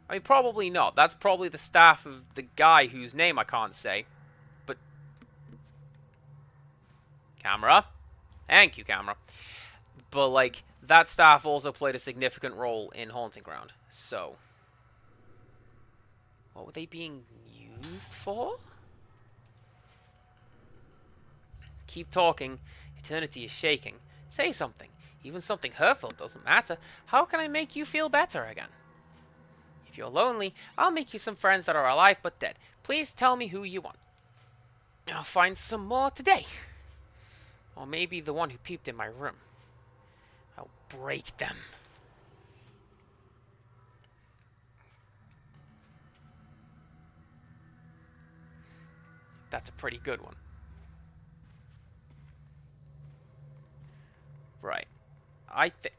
I mean, probably not. That's probably the staff of the guy whose name I can't say. But... Camera? Thank you, camera. But, like, that staff also played a significant role in Haunting Ground. So... what were they being used for? Keep talking. Eternity is shaking. Say something. Even something hurtful doesn't matter. How can I make you feel better again? If you're lonely, I'll make you some friends that are alive but dead. Please tell me who you want. I'll find some more today. Or maybe the one who peeped in my room. I'll break them. That's a pretty good one. Right. I think...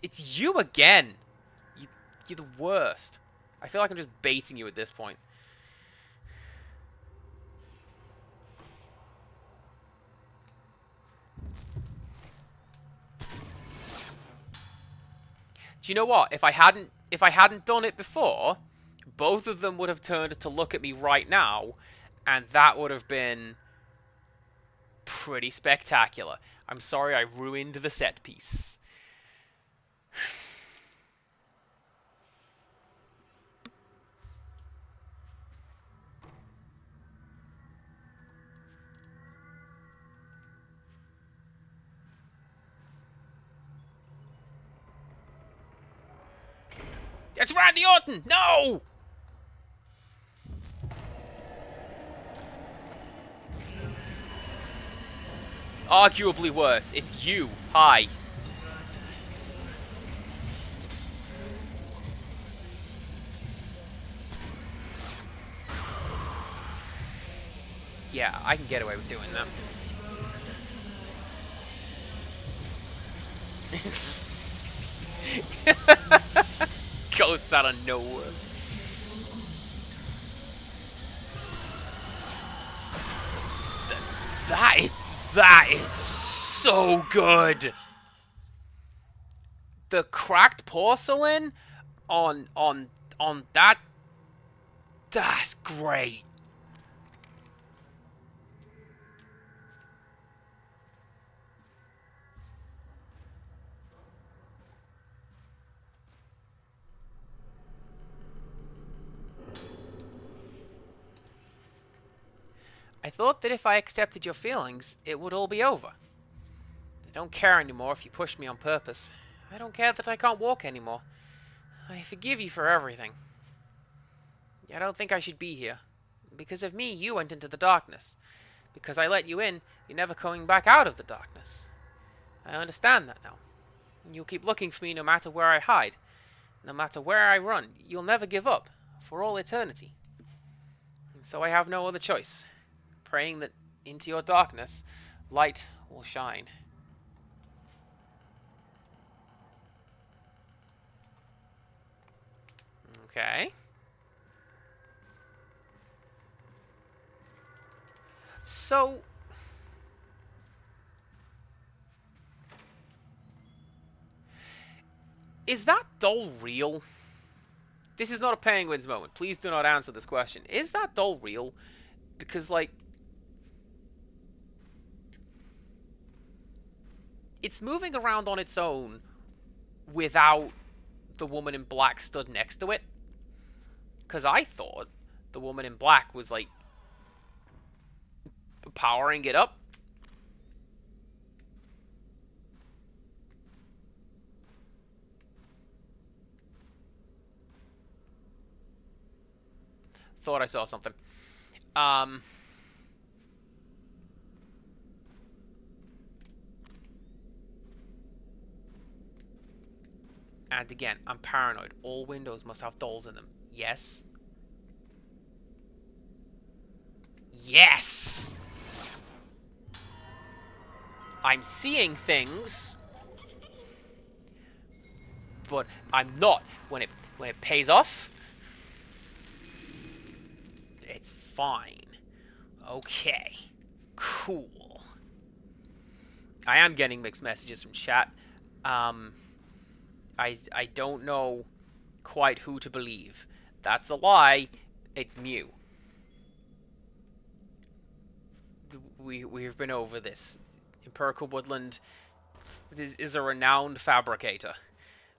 It's you again! You're the worst. I feel like I'm just baiting you at this point. Do you know what? If I hadn't done it before, both of them would have turned to look at me right now, and that would have been pretty spectacular. I'm sorry I ruined the set piece. It's Randy Orton! No! Arguably worse. It's you. Hi. Yeah, I can get away with doing that. Ghosts out of nowhere. That is so good. The cracked porcelain on that, that's great. I thought that if I accepted your feelings, it would all be over. I don't care anymore if you pushed me on purpose. I don't care that I can't walk anymore. I forgive you for everything. I don't think I should be here. Because of me, you went into the darkness. Because I let you in, you're never coming back out of the darkness. I understand that now. You'll keep looking for me no matter where I hide. No matter where I run, you'll never give up. For all eternity. And so I have no other choice. Praying that into your darkness, light will shine. Okay. So... is that doll real? This is not a Penguins moment. Please do not answer this question. Is that doll real? Because, like... it's moving around on its own without the woman in black stood next to it. Because I thought the woman in black was, like, powering it up. Thought I saw something. And again, I'm paranoid. All windows must have dolls in them. Yes. Yes! I'm seeing things, but I'm not. When it pays off, it's fine. Okay. Cool. I am getting mixed messages from chat. I don't know quite who to believe. That's a lie. It's Mew. We've been over this. Empirical Woodland is a renowned fabricator.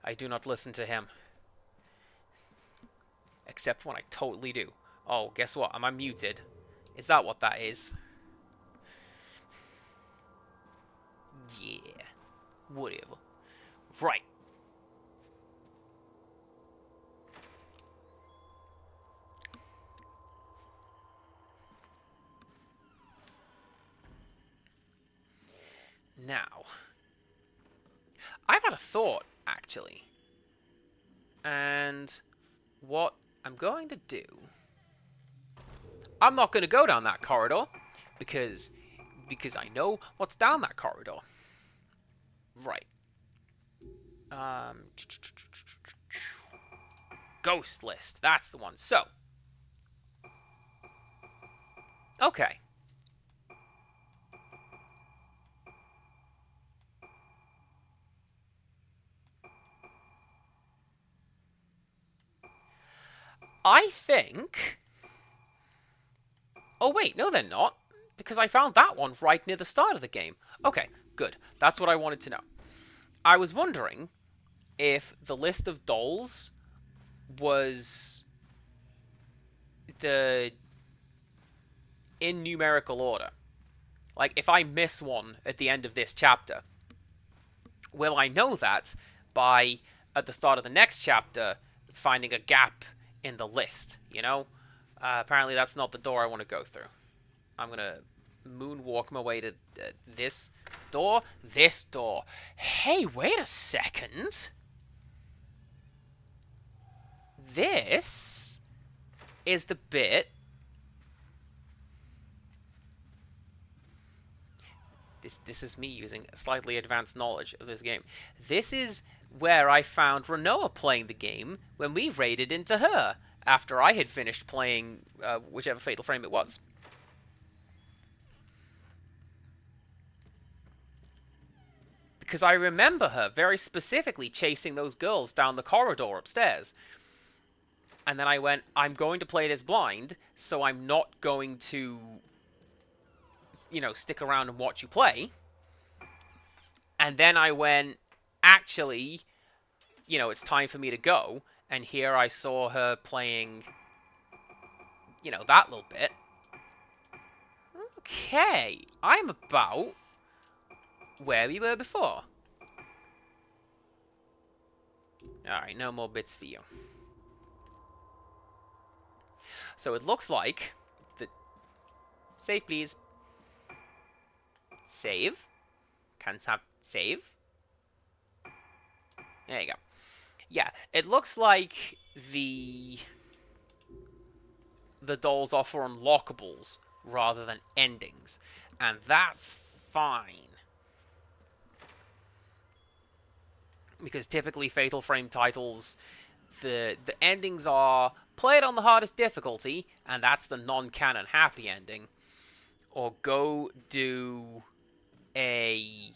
I do not listen to him. Except when I totally do. Oh, guess what? Am I muted? Is that what that is? Yeah. Whatever. Right. Now, I've had a thought, actually. And what I'm going to do... I'm not going to go down that corridor, because I know what's down that corridor. Right. Ghost list. That's the one. So. Okay. I think... oh, wait. No, they're not. Because I found that one right near the start of the game. Okay, good. That's what I wanted to know. I was wondering if the list of dolls was in numerical order. Like, if I miss one at the end of this chapter, will I know that by, at the start of the next chapter, finding a gap in the list, you know? Apparently that's not the door I want to go through. I'm going to moonwalk my way to this door. This door. Hey, wait a second. This is the bit... This is me using slightly advanced knowledge of this game. This is where I found Renoa playing the game when we raided into her after I had finished playing whichever Fatal Frame it was. Because I remember her very specifically chasing those girls down the corridor upstairs. And then I went, I'm going to play this blind, so I'm not going to, you know, stick around and watch you play. And then I went, actually, you know, it's time for me to go. And here I saw her playing, you know, that little bit. Okay, I'm about where we were before. Alright, no more bits for you. So it looks like... Save, please. Save. Can't have save. There you go. Yeah, it looks like the dolls offer unlockables rather than endings. And that's fine. Because typically Fatal Frame titles, the endings are play it on the hardest difficulty, and that's the non-canon happy ending. Or go do a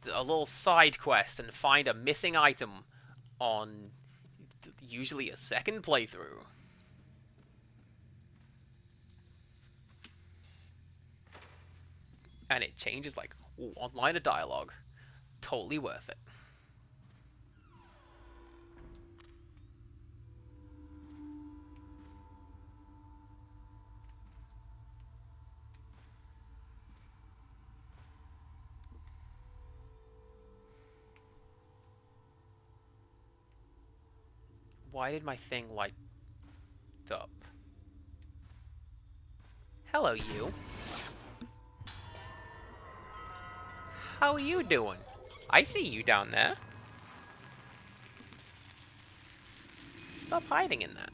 little side quest and find a missing item on usually a second playthrough. And it changes like one line of dialogue. Totally worth it. Why did my thing light up? Hello, you. How are you doing? I see you down there. Stop hiding in that.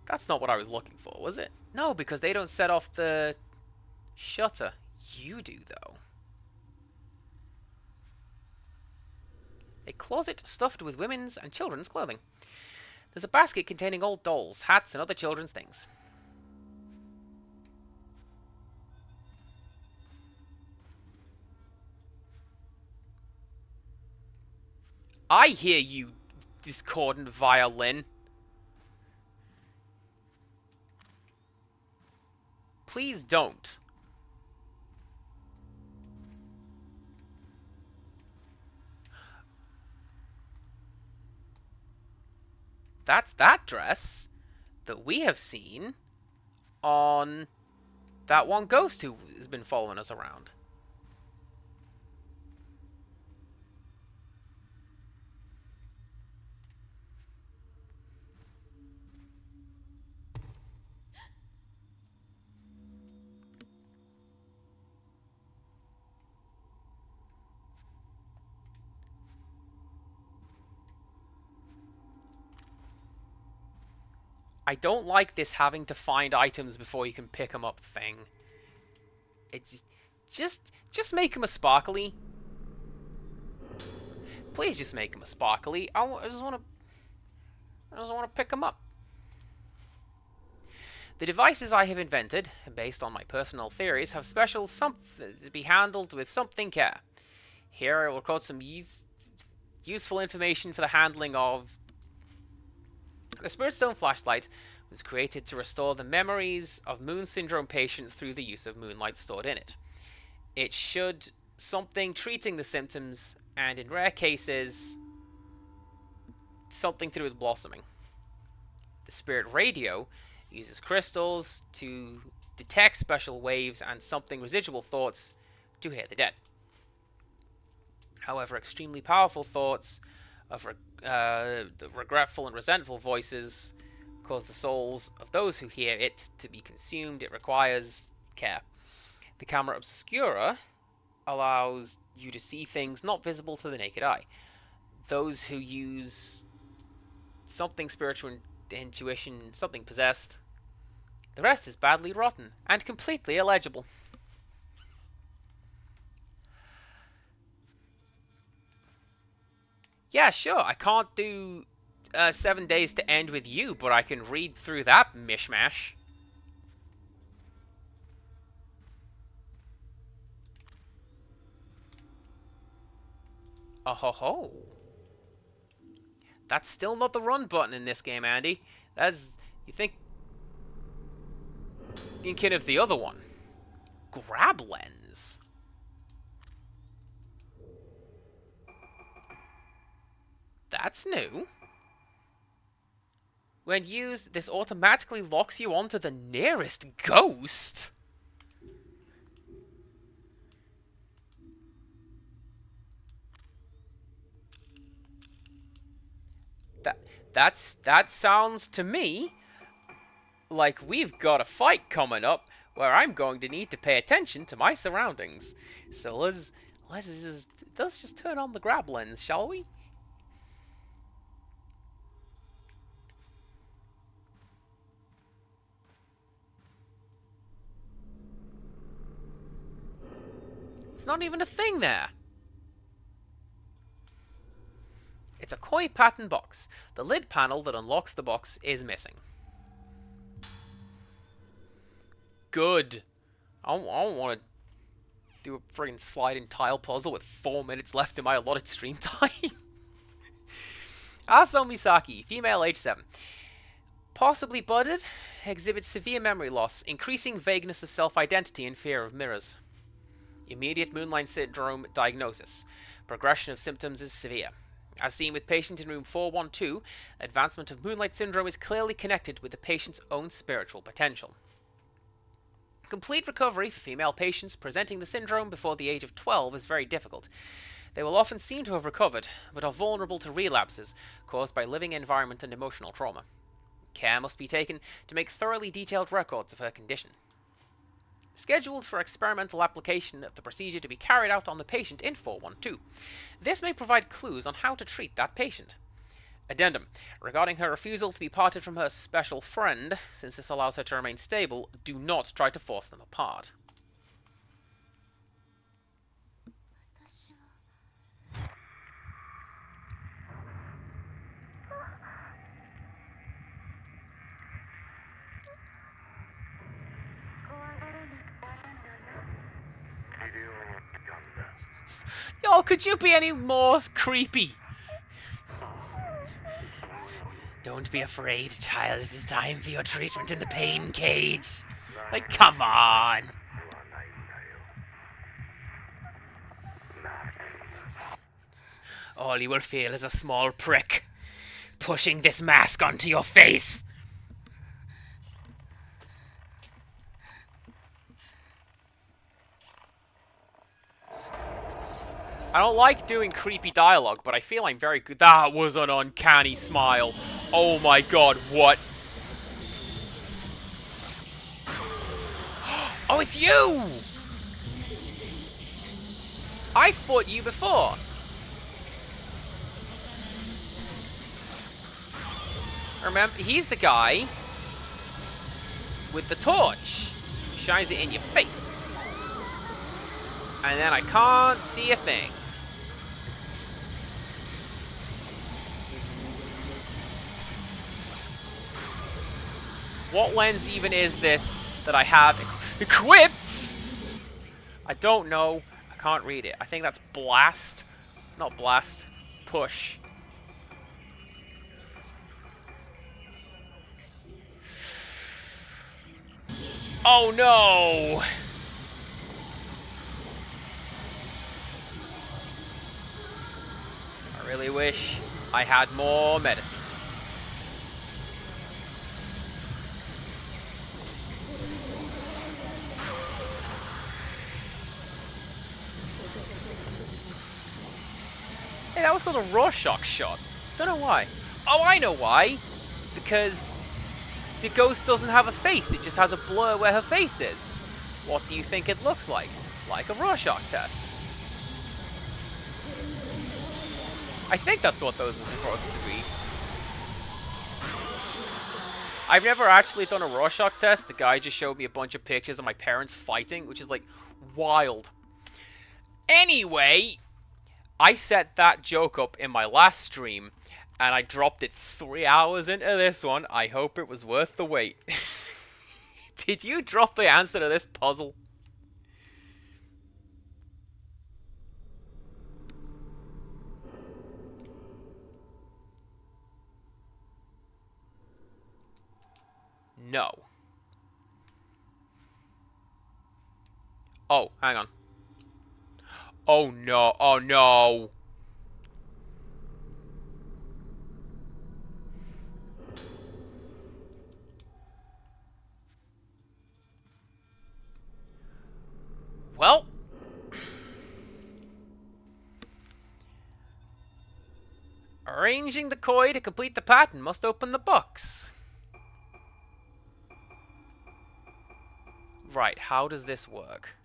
That's not what I was looking for, was it? No, because they don't set off the shutter. You do, though. A closet stuffed with women's and children's clothing. There's a basket containing old dolls, hats, and other children's things. I hear you, discordant violin. Please don't. That's that dress that we have seen on that one ghost who has been following us around. I don't like this having to find items before you can pick them up thing. It's just make them a sparkly. Please just make them a sparkly. I just want to pick them up. The devices I have invented, based on my personal theories, have special something to be handled with something care. Here I will quote some useful information for the handling of... The Spirit Stone flashlight was created to restore the memories of Moon Syndrome patients through the use of moonlight stored in it. It should something treating the symptoms, and in rare cases, something to do with blossoming. The Spirit Radio uses crystals to detect special waves and something residual thoughts to hear the dead. However, extremely powerful thoughts of the regretful and resentful voices cause the souls of those who hear it to be consumed. It requires care. The camera obscura allows you to see things not visible to the naked eye. Those who use something spiritual intuition, something possessed. The rest is badly rotten and completely illegible. Yeah, sure, I can't do 7 days to end with you, but I can read through that mishmash. Oh ho ho. That's still not the run button in this game, Andy. That's... you think... thinking of the other one. Grab lens. That's new. When used, this automatically locks you onto the nearest ghost. That sounds to me like we've got a fight coming up where I'm going to need to pay attention to my surroundings. So let's just turn on the grab lens, shall we? It's not even a thing there. It's a koi pattern box. The lid panel that unlocks the box is missing. Good. I don't want to do a friggin' sliding tile puzzle with 4 minutes left in my allotted stream time. Aso Misaki, female, age 7. Possibly budded, exhibits severe memory loss, increasing vagueness of self-identity and fear of mirrors. Immediate Moonlight Syndrome diagnosis. Progression of symptoms is severe. As seen with patient in room 412, advancement of Moonlight Syndrome is clearly connected with the patient's own spiritual potential. Complete recovery for female patients presenting the syndrome before the age of 12 is very difficult. They will often seem to have recovered, but are vulnerable to relapses caused by living environment and emotional trauma. Care must be taken to make thoroughly detailed records of her condition. Scheduled for experimental application of the procedure to be carried out on the patient in 412. This may provide clues on how to treat that patient. Addendum. Regarding her refusal to be parted from her special friend, since this allows her to remain stable, do not try to force them apart. Yo, could you be any more creepy? Don't be afraid, child. It is time for your treatment in the pain cage. Like, come on. All you will feel is a small prick pushing this mask onto your face. I don't like doing creepy dialogue, but I feel I'm very good. That was an uncanny smile. Oh my god, what? Oh, it's you! I fought you before. Remember, he's the guy with the torch. Shines it in your face. And then I can't see a thing. What lens even is this that I have equipped? I don't know. I can't read it. I think that's blast. Not blast. Push. Oh no! I really wish I had more medicine. Hey, that was called a Rorschach shot. Don't know why. Oh, I know why. Because the ghost doesn't have a face. It just has a blur where her face is. What do you think it looks like? Like a Rorschach test. I think that's what those are supposed to be. I've never actually done a Rorschach test. The guy just showed me a bunch of pictures of my parents fighting, which is like wild. Anyway, I set that joke up in my last stream, and I dropped it 3 hours into this one. I hope it was worth the wait. Did you drop the answer to this puzzle? No. Oh, hang on. Oh no, oh no. Well. Arranging the koi to complete the pattern must open the box. Right, how does this work?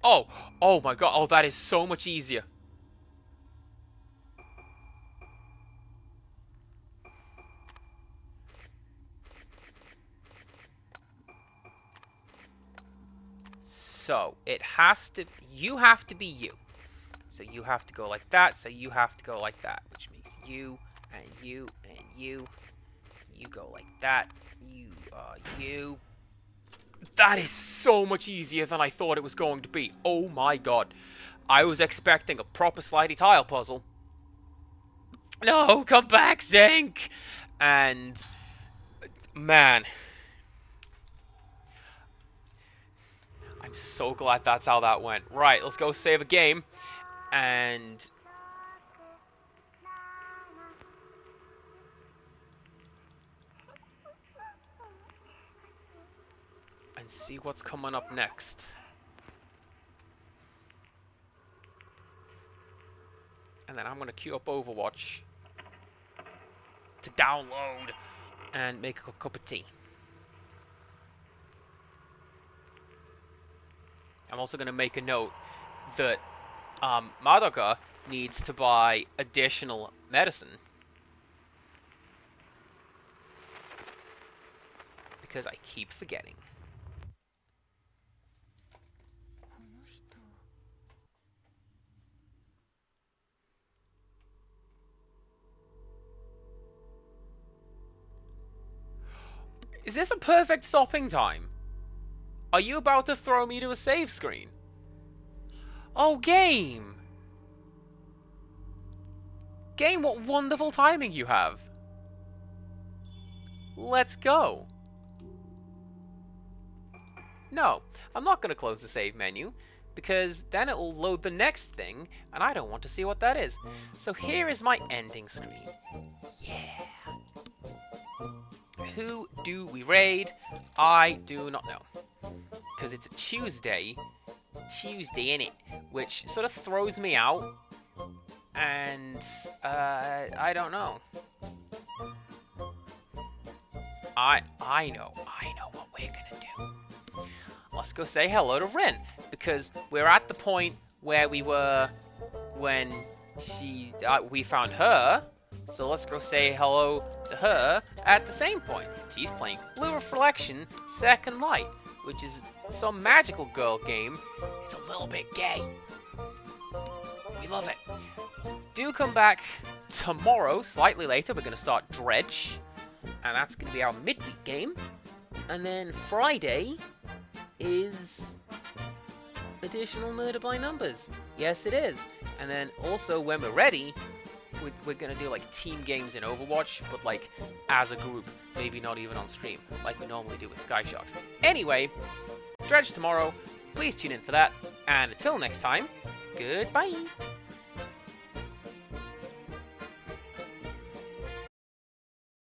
Oh! Oh my god, oh, that is so much easier. So, it has to... You have to be you. So you have to go like that, so you have to go like that. Which means you, and you, and you. You go like that. You. That is so much easier than I thought it was going to be. Oh my god. I was expecting a proper slidey tile puzzle. No, come back, Zink! And... Man... I'm so glad that's how that went. Right, let's go save a game. And see what's coming up next. And then I'm going to queue up Overwatch to download and make a cup of tea. I'm also going to make a note that Madoka needs to buy additional medicine. Because I keep forgetting. Is this a perfect stopping time? Are you about to throw me to a save screen? Oh, game! Game, what wonderful timing you have. Let's go. No, I'm not going to close the save menu, because then it will load the next thing, and I don't want to see what that is. So here is my ending screen. Yeah. Who do we raid? I do not know. Because it's a Tuesday, innit? Which sort of throws me out. And, I don't know. I know what we're gonna do. Let's go say hello to Rin, because we're at the point where we were when we found her. So let's go say hello to her at the same point. She's playing Blue Reflection Second Light, which is some magical girl game. It's a little bit gay. We love it. Do come back tomorrow, slightly later. We're going to start Dredge, and that's going to be our midweek game. And then Friday is additional Murder by Numbers. Yes, it is. And then also, when we're ready, we're going to do like team games in Overwatch, but like as a group, maybe not even on stream, like we normally do with Sky Sharks. Anyway, Dredge tomorrow. Please tune in for that. And until next time, goodbye.